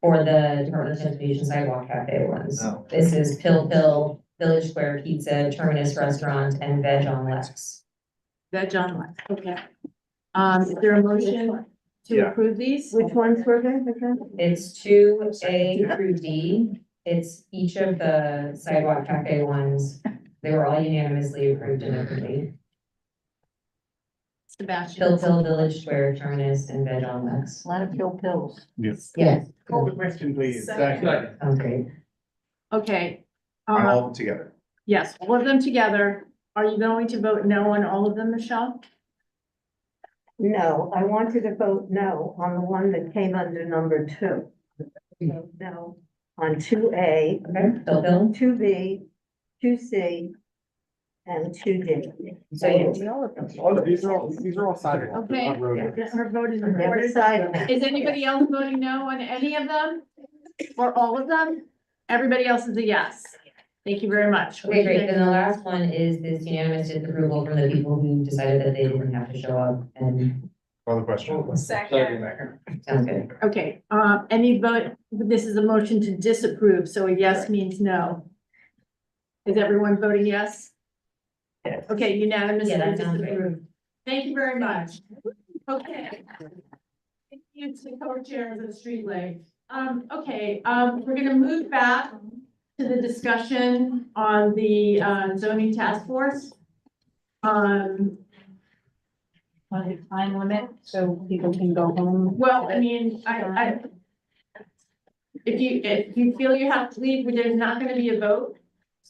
for the Department of Transportation Sidewalk Cafe ones. Oh. This is Pill Pill, Village Square Pizza, Terminus Restaurant, and Veg on Lex. Veg on Lex, okay. Is there a motion to Yeah. approve these? Which ones were they again? It's 2A through D. It's each of the Sidewalk Cafe ones. They were all unanimously approved and approved. Sebastian? Pill Pill, Village Square, Terminus, and Veg on Lex. A lot of pills. Yes. Yes. Call the question, please. Sounds great. Okay. On all of them together. Yes, all of them together. Are you going to vote no on all of them, Michelle? No, I wanted to vote no on the one that came under number 2. So no on 2A, Okay, Pill Pill. 2B, 2C, and 2D. So you- All of them. All of these are all sidewalks. Okay, not road. her vote is They're recorded. sidewalks. Is anybody else voting no on any of them? Or all of them? Everybody else is a yes. Thank you very much. Okay, great. Then the last one is this unanimous disapproval from the people who decided that they didn't have to show up and. Call the question. Second. Sounds good. Okay, any vote, this is a motion to disapprove, so a yes means no. Is everyone voting yes? Yes. Okay, unanimous Yeah, and that sounds great. disapproved. Thank you very much. Okay. Thank you to co-chairs of the street light. Okay, we're gonna move back to the discussion on the zoning task force. On a time limit, so people can go home. Well, I mean, if you feel you have to leave, there's not gonna be a vote.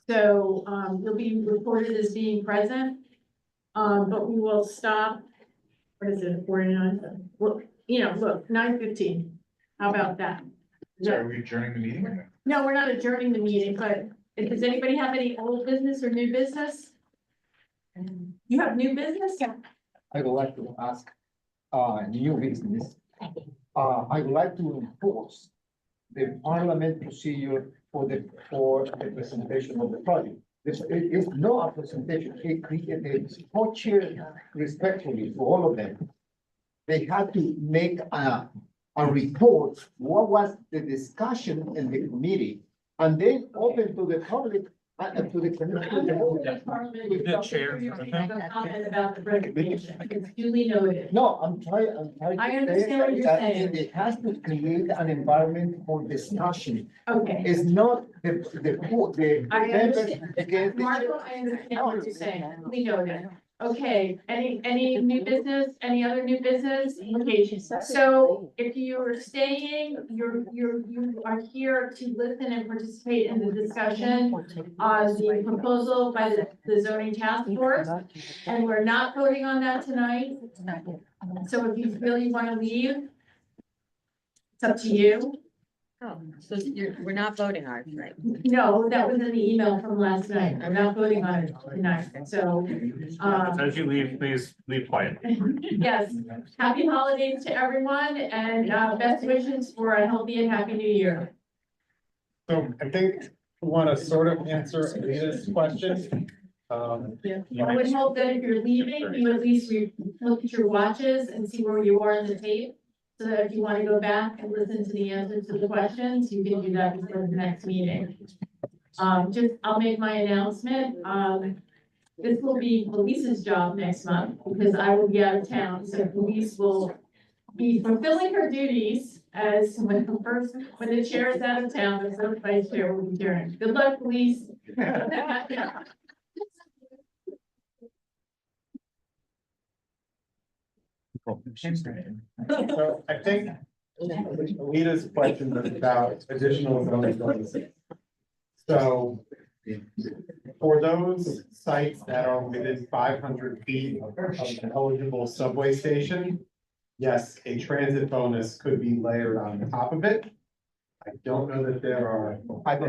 So, you'll be reported as being present. But we will stop. What is it, 49? Well, look, 9:15. How about that? So are we adjourning the meeting? No, we're not adjourning the meeting, but does anybody have any old business or new business? You have new business? I would like to ask, new business. I would like to enforce the parliament procedure for the presentation of the project. It is not a presentation, it created a co-chair respectfully for all of them. They had to make a report, what was the discussion in the committee, and then open to the public and to the community. The chair. Comment about the presentation. It's duly noted. No, I'm trying I to understand say what you're that saying. it has to create an environment for discussion. Okay. It's not the I members understand. against. Marco, I understand what you're saying. We know that. Okay, any new business, any other new business? Okay, so if you are staying, you are here to listen and participate in the discussion on the proposal by the zoning task force. And we're not voting on that tonight. So if you feel you want to leave, it's up to you. Oh, so we're not voting on it tonight. No, that was in the email from last night. I'm not voting on it tonight, so, As you leave, please leave quietly. yes. Happy holidays to everyone and, best wishes for a healthy and happy new year. So I think we want to sort of answer Anita's question. I would hope that if you're leaving, you at least look at your watches and see where you are in the tape. So that if you want to go back and listen to the answers to the questions, you can do that before the next meeting. I'll make my announcement. This will be Lisa's job next month because I will be out of town. So Louise will be fulfilling her duties as when the chair is out of town, the first vice chair will be chairing. Good luck, Louise. So I think Anita's question was about additional zoning bonuses. So for those sites that are within 500 feet of an eligible subway station, yes, a transit bonus could be layered on top of it. I don't know that there are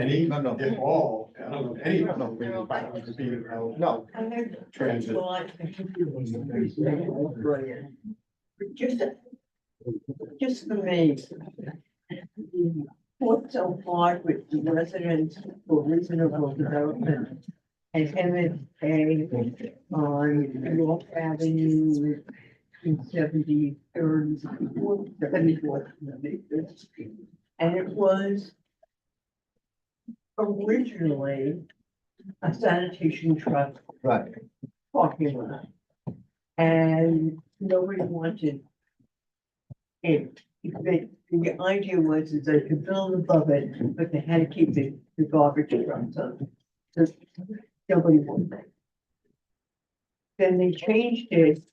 any, if all, I don't know any of them within 500 feet of eligible transit. Just for me. What's so hard with the residents for reasonable development? And MSA on North Avenue in 73rd, 74th. And it was originally a sanitation truck. Right. Parking lot. And nobody wanted it. The idea was that they could build above it, but they had to keep the garbage trucks on. So nobody wanted that. Then they changed it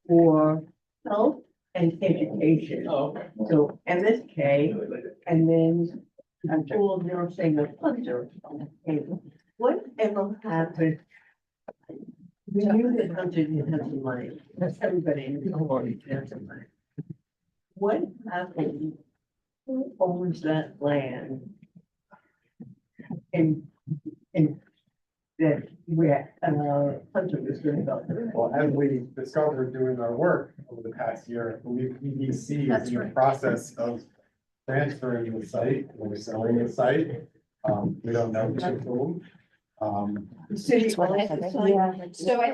for health and education. So MSK, and then I'm told they're saying the Hunter. And whatever happened? We knew that Hunter didn't have the money. That's everybody in the community has the money. What happened? Who owns that land? And that where Hunter was doing about. Well, as we discovered doing our work over the past year, I believe EDC is in the process of transferring the site, or selling the site. We don't know to whom. City. So I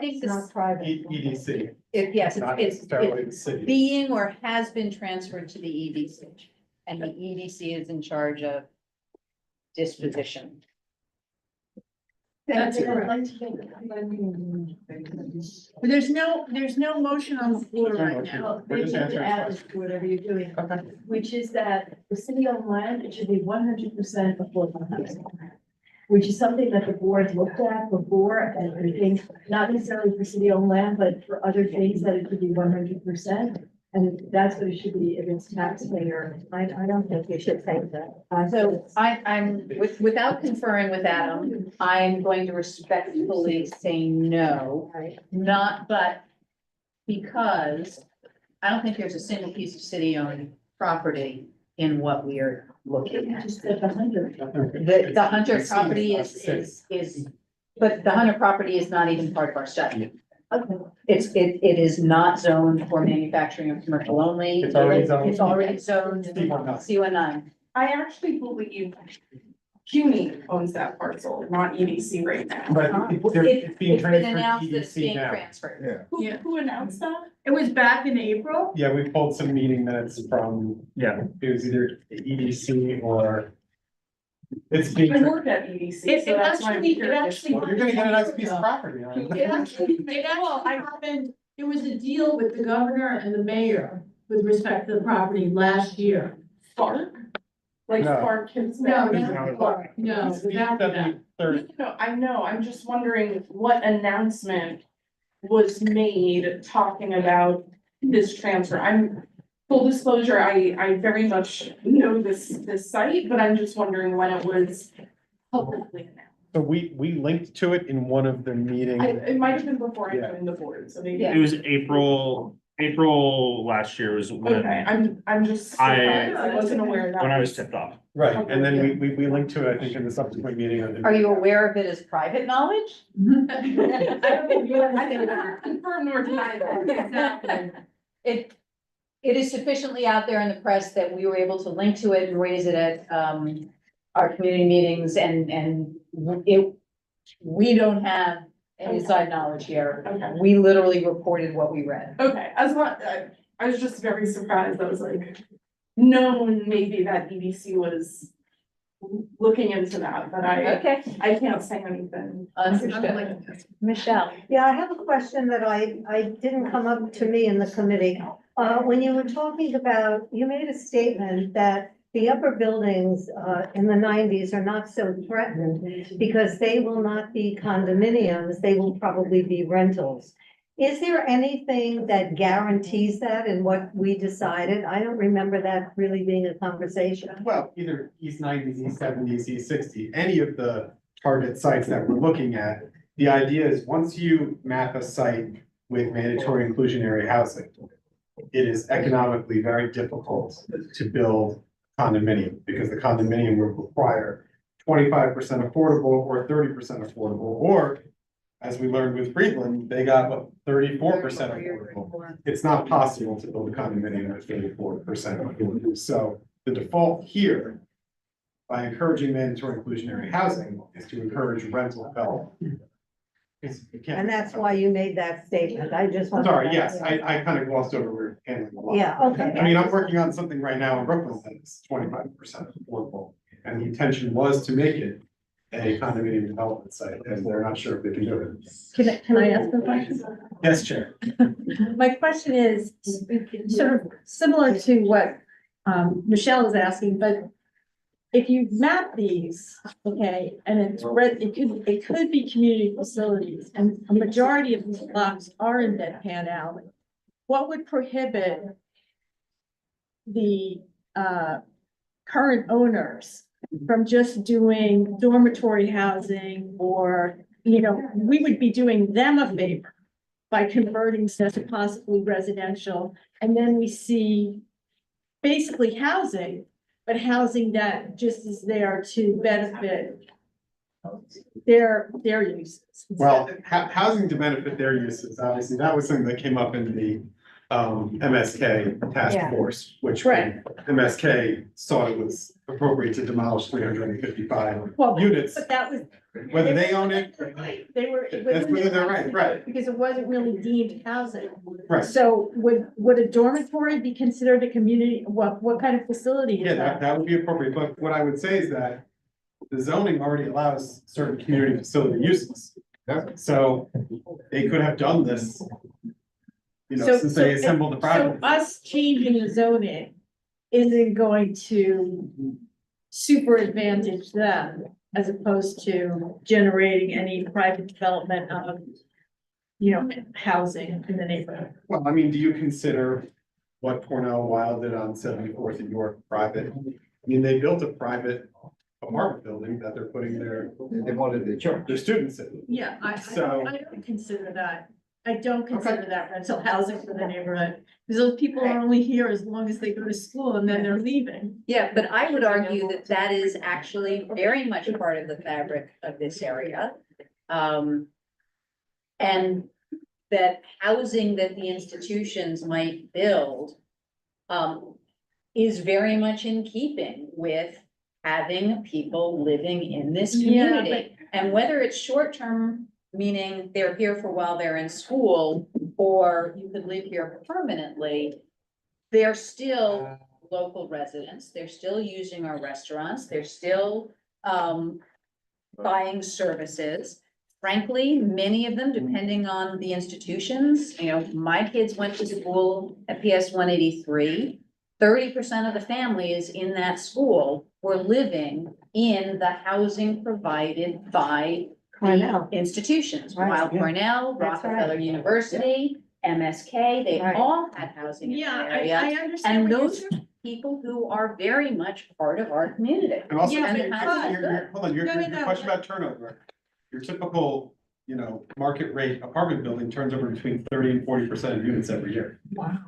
think this, EDC. yes, Not it's necessarily the city. being or has been transferred to the EDC. And the EDC is in charge of disposition. That's correct. But there's no motion on the floor right now. Maybe you can add this to whatever you're doing, which is that the city-owned land, it should be 100% affordable housing. Which is something that the board looked at before, and I think not necessarily for city-owned land, but for other things that it should be 100%. And that's what it should be if it's taxpayer. I don't think we should say that. So I'm, without conferring with Adam, I'm going to respectfully say no. Not, but because I don't think there's a single piece of city-owned property in what we are looking at. Just the 100. The Hunter property is, but the Hunter property is not even part of our study. Okay. It is not zoned for manufacturing or commercial only. It's already zoned. It's already zoned C19. I actually believe CUNY owns that parcel, not EDC right now. But it's being It's been transferred announced to that it's being EDC now. transferred. Who announced that? It was back in April. Yeah, we pulled some meeting minutes from, Yeah. it was either EDC or it's being. I work at EDC, so that's why I'm curious. Well, you're gonna get a nice piece of property, right? It actually happened, it was a deal with the governor and the mayor with respect to the property last year. Spark? Like No. Spark Kids? No, No. no, without that. No, I know, I'm just wondering what announcement was made talking about this transfer. I'm, full disclosure, I very much know this site, but I'm just wondering when it was publicly announced. So we linked to it in one of the meetings. It might have been before I Yeah. joined the board, so maybe. It was April last year was when, Okay, I'm just surprised, I wasn't aware that. when I was tipped off. Right, and then we linked to it, I think, in the subsequent meeting. Are you aware of it as private knowledge? I can confirm nor deny that. Exactly. It is sufficiently out there in the press that we were able to link to it and raise it at, our community meetings and we don't have any side knowledge here. Okay. We literally reported what we read. Okay, as long, I was just very surprised, I was like, known maybe that EDC was looking into that, but Okay. I can't say anything. Understood. Michelle. Yeah, I have a question that I didn't come up to me in the committee. When you were talking about, you made a statement that the upper buildings in the 90s are not so threatened because they will not be condominiums, they will probably be rentals. Is there anything that guarantees that in what we decided? I don't remember that really being a conversation. Well, either East 90s, East 70s, East 60, any of the target sites that we're looking at, the idea is once you map a site with mandatory inclusionary housing, it is economically very difficult to build condominium because the condominium will require 25% affordable or 30% affordable, or as we learned with Friedland, they got what, 34% affordable. It's not possible to build a condominium at 34% affordable. So the default here, by encouraging mandatory inclusionary housing, is to encourage rental development. And that's why you made that statement. I just. wanted Sorry, that- yes, I kind of glossed over, we're handling a lot. Yeah, okay. I mean, I'm working on something right now in Brooklyn that's 25% affordable, and the intention was to make it a condominium development site, and they're not sure if they can do it. Can I ask a question? Yes, Chair. My question is sort of similar to what Michelle is asking, but if you map these, okay, and it's it could be community facilities, and a majority of these blocks are in Deadpan Alley. What would prohibit the current owners from just doing dormitory housing, or, you know, we would be doing them a favor by converting stuff to possibly residential, and then we see basically housing, but housing that just is there to benefit their uses. Well, housing to benefit their uses, obviously, that was something that came up in the MSK task Yeah. force, which Right. MSK thought it was appropriate to demolish 355 Well, units. but that was. Whether they own it, They were. That's whether they're right. Because it wasn't really deemed housing. Right. So would a dormitory be considered a community, what kind of facility Yeah, is that? that would be appropriate, but what I would say is that the zoning already allows certain community facility uses. So they could have done this, you know, since they assembled the project. So us changing the zoning isn't going to super advantage them as opposed to generating any private development of, you know, housing in the neighborhood. Well, I mean, do you consider what Cornell Wild did on 74th in York private? I mean, they built a private apartment building that they're putting They wanted the church. their students in. Yeah, I So- don't consider that. I don't consider that rental housing for the neighborhood. Because those people are only here as long as they go to school and then they're leaving. Yeah, but I would argue that that is actually very much part of the fabric of this area. And that housing that the institutions might build is very much in keeping with having people living in this Yeah, community. And whether it's short-term, meaning they're here for while they're in school, or you could live here permanently, they're still local residents, they're still using our restaurants, they're still buying services. Frankly, many of them, depending on the institutions, you know, my kids went to school at PS 183. 30% of the families in that school were living in the housing provided by Cornell. the institutions, Right. while Cornell, That's right. Rockefeller University, MSK, they Right. all had housing in Yeah, the area. I understand. And what you're those are people who are very much part of our community. And also, Yeah, your but- hold on, your No, no, no. question about turnover. Your typical, you know, market rate apartment building turns over between 30 and 40% of units every year. Wow.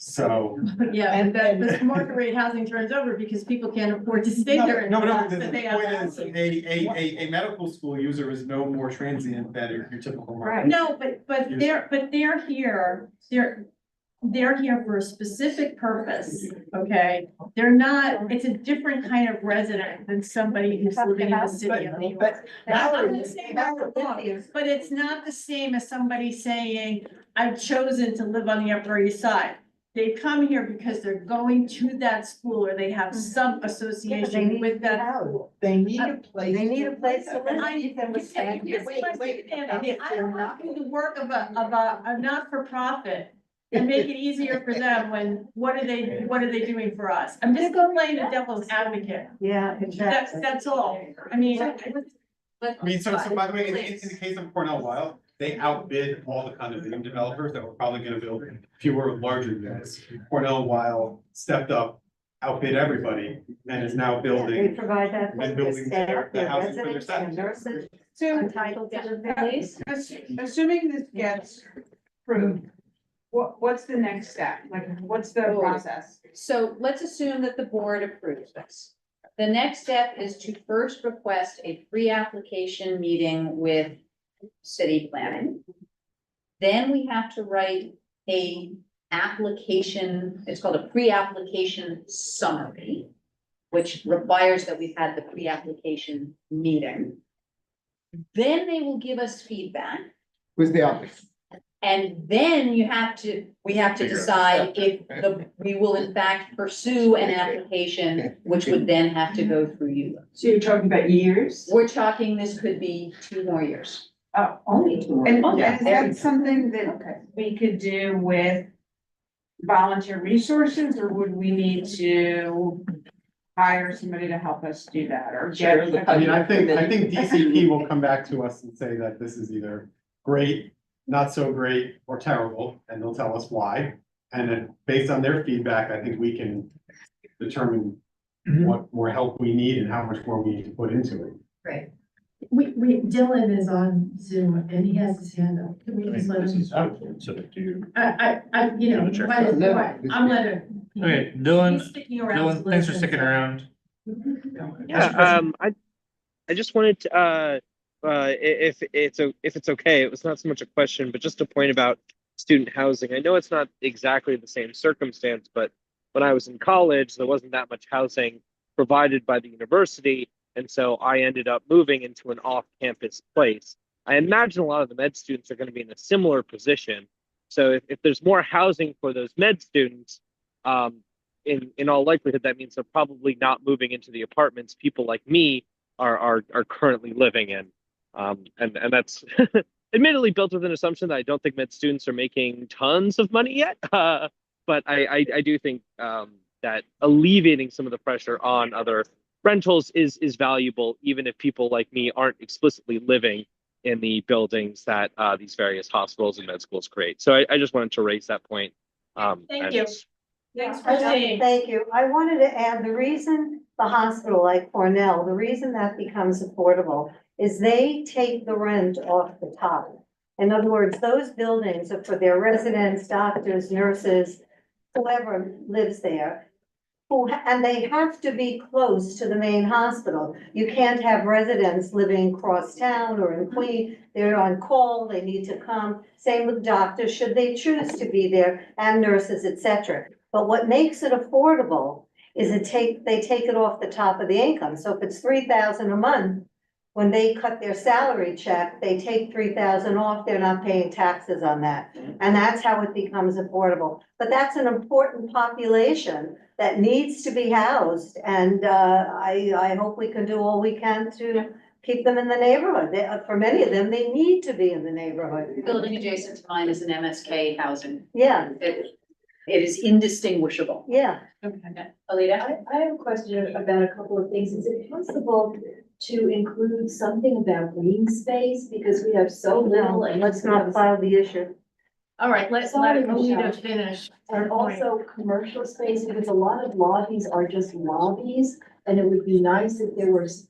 So. Yeah, and that the market rate housing turns over because people can't afford to stay there. in No, the but house the that they the have point is, housing. a medical school user is no more transient than your typical market. No, but they're here, they're here for a specific purpose, okay? They're not, it's a different kind of resident than somebody who's living in the city of New York. I'm not saying that we're wrong, but it's not the same as somebody saying, I've chosen to live on the Upper East Side. They come here because they're going to that school or they have some association with that school. They need a place. They need a place to live. I Need them to stay. I don't want to do the work of a not-for-profit and make it easier for them when, what are they doing for us? I'm just playing the devil's advocate. Yeah, exactly. That's all. I mean, I mean, so by the way, in the case of Cornell Wild, they outbid all the condominium developers that were probably gonna build fewer larger units. Cornell Wild stepped up, outbid everybody, and is now They building. provide that for And their building staff, their their housing for their residents, staff. their nurses, So, entitled to live there. assuming this gets approved, what's the next step? Like, what's the Oh. process? So let's assume that the board approves this. The next step is to first request a pre-application meeting with city planning. Then we have to write a application, it's called a pre-application summary, which requires that we've had the pre-application meeting. Then they will give us feedback. Who's the office? And then we have to decide if we will in fact pursue an application, which would then have to go through you. So you're talking about years? We're talking, this could be 2 more years. Only two. And Yeah, is there we that go. something that we could do with volunteer resources, or would we need to hire somebody to help us do that, or get? I mean, I think DCP will come back to us and say that this is either great, not so great, or terrible, and they'll tell us why. And then based on their feedback, I think we can determine what more help we need and how much more we need to put into it. Right. Dylan is on Zoom and he has his hand up. Can we just let him? So do you? You know, Sure. I'm Leonard. Okay, Dylan, He's sticking around to thanks for listen, sticking so. around. Yeah, I just wanted to, if it's okay, it was not so much a question, but just a point about student housing. I know it's not exactly the same circumstance, but when I was in college, there wasn't that much housing provided by the university. And so I ended up moving into an off-campus place. I imagine a lot of the med students are going to be in a similar position. So if there's more housing for those med students, in all likelihood, that means they're probably not moving into the apartments people like me are currently living in. And that's admittedly built with an assumption that I don't think med students are making tons of money yet. But I do think that alleviating some of the pressure on other rentals is valuable, even if people like me aren't explicitly living in the buildings that these various hospitals and med schools create. So I just wanted to raise that point. Thank you. Thanks for I- saying. Thank you. I wanted to add, the reason the hospital like Cornell, the reason that becomes affordable is they take the rent off the top. In other words, those buildings are for their residents, doctors, nurses, whoever lives there. And they have to be close to the main hospital. You can't have residents living across town or in Queen. They're on call, they need to come. Same with doctors, should they choose to be there, and nurses, etc. But what makes it affordable is they take it off the top of the income. So if it's $3,000 a month, when they cut their salary check, they take $3,000 off, they're not paying taxes on that. And that's how it becomes affordable. But that's an important population that needs to be housed. And I hope we can do all we can to keep them in the neighborhood. For many of them, they need to be in the neighborhood. Building adjacent to mine is an MSK housing. Yeah, It is indistinguishable. yeah. Alita? I have a question about a couple of things. Is it possible to include something about green space? Because we have so little. No, and let's not file the issue. All right, let's Sorry, let Alita Michelle. finish. And also commercial space, because a lot of lobbies are just lobbies, and it would be nice if there was,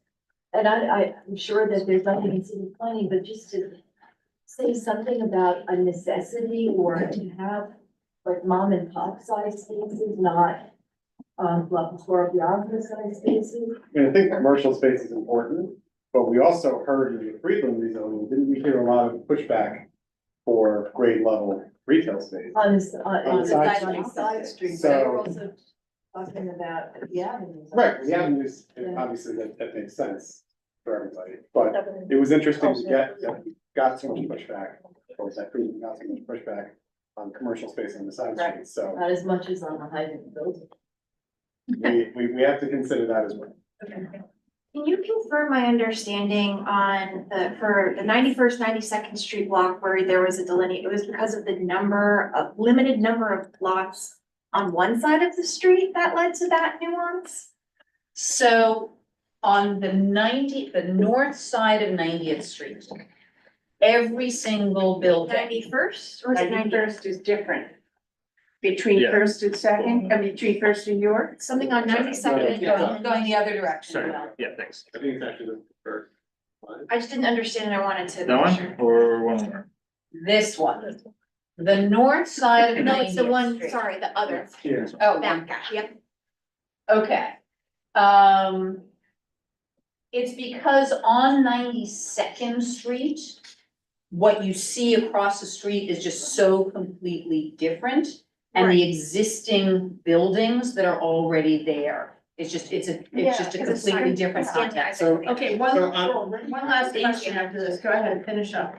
and I'm sure that there's nothing in city planning, but just to say something about a necessity or to have like mom and pop size spaces, not size spaces. I think commercial space is important, but we also heard in the Friedland rezoning, didn't we hear a lot of pushback for grade level retail space? On the side side streets, So- they were also talking about the avenues. Right, the avenues, obviously that makes sense for everybody, but it was interesting to get, that we got so much pushback, or was that Friedland got so much pushback on commercial space on the side streets, so Not as much as on the height building. we have to consider that as well. Can you confirm my understanding on for the 91st, 92nd Street block where there was a delineate, it was because of the limited number of lots on one side of the street that led to that nuance? So on the north side of 90th Street, every single building. 91st or is it 90th? 91st is different. Between Yeah. First and Second, between First and York? Something on 92nd. Going the other direction. Sorry, yeah, thanks. I think it's actually the first. I just didn't understand and I wanted to. That make one sure. or one more? This one. The north side of 90th No, it's the one, Street. sorry, the other. Here. Oh, That guy, yep. okay. It's because on 92nd Street, what you see across the street is just so completely different. And the existing buildings that are already there, it's just a completely different context. So, Okay, So, one last question after this. Go ahead and finish up.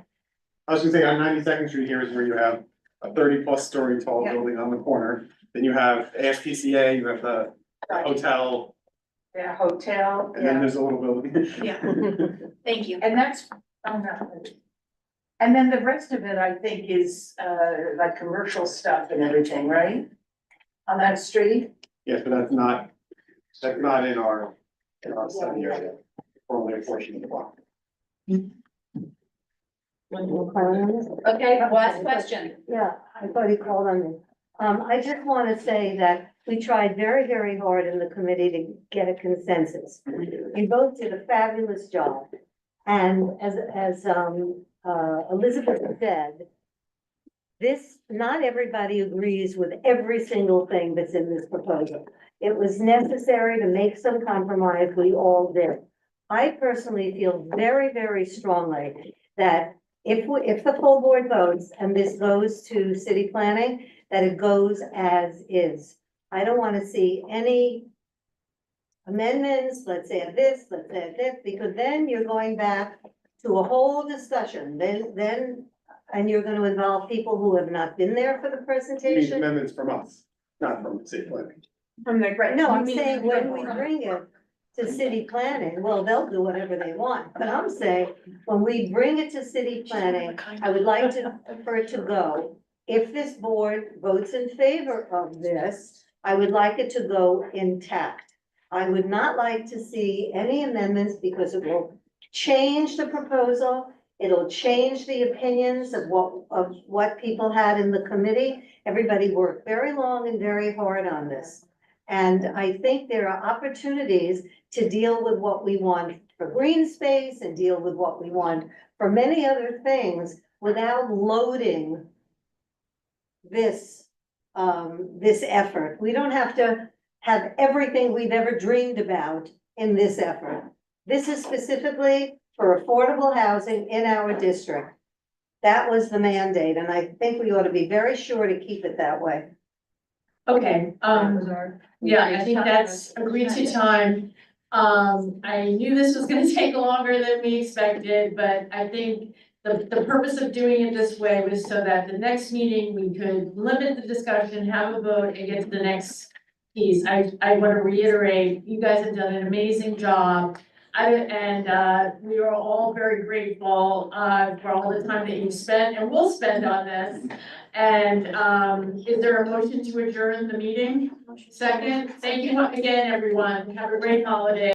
I was gonna say, on 92nd Street here is where you have a 30+ story tall Yeah. building on the corner. Then you have ASPCA, you have the hotel, Yeah, hotel, and then yeah. there's a little building. Yeah. Thank you. And that's, and then the rest of it, I think, is like commercial stuff and everything, right? On that street? Yes, but that's not in our study area, or only a portion of the block. Okay, last question. Yeah, I thought he called on me. I just want to say that we tried very, very hard in the committee to get a consensus. You both did a fabulous job. And as Elizabeth said, not everybody agrees with every single thing that's in this proposal. It was necessary to make some compromise, we all did. I personally feel very, very strongly that if the full board votes and this goes to city planning, that it goes as is. I don't want to see any amendments, let's add this, because then you're going back to a whole discussion, and you're gonna involve people who have not been there for the These presentation. amendments from us, not from city planning. Right, no, I'm saying when we bring it to city planning, well, they'll do whatever they want. But I'm saying, when we bring it to city planning, I would like for it to go. If this board votes in favor of this, I would like it to go intact. I would not like to see any amendments because it will change the proposal. It'll change the opinions of what people had in the committee. Everybody worked very long and very hard on this. And I think there are opportunities to deal with what we want for green space and deal with what we want for many other things without loading this effort. We don't have to have everything we've ever dreamed about in this effort. This is specifically for affordable housing in our district. That was the mandate, and I think we ought to be very sure to keep it that way. Okay, yeah, I think that's agreed to time. I knew this was gonna take longer than we expected, but I think the purpose of doing it this way was so that the next meeting, we could limit the discussion, have a vote, and get to the next piece. I want to reiterate, you guys have done an amazing job. We are all very grateful, for all the time that you spent and will spend on this. And, is there a motion to adjourn the meeting? Second, thank you again, everyone. Have a great holiday.